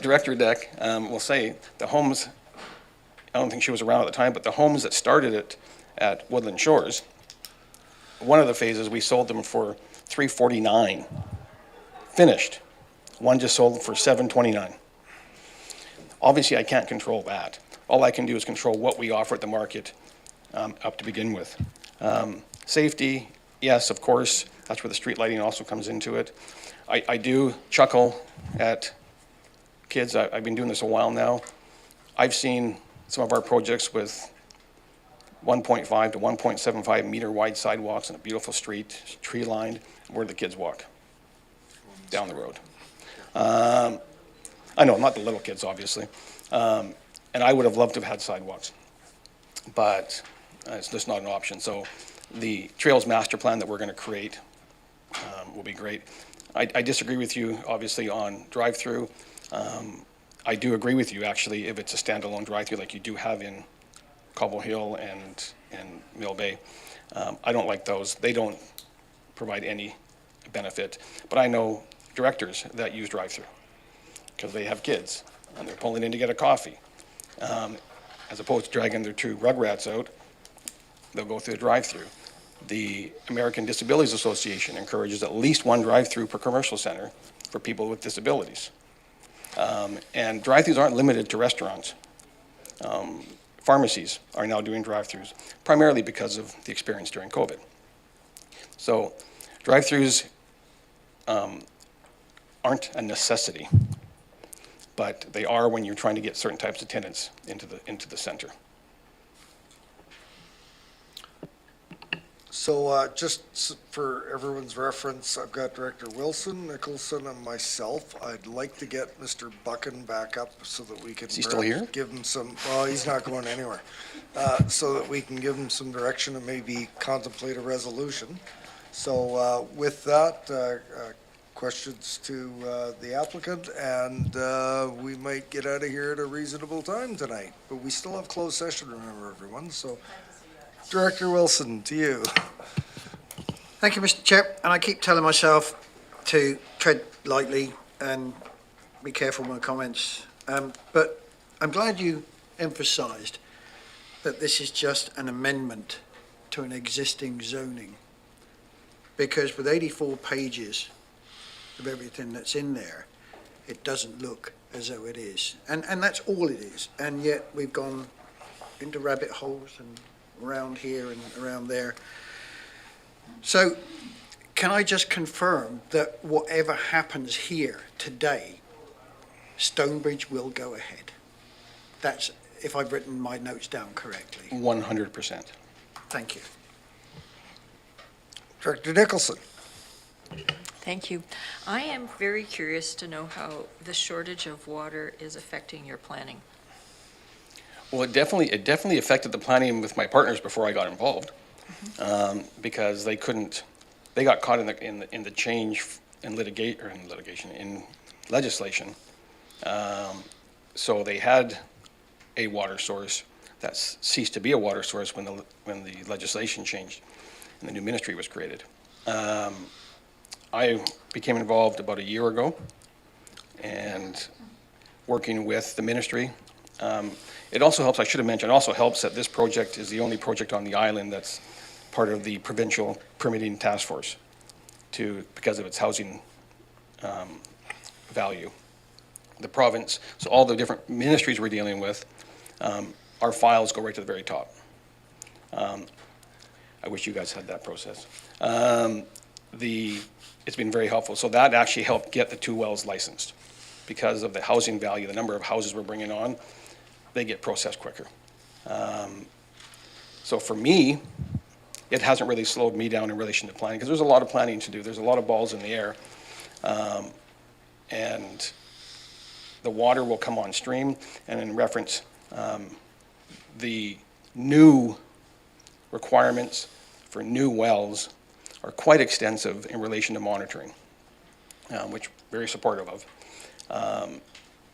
Director Deck will say the homes, I don't think she was around at the time, but the homes that started at Woodland Shores, one of the phases, we sold them for $349, finished. One just sold for $729. Obviously, I can't control that. All I can do is control what we offer at the market up to begin with. Safety, yes, of course, that's where the street lighting also comes into it. I do chuckle at kids. I've been doing this a while now. I've seen some of our projects with 1.5 to 1.75 meter wide sidewalks in a beautiful street, tree lined, where the kids walk down the road. I know, not the little kids, obviously. And I would have loved to have had sidewalks, but it's just not an option. So the Trails Master Plan that we're going to create will be great. I disagree with you, obviously, on drive-through. I do agree with you, actually, if it's a standalone drive-through like you do have in Cobble Hill and Mill Bay. I don't like those. They don't provide any benefit. But I know directors that use drive-through because they have kids and they're pulling in to get a coffee. As opposed to dragging their two rugrats out, they'll go through the drive-through. The American Disabilities Association encourages at least one drive-through per commercial center for people with disabilities. And drive-throughs aren't limited to restaurants. Pharmacies are now doing drive-throughs, primarily because of the experience during COVID. So drive-throughs aren't a necessity, but they are when you're trying to get certain types of tenants into the center. So just for everyone's reference, I've got Director Wilson, Nicholson, and myself. I'd like to get Mr. Buchan back up so that we can Is he still here? give him some, well, he's not going anywhere, so that we can give him some direction and maybe contemplate a resolution. So with that, questions to the applicant, and we might get out of here at a reasonable time tonight. But we still have closed session, remember, everyone, so. Director Wilson, to you. Thank you, Mr. Chair. And I keep telling myself to tread lightly and be careful with my comments. But I'm glad you emphasised that this is just an amendment to an existing zoning. Because with 84 pages of everything that's in there, it doesn't look as though it is. And that's all it is. And yet we've gone into rabbit holes and around here and around there. So can I just confirm that whatever happens here today, Stonebridge will go ahead? That's if I've written my notes down correctly. 100%. Thank you. Director Nicholson. Thank you. I am very curious to know how the shortage of water is affecting your planning. Well, it definitely affected the planning with my partners before I got involved, because they got caught in the change in legislation. So they had a water source that ceased to be a water source when the legislation changed and the new ministry was created. I became involved about a year ago, and working with the ministry. It also helps, I should have mentioned, also helps that this project is the only project on the island that's part of the provincial permitting task force because of its housing value. The province, so all the different ministries we're dealing with, our files go right to the very top. I wish you guys had that process. It's been very helpful. So that actually helped get the 2 wells licensed because of the housing value, the number of houses we're bringing on. They get processed quicker. So for me, it hasn't really slowed me down in relation to planning because there's a lot of planning to do. There's a lot of balls in the air. And the water will come on stream. And in reference, the new requirements for new wells are quite extensive in relation to monitoring, which we're very supportive of.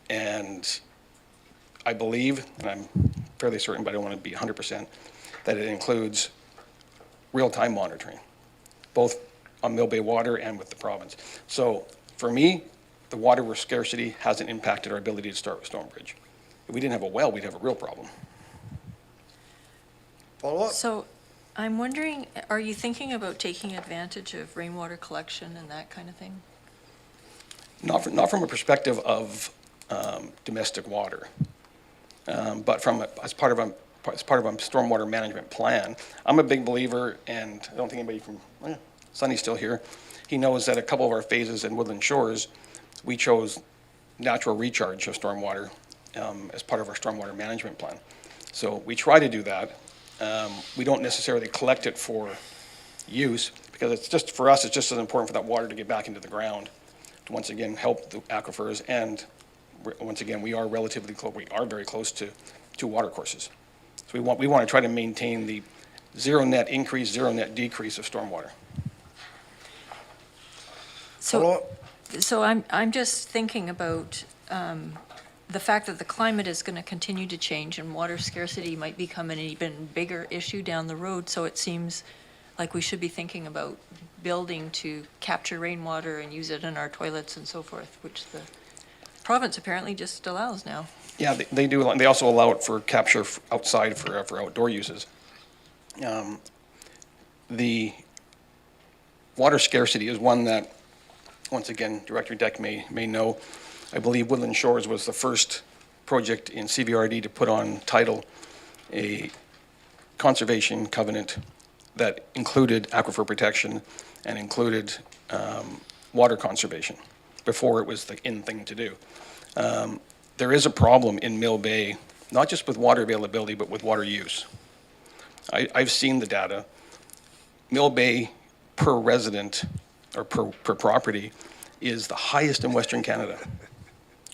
And I believe, and I'm fairly certain, but I don't want to be 100%, that it includes real-time monitoring, both on Mill Bay Water and with the province. So for me, the water scarcity hasn't impacted our ability to start with Stonebridge. If we didn't have a well, we'd have a real problem. Follow up? So I'm wondering, are you thinking about taking advantage of rainwater collection and that kind of thing? Not from a perspective of domestic water, but as part of a stormwater management plan. I'm a big believer, and I don't think anybody from, Sonny's still here. He knows that a couple of our phases in Woodland Shores, we chose natural recharge of stormwater as part of our stormwater management plan. So we try to do that. We don't necessarily collect it for use because it's just, for us, it's just as important for that water to get back into the ground to once again help the aquifers. And once again, we are relatively close, we are very close to water courses. So we want to try to maintain the zero net increase, zero net decrease of stormwater. So I'm just thinking about the fact that the climate is going to continue to change and water scarcity might become an even bigger issue down the road. So it seems like we should be thinking about building to capture rainwater and use it in our toilets and so forth, which the Province apparently just allows now. Yeah, they do. They also allow it for capture outside for outdoor uses. The water scarcity is one that, once again, Director Deck may know. I believe Woodland Shores was the first project in CVRD to put on title a conservation covenant that included aquifer protection and included water conservation. Before it was the in thing to do. There is a problem in Mill Bay, not just with water availability, but with water use. I've seen the data. Mill Bay per resident or per property is the highest in Western Canada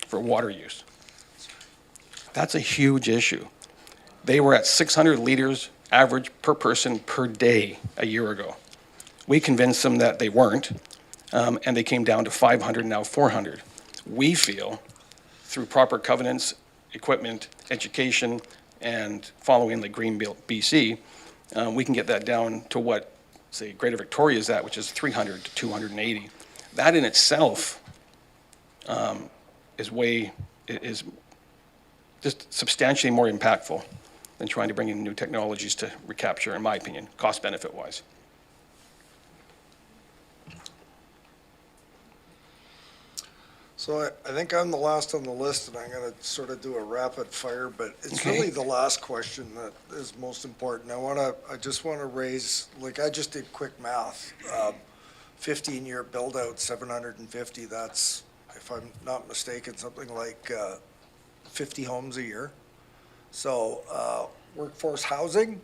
for water use. That's a huge issue. They were at 600 liters average per person per day a year ago. We convinced them that they weren't, and they came down to 500, now 400. We feel, through proper covenants, equipment, education, and following the Green Belt BC, we can get that down to what, say, Greater Victoria is at, which is 300 to 280. That in itself is just substantially more impactful than trying to bring in new technologies to recapture, in my opinion, cost-benefit wise. So I think I'm the last on the list, and I'm going to sort of do a rapid fire, but it's Okay. really the last question that is most important. I just want to raise, like, I just did quick math. 15-year build-out, 750, that's, if I'm not mistaken, something like 50 homes a year. So workforce housing,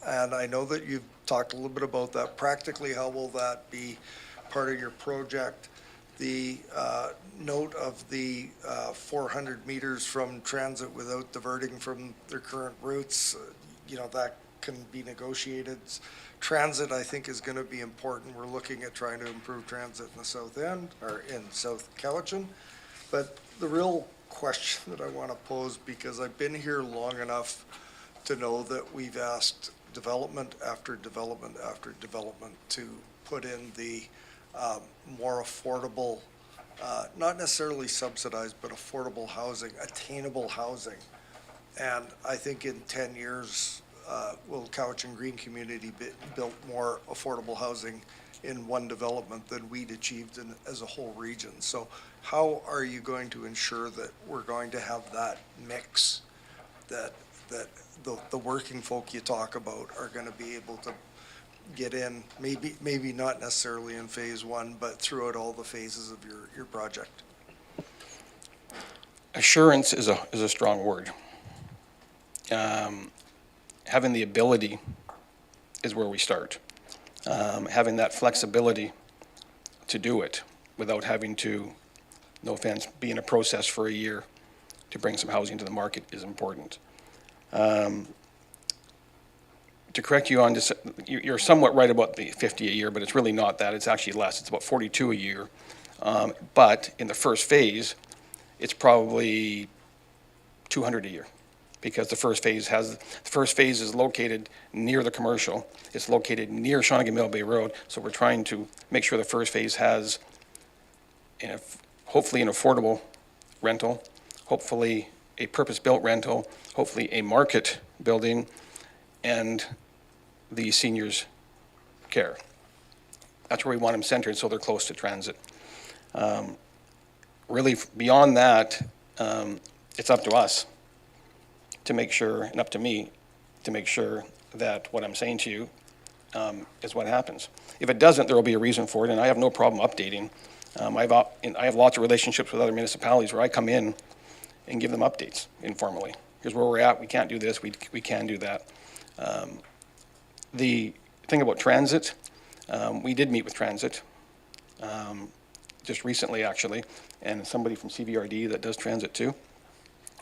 and I know that you've talked a little bit about that. Practically, how will that be part of your project? The note of the 400 meters from transit without diverting from their current routes, that can be negotiated. Transit, I think, is going to be important. We're looking at trying to improve transit in the south end, or in South Cowichan. But the real question that I want to pose, because I've been here long enough to know that we've asked development after development after development to put in the more affordable, not necessarily subsidized, but affordable housing, attainable housing. And I think in 10 years, will Cowichan Green Community built more affordable housing in one development than we'd achieved as a whole region. So how are you going to ensure that we're going to have that mix, that the working folk you talk about are going to be able to get in, maybe not necessarily in phase one, but throughout all the phases of your project? Assurance is a strong word. Having the ability is where we start. Having that flexibility to do it without having to, no offense, be in a process for a year to bring some housing to the market is important. To correct you on this, you're somewhat right about the 50 a year, but it's really not that. It's actually less. It's about 42 a year. But in the first phase, it's probably 200 a year, because the first phase is located near the commercial. It's located near Shawnigan Mill Bay Road. So we're trying to make sure the first phase has hopefully an affordable rental, hopefully a purpose-built rental, hopefully a market building, and the seniors' care. That's where we want them centered, so they're close to transit. Really, beyond that, it's up to us to make sure, and up to me, to make sure that what I'm saying to you is what happens. If it doesn't, there will be a reason for it, and I have no problem updating. I have lots of relationships with other municipalities where I come in and give them updates informally. Here's where we're at. We can't do this. We can do that. The thing about transit, we did meet with transit just recently, actually, and somebody from CVRD that does transit too.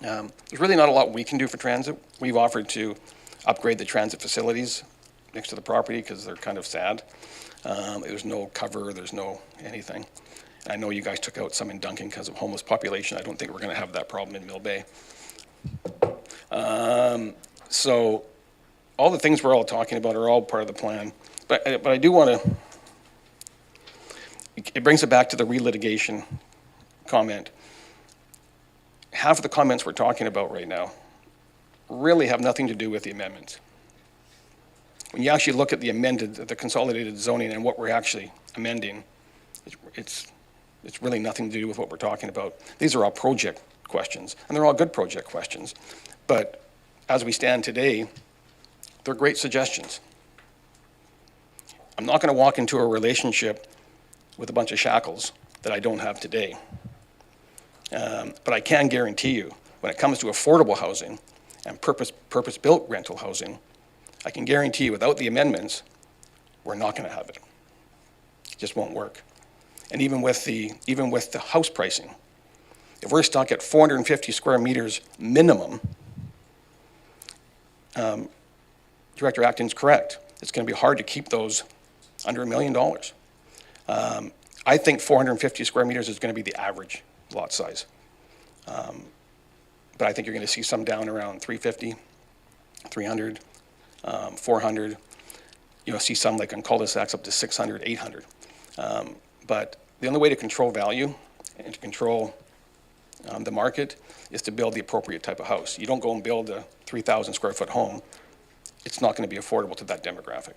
There's really not a lot we can do for transit. We've offered to upgrade the transit facilities next to the property because they're kind of sad. There's no cover, there's no anything. I know you guys took out some in Duncan because of homeless population. I don't think we're going to have that problem in Mill Bay. So all the things we're all talking about are all part of the plan. But I do want to, it brings it back to the relitigation comment. half of the comments we're talking about right now really have nothing to do with the amendment. When you actually look at the consolidated zoning and what we're actually amending, it's really nothing to do with what we're talking about. These are all project questions, and they're all good project questions. But as we stand today, they're great suggestions. I'm not going to walk into a relationship with a bunch of shackles that I don't have today. But I can guarantee you, when it comes to affordable housing and purpose-built rental housing, I can guarantee you, without the amendments, we're not going to have it. It just won't work. And even with the house pricing, if we're stuck at 450 square meters minimum, Director Acton's correct. It's going to be hard to keep those under $1 million. I think 450 square meters is going to be the average lot size. But I think you're going to see some down around 350, 300, 400. You'll see some like on cul-de-sacs up to 600, 800. But the only way to control value and to control the market is to build the appropriate type of house. You don't go and build a 3,000 square foot home. It's not going to be affordable to that demographic.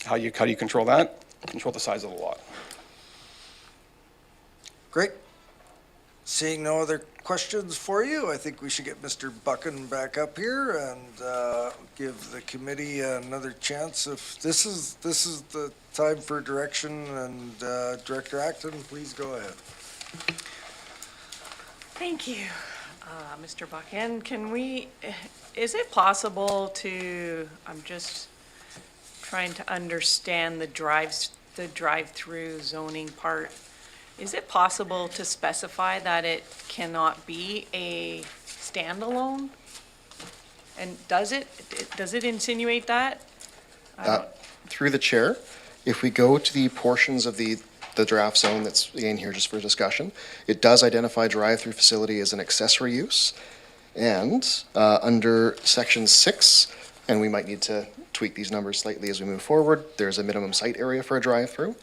How do you control that? Control the size of the lot. Great. Seeing no other questions for you, I think we should get Mr. Buchan back up here and give the committee another chance. If this is the time for direction, and Director Acton, please go ahead. Thank you, Mr. Buchan. Is it possible to, I'm just trying to understand the drive-through zoning part. Is it possible to specify that it cannot be a standalone? And does it insinuate that? Through the chair, if we go to the portions of the draft zone that's in here just for discussion, it does identify drive-through facility as an accessory use. And under section 6, and we might need to tweak these numbers slightly as we move forward, there's a minimum site area for a drive-through,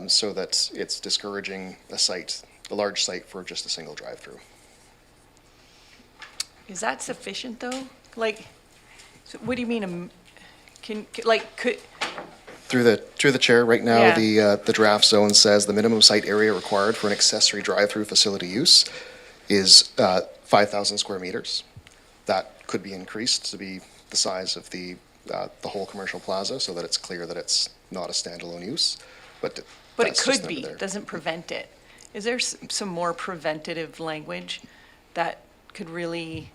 so that it's discouraging a large site for just a single drive-through. Is that sufficient, though? Like, so what do you mean, could... Through the chair, right now, Yeah. the draft zone says the minimum site area required for an accessory drive-through facility use is 5,000 square meters. That could be increased to be the size of the whole commercial plaza, so that it's clear that it's not a standalone use. But it that's just could be, never there. doesn't prevent it. Is there some more preventative language that could really,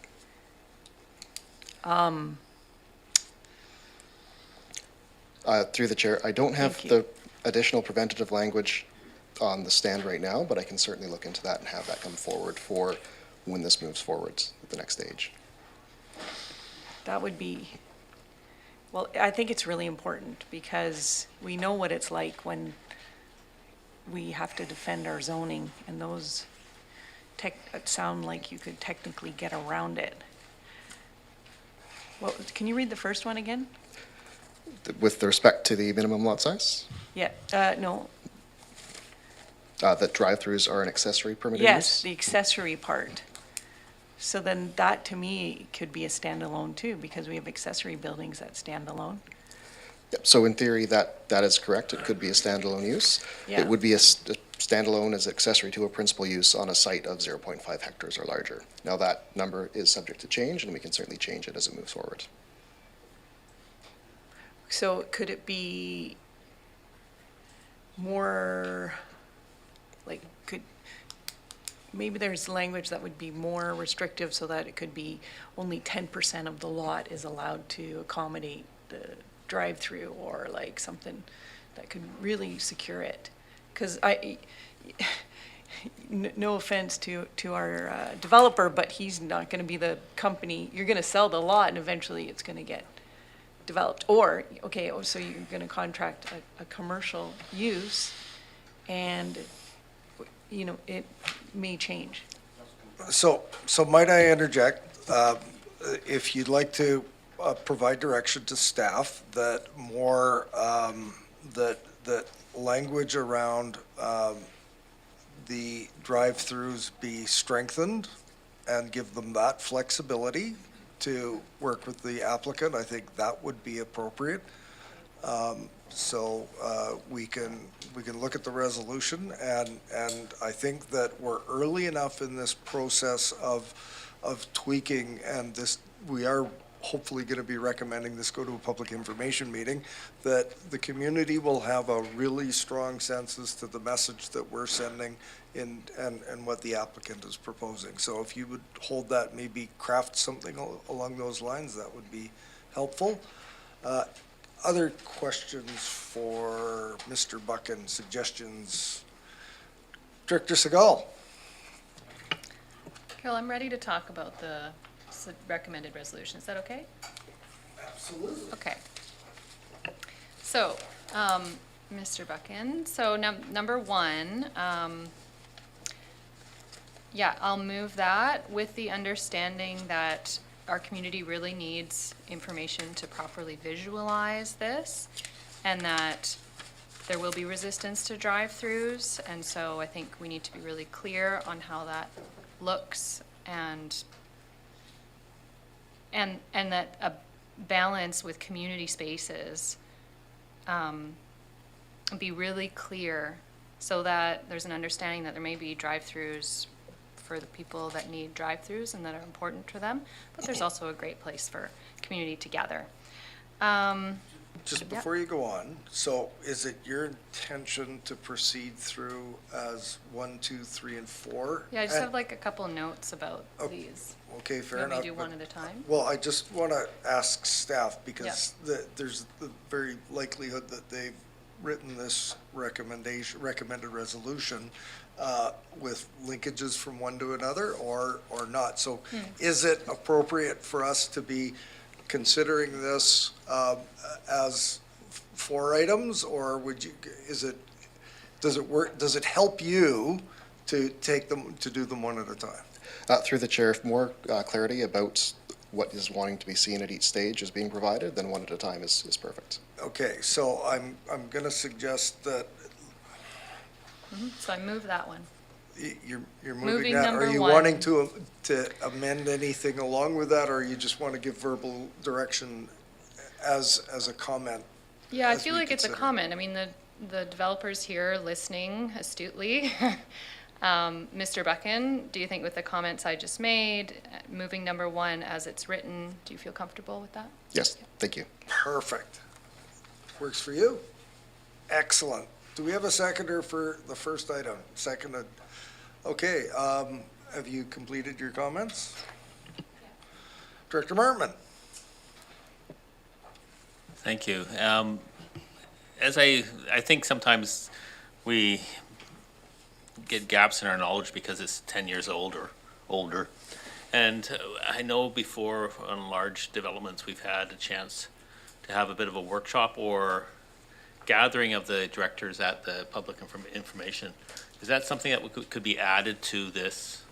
Through the chair, I don't have the additional preventative language on the stand right now, but I can certainly look into that and have that come forward for when this moves forward at the next stage. that would be, well, I think it's really important because we know what it's like when we have to defend our zoning, and those sound like you could technically get around it. Well, can you read the first one again? With respect to the minimum lot size, Yeah, no, that drive-throughs are an accessory permitted yes, use? the accessory part. So then that, to me, could be a standalone too, because we have accessory buildings that stand alone. Yep, so in theory, that is correct. It could be a standalone use. Yeah. It would be a standalone as accessory to a principal use on a site of 0.5 hectares or larger. Now, that number is subject to change, and we can certainly change it as it moves forward. So could it be more, like, maybe there's language that would be more restrictive so that it could be only 10% of the lot is allowed to accommodate the drive-through, or like something that could really secure it. Because no offense to our developer, but he's not going to be the company. You're going to sell the lot and eventually it's going to get developed. Or, okay, so you're going to contract a commercial use, and, you know, it may change. So might I interject? If you'd like to provide direction to staff that more, that language around the drive-throughs be strengthened and give them that flexibility to work with the applicant. I think that would be appropriate. So we can look at the resolution, and I think that we're early enough in this process of tweaking, and this, we are hopefully going to be recommending this go to a public information meeting, that the community will have a really strong sense as to the message that we're sending and what the applicant is proposing. So if you would hold that, maybe craft something along those lines, that would be helpful. Other questions for Mr. Buchan, suggestions? Director Segal. Carol, I'm ready to talk about the recommended resolution. Is that okay? Absolutely. Okay. So, Mr. Buchan, so number one, yeah, I'll move that with the understanding that our community really needs information to properly visualize this, and that there will be resistance to drive-throughs, and so I think we need to be really clear on how that looks, and that a balance with community spaces, be really clear so that there's an understanding that there may be drive-throughs for the people that need drive-throughs and that are important to them, but there's also a great place for community to gather. Just before you go on, so is it your intention to proceed through as 1, 2, 3, and 4? Yeah, I just have like a couple notes about these. Okay, fair You enough. want me to do one at a time? Well, I just want to ask staff, because there's the very likelihood that they've written this recommended resolution with linkages from one to another or not. So is it appropriate for us to be considering this as 4 items, or does it help you to do them one at a time? Through the chair, if more clarity about what is wanting to be seen at each stage is being provided, then one at a time is perfect. Okay, so I'm going to suggest that So I move that one. you're moving Moving that. number Are you one. wanting to amend anything along with that, or you just want to give verbal direction as a comment? Yeah, I as feel we like it's a consider? comment. I mean, the developers here listening astutely. Mr. Buchan, do you think with the comments I just made, moving number 1 as it's written, do you feel comfortable with that? Yes, thank you. Perfect. Works for you? Excellent. Do we have a seconder for the first item? Seconded. Okay, have you completed your comments? Director Martman. Thank you. As I think sometimes we get gaps in our knowledge because it's 10 years old or older. And I know before on large developments, we've had a chance to have a bit of a workshop or gathering of the directors at the public information. Is that something that could be added to this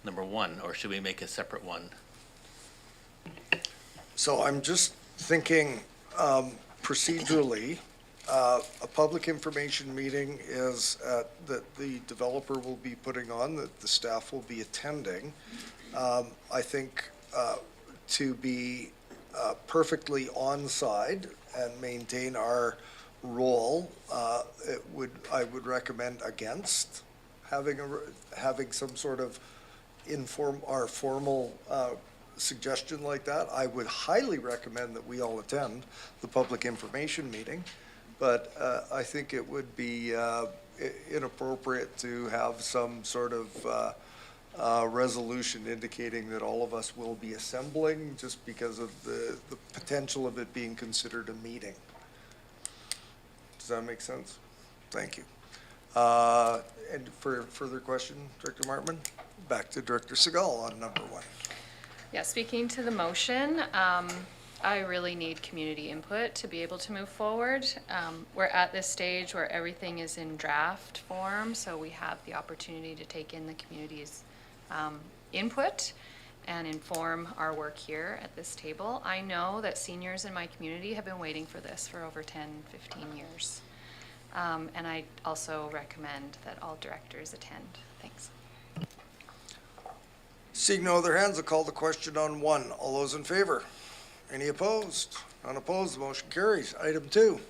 number 1, or should we make a separate one? So I'm just thinking procedurally, a public information meeting is that the developer will be putting on, that the staff will be attending. I think to be perfectly on-side and maintain our role, I would recommend against having some sort of formal suggestion like that. I would highly recommend that we all attend the public information meeting, but I think it would be inappropriate to have some sort of resolution indicating that all of us will be assembling just because of the potential of it being considered a meeting. Does that make sense? Thank you. And for further question, Director Martman, back to Director Segal on number 1. Yeah, speaking to the motion, I really need community input to be able to move forward. We're at this stage where everything is in draft form, so we have the opportunity to take in the community's input and inform our work here at this table. I know that seniors in my community have been waiting for this for over 10, 15 years. And I also recommend that all directors attend. Thanks. Seeing no other hands, I'll call the question on 1. All those in favor? Any opposed? None opposed, the motion carries. Item 2,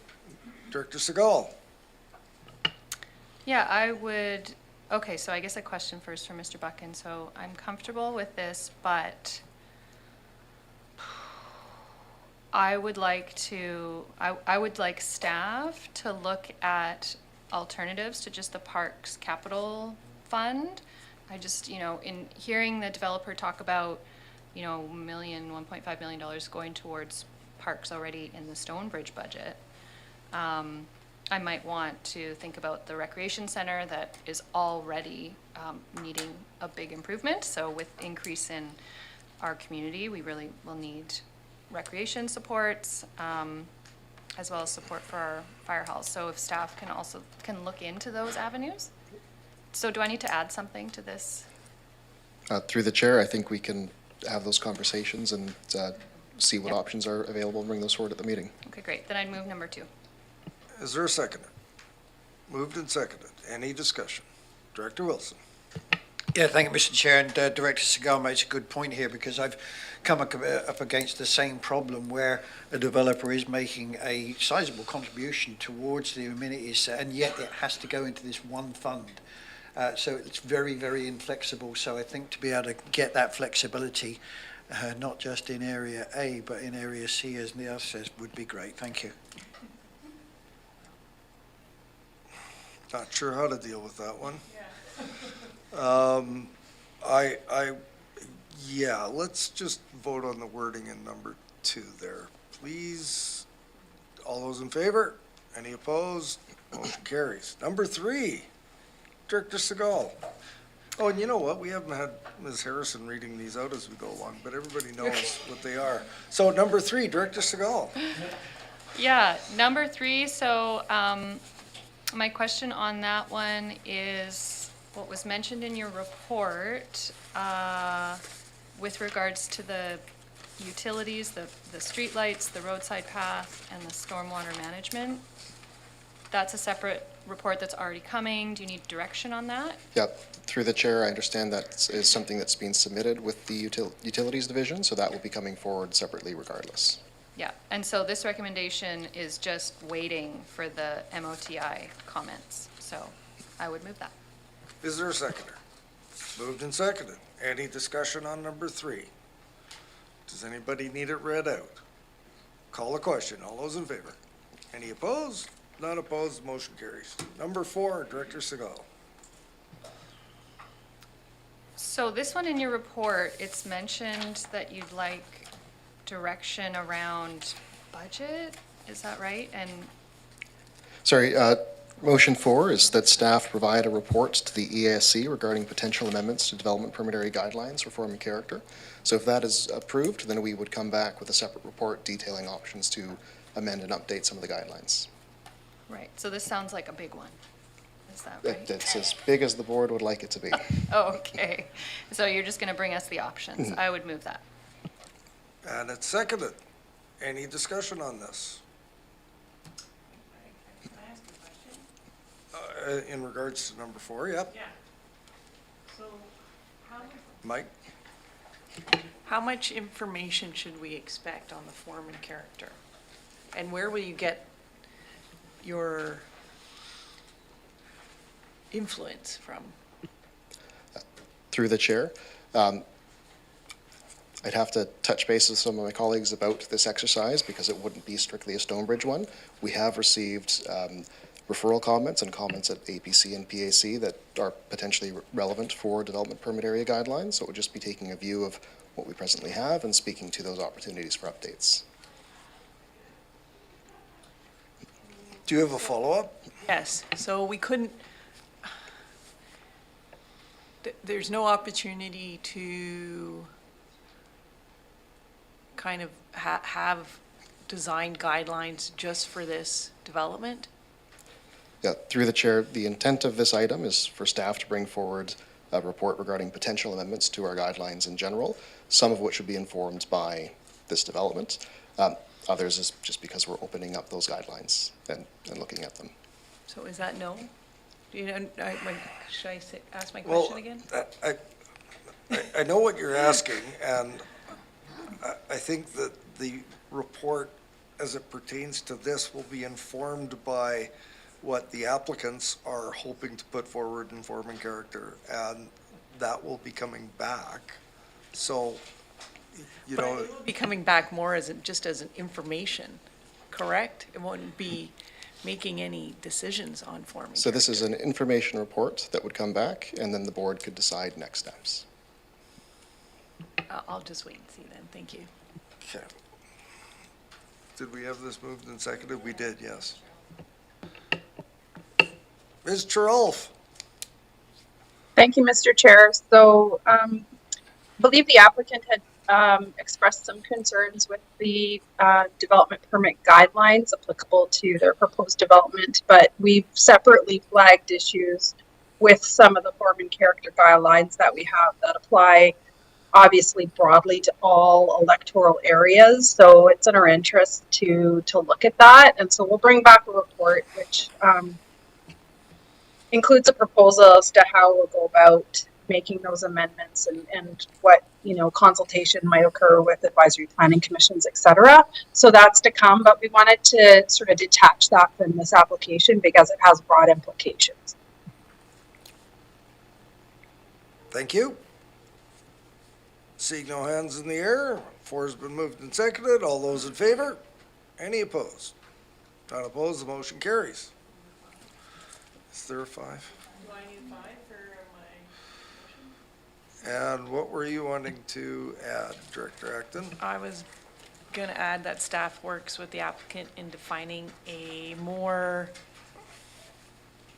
Director Segal. Yeah, I would, okay, so I guess a question first for Mr. Buchan. So I'm comfortable with this, but I would like staff to look at alternatives to just the Parks Capital Fund. I just, in hearing the developer talk about, $1.5 million going towards parks already in the Stonebridge budget, I might want to think about the recreation center that is already needing a big improvement. So with increase in our community, we really will need recreation supports, as well as support for our fire halls. So if staff can look into those avenues. So do I need to add something to this? Through the chair, I think we can have those conversations and see what options are available and bring those forward at the meeting. Okay, great. Then I'd move number 2. Is there a seconder? Moved and seconded. Any discussion? Director Wilson. Yeah, thank you, Mr. Chair. And Director Segal makes a good point here, because I've come up against the same problem where a developer is making a sizable contribution towards the amenities, and yet it has to go into this one fund. So it's very, very inflexible. So I think to be able to get that flexibility, not just in Area A, but in Area C, as Neil says, would be great. Thank you. Not sure how to deal with that one. Yeah, let's just vote on the wording in number 2 there, please. All those in favor? Any opposed? Motion carries. Number 3, Director Segal. Oh, and you know what? We haven't had Ms. Harrison reading these out as we go along, but everybody knows what they are. So number 3, Director Segal. Yeah, number 3, so my question on that one is what was mentioned in your report with regards to the utilities, the streetlights, the roadside path, and the stormwater management. That's a separate report that's already coming. Do you need direction on that? Yep. Through the chair, I understand that is something that's being submitted with the Utilities Division, so that will be coming forward separately regardless. Yeah, and so this recommendation is just waiting for the MOTI comments. So I would move that. Is there a seconder? Moved and seconded. Any discussion on number 3? Does anybody need it read out? Call the question. All those in favor? Any opposed? None opposed, motion carries. Number 4, Director Segal. So this one in your report, it's mentioned that you'd like direction around budget, is that right? And Sorry, motion 4 is that staff provide a report to the EASC regarding potential amendments to development permit area guidelines for form and character. So if that is approved, then we would come back with a separate report detailing options to amend and update some of the guidelines. right, so this sounds like a big one, is that right? It's as big as the board would like it to be. Oh, okay, so you're just gonna bring us the options. I would move that. And it's seconded. Any discussion on this? In regards to number 4, yep. Yeah. So Mike? how much information should we expect on the form and character? And where will you get your influence from? Through the chair, I'd have to touch base with some of my colleagues about this exercise because it wouldn't be strictly a Stonebridge one. We have received referral comments and comments at APC and PAC that are potentially relevant for development permit area guidelines. So it would just be taking a view of what we presently have and speaking to those opportunities for updates. Do you have a follow-up? Yes, so we couldn't, there's no opportunity to kind of have design guidelines just for this development? Yeah, through the chair, the intent of this item is for staff to bring forward a report regarding potential amendments to our guidelines in general, some of which would be informed by this development. Others is just because we're opening up those guidelines and looking at them. So is that no? Do you know, should I ask my Well, question again? I know what you're asking, and I think that the report, as it pertains to this, will be informed by what the applicants are hoping to put forward in form and character, and that will be coming back. So, you But know, it will be coming back more as, just as an information, correct? It won't be making any decisions on forming. So this is an information report that would come back, and then the board could decide next steps. I'll just wait and see then, thank you. okay. Did we have this moved and seconded? We did, yes. Ms. Charolf? Thank you, Mr. Chair. So I believe the applicant had expressed some concerns with the development permit guidelines applicable to their proposed development, but we've separately flagged issues with some of the form and character guidelines that we have that apply obviously broadly to all electoral areas. So it's in our interest to look at that. And so we'll bring back a report which includes a proposal as to how we'll go about making those amendments and what, you know, consultation might occur with advisory planning commissions, et cetera. So that's to come, but we wanted to sort of detach that from this application because it has broad implications. Thank you. Seeing no hands in the air, 4 has been moved and seconded. All those in favor? Any opposed? Not opposed, the motion carries. Is there a 5? Do I need 5 for my? And what were you wanting to add, Director Acton? I was going to add that staff works with the applicant in defining a more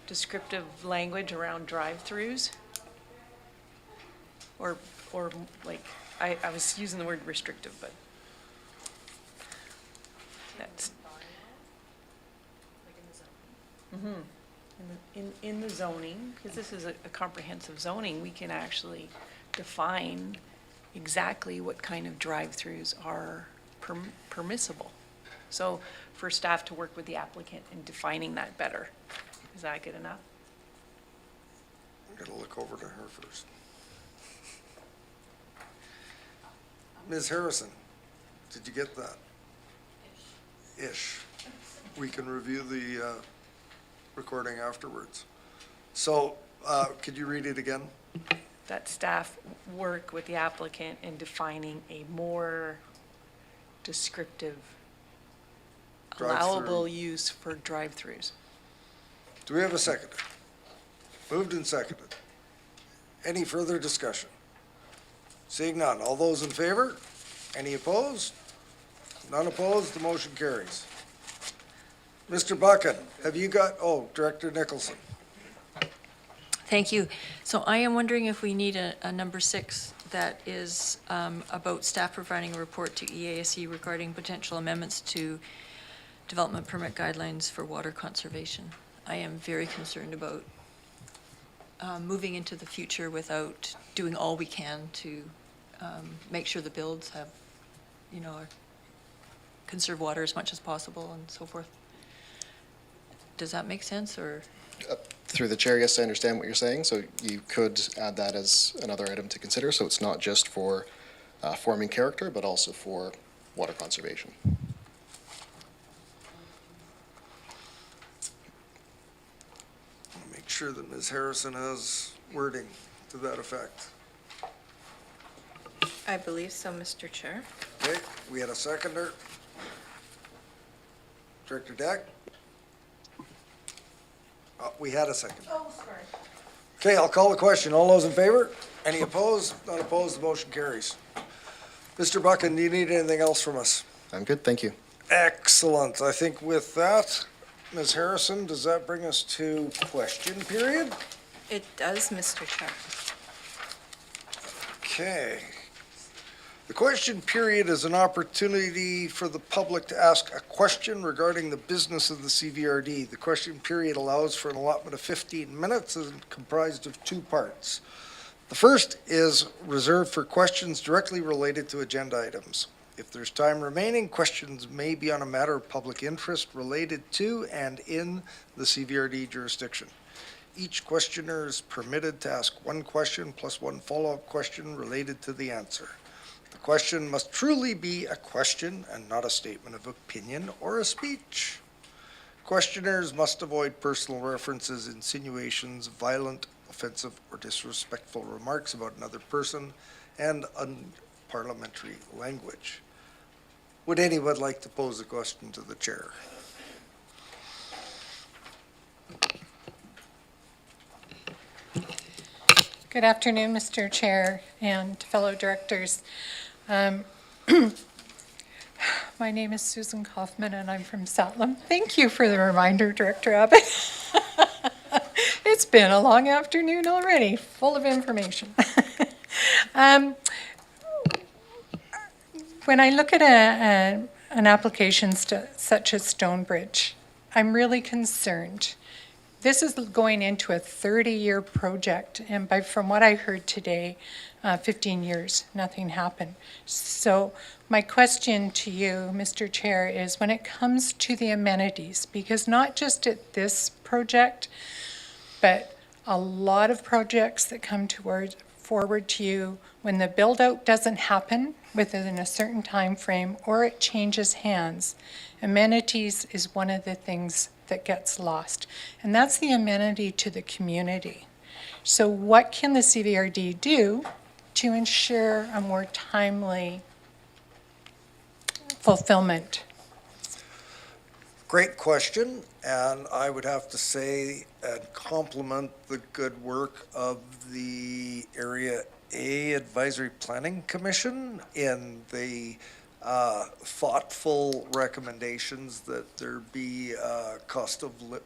descriptive language around drive-throughs. Or like, I was using the word restrictive, but that's. In the zoning, because this is a comprehensive zoning, we can actually define exactly what kind of drive-throughs are permissible. So for staff to work with the applicant in defining that better. Is that good enough? I'm gonna look over to her first. Ms. Harrison, did you get that? Ish. We can review the recording afterwards. So, could you read it again? That staff work with the applicant in defining a more descriptive, allowable use for drive-throughs. Do we have a second? Moved and seconded. Any further discussion? Seeing none. All those in favor? Any opposed? None opposed, the motion carries. Mr. Buchan, have you got, Director Nicholson. Thank you. So I am wondering if we need a number 6 that is about staff providing a report to EASE regarding potential amendments to development permit guidelines for water conservation. I am very concerned about moving into the future without doing all we can to make sure the builds have, you know, conserve water as much as possible and so forth. Does that make sense, or? Through the chair, yes, I understand what you're saying. So you could add that as another item to consider. So it's not just for forming character, but also for water conservation. Make sure that Ms. Harrison has wording to that effect. I believe so, Mr. Chair. Okay, we had a seconder. Director Deck? We had a second. Oh, sorry. Okay, I'll call the question. All those in favor? Any opposed? Not opposed, the motion carries. Mr. Buchan, do you need anything else from us? I'm good, thank you. Excellent. I think with that, Ms. Harrison, does that bring us to question period? It does, Mr. Chair. Okay. The question period is an opportunity for the public to ask a question regarding the business of the CVRD. The question period allows for an allotment of 15 minutes and comprised of 2 parts. The first is reserved for questions directly related to agenda items. If there's time remaining, questions may be on a matter of public interest related to and in the CVRD jurisdiction. Each questioner is permitted to ask one question plus one follow-up question related to the answer. The question must truly be a question and not a statement of opinion or a speech. Questioners must avoid personal references, insinuations, violent, offensive, or disrespectful remarks about another person, and unparliamentary language. Would anyone like to pose a question to the chair? Good afternoon, Mr. Chair and fellow directors. My name is Susan Kaufman, and I'm from Salem. Thank you for the reminder, Director Abbott. It's been a long afternoon already, full of information. When I look at an application such as Stonebridge, I'm really concerned. This is going into a 30-year project, and from what I heard today, 15 years, nothing happened. So my question to you, Mr. Chair, is when it comes to the amenities, because not just at this project, but a lot of projects that come forward to you, when the build-out doesn't happen within a certain time frame or it changes hands, amenities is one of the things that gets lost. And that's the amenity to the community. So what can the CVRD do to ensure a more timely fulfillment? Great question, and I would have to say and compliment the good work of the Area A Advisory Planning Commission in the thoughtful recommendations that there be cost of living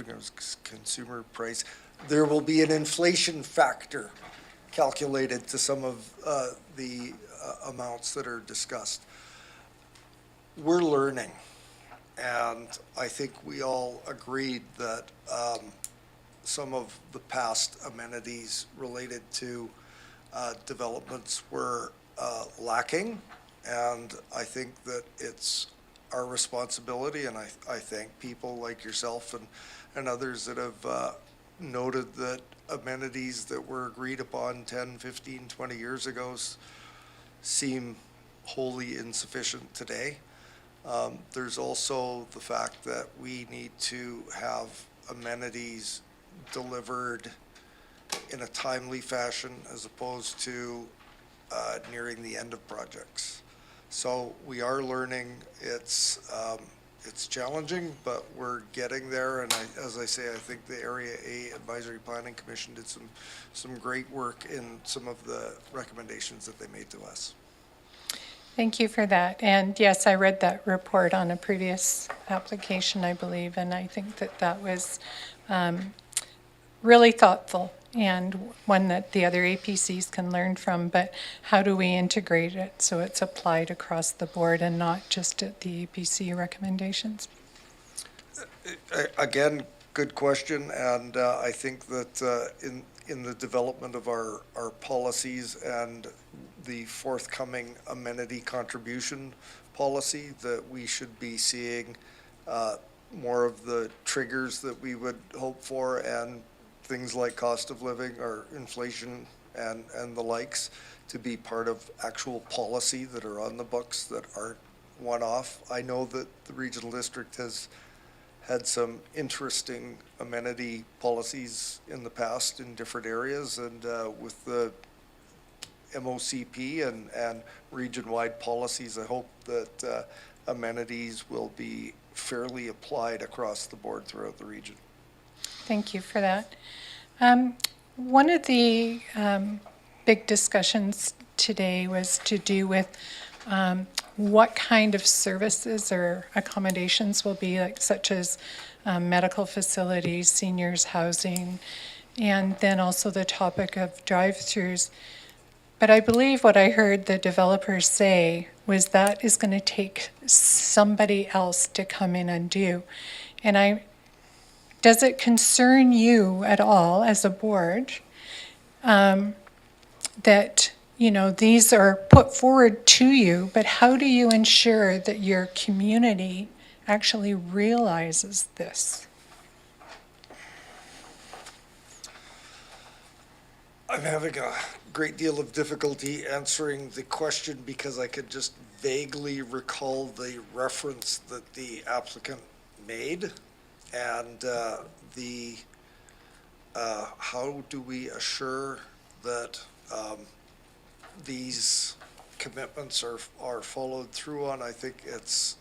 or consumer price. There will be an inflation factor calculated to some of the amounts that are discussed. We're learning, and I think we all agreed that some of the past amenities related to developments were lacking, and I think that it's our responsibility, and I thank people like yourself and others that have noted that amenities that were agreed upon 10, 15, 20 years ago seem wholly insufficient today. There's also the fact that we need to have amenities delivered in a timely fashion as opposed to nearing the end of projects. So we are learning. It's challenging, but we're getting there. And as I say, I think the Area A Advisory Planning Commission did some great work in some of the recommendations that they made to us. Thank you for that. And yes, I read that report on a previous application, I believe, and I think that was really thoughtful and one that the other APCs can learn from. But how do we integrate it so it's applied across the board and not just at the APC recommendations? Again, good question, and I think that in the development of our policies and the forthcoming amenity contribution policy, that we should be seeing more of the triggers that we would hope for, and things like cost of living or inflation and the likes to be part of actual policy that are on the books that aren't one-off. I know that the regional district has had some interesting amenity policies in the past in different areas, and with the MOCP and region-wide policies, I hope that amenities will be fairly applied across the board throughout the region. Thank you for that. One of the big discussions today was to do with what kind of services or accommodations will be, like, such as medical facilities, seniors housing, and then also the topic of drive-throughs. But I believe what I heard the developers say was that is going to take somebody else to come in and do. And does it concern you at all as a board that, these are put forward to you, but how do you ensure that your community actually realizes this? I'm having a great deal of difficulty answering the question because I could just vaguely recall the reference that the applicant made. And how do we assure that these commitments are followed through on? I think it's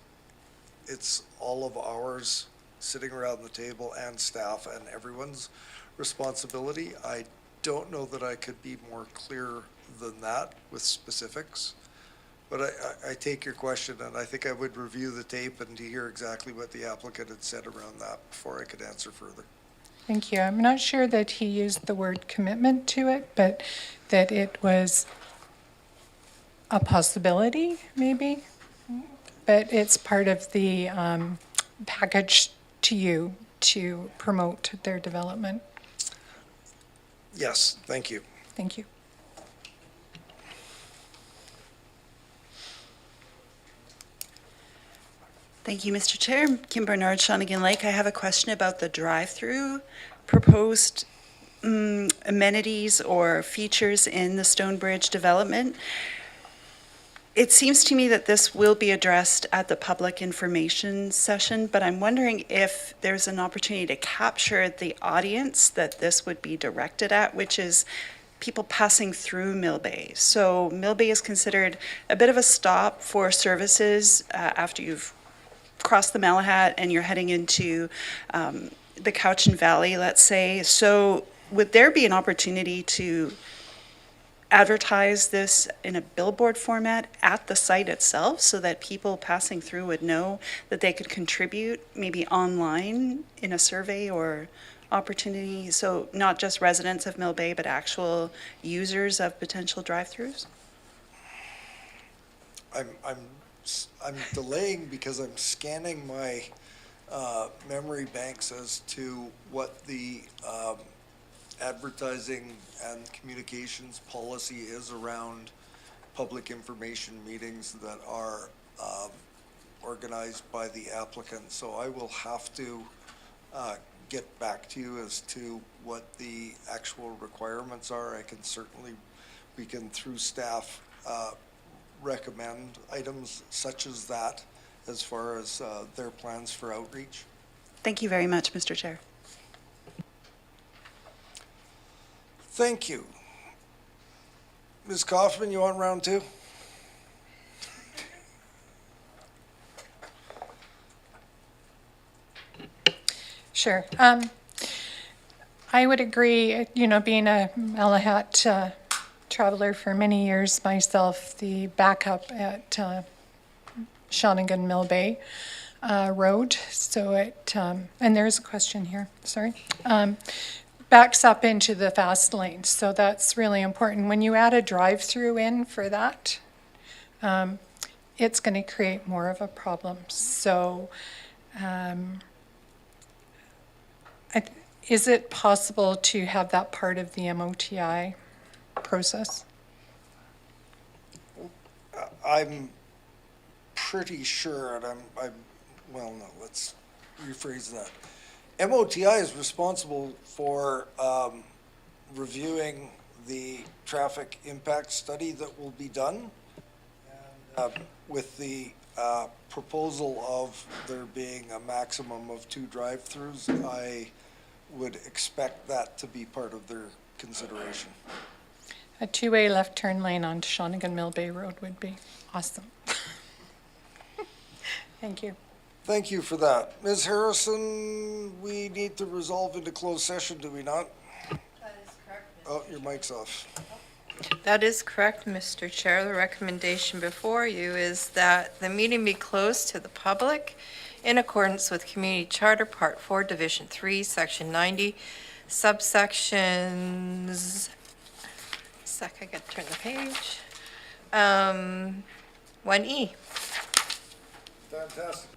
all of ours sitting around the table and staff and everyone's responsibility. I don't know that I could be more clear than that with specifics, but I take your question, and I think I would review the tape and to hear exactly what the applicant had said around that before I could answer further. Thank you. I'm not sure that he used the word commitment to it, but that it was a possibility, maybe. But it's part of the package to you to promote their development. Yes, thank you. Thank you. Thank you, Mr. Chair. Kim Bernard, Shawnigan Lake. I have a question about the drive-through proposed amenities or features in the Stonebridge development. It seems to me that this will be addressed at the public information session, but I'm wondering if there's an opportunity to capture the audience that this would be directed at, which is people passing through Mill Bay. So Mill Bay is considered a bit of a stop for services after you've crossed the Malahat and you're heading into the Cowichan Valley, let's say. So would there be an opportunity to advertise this in a billboard format at the site itself so that people passing through would know that they could contribute maybe online in a survey or opportunity? So not just residents of Mill Bay, but actual users of potential drive-throughs? I'm delaying because I'm scanning my memory banks as to what the advertising and communications policy is around public information meetings that are organized by the applicant. So I will have to get back to you as to what the actual requirements are. I can certainly, we can through staff recommend items such as that as far as their plans for outreach. Thank you very much, Mr. Chair. Thank you. Ms. Kaufman, you want round two? Sure. I would agree, being a Malahat traveler for many years myself, the backup at Shawnigan Mill Bay Road, so and there's a question here, sorry, backs up into the fast lane, so that's really important. When you add a drive-through in for that, it's going to create more of a problem. So is it possible to have that part of the MOTI process? I'm pretty sure, and well, no, let's rephrase that. MOTI is responsible for reviewing the traffic impact study that will be done. And with the proposal of there being a maximum of 2 drive-throughs, I would expect that to be part of their consideration. A 2-way left turn lane on Shawnigan Mill Bay Road would be awesome. Thank you. Thank you for that. Ms. Harrison, we need to resolve into closed session, do we not? That is correct. Oh, your mic's off. That is correct, Mr. Chair. The recommendation before you is that the meeting be closed to the public in accordance with Community Charter Part 4, Division 3, Section 90, subsections, I got to turn the page, 1E. Fantastic.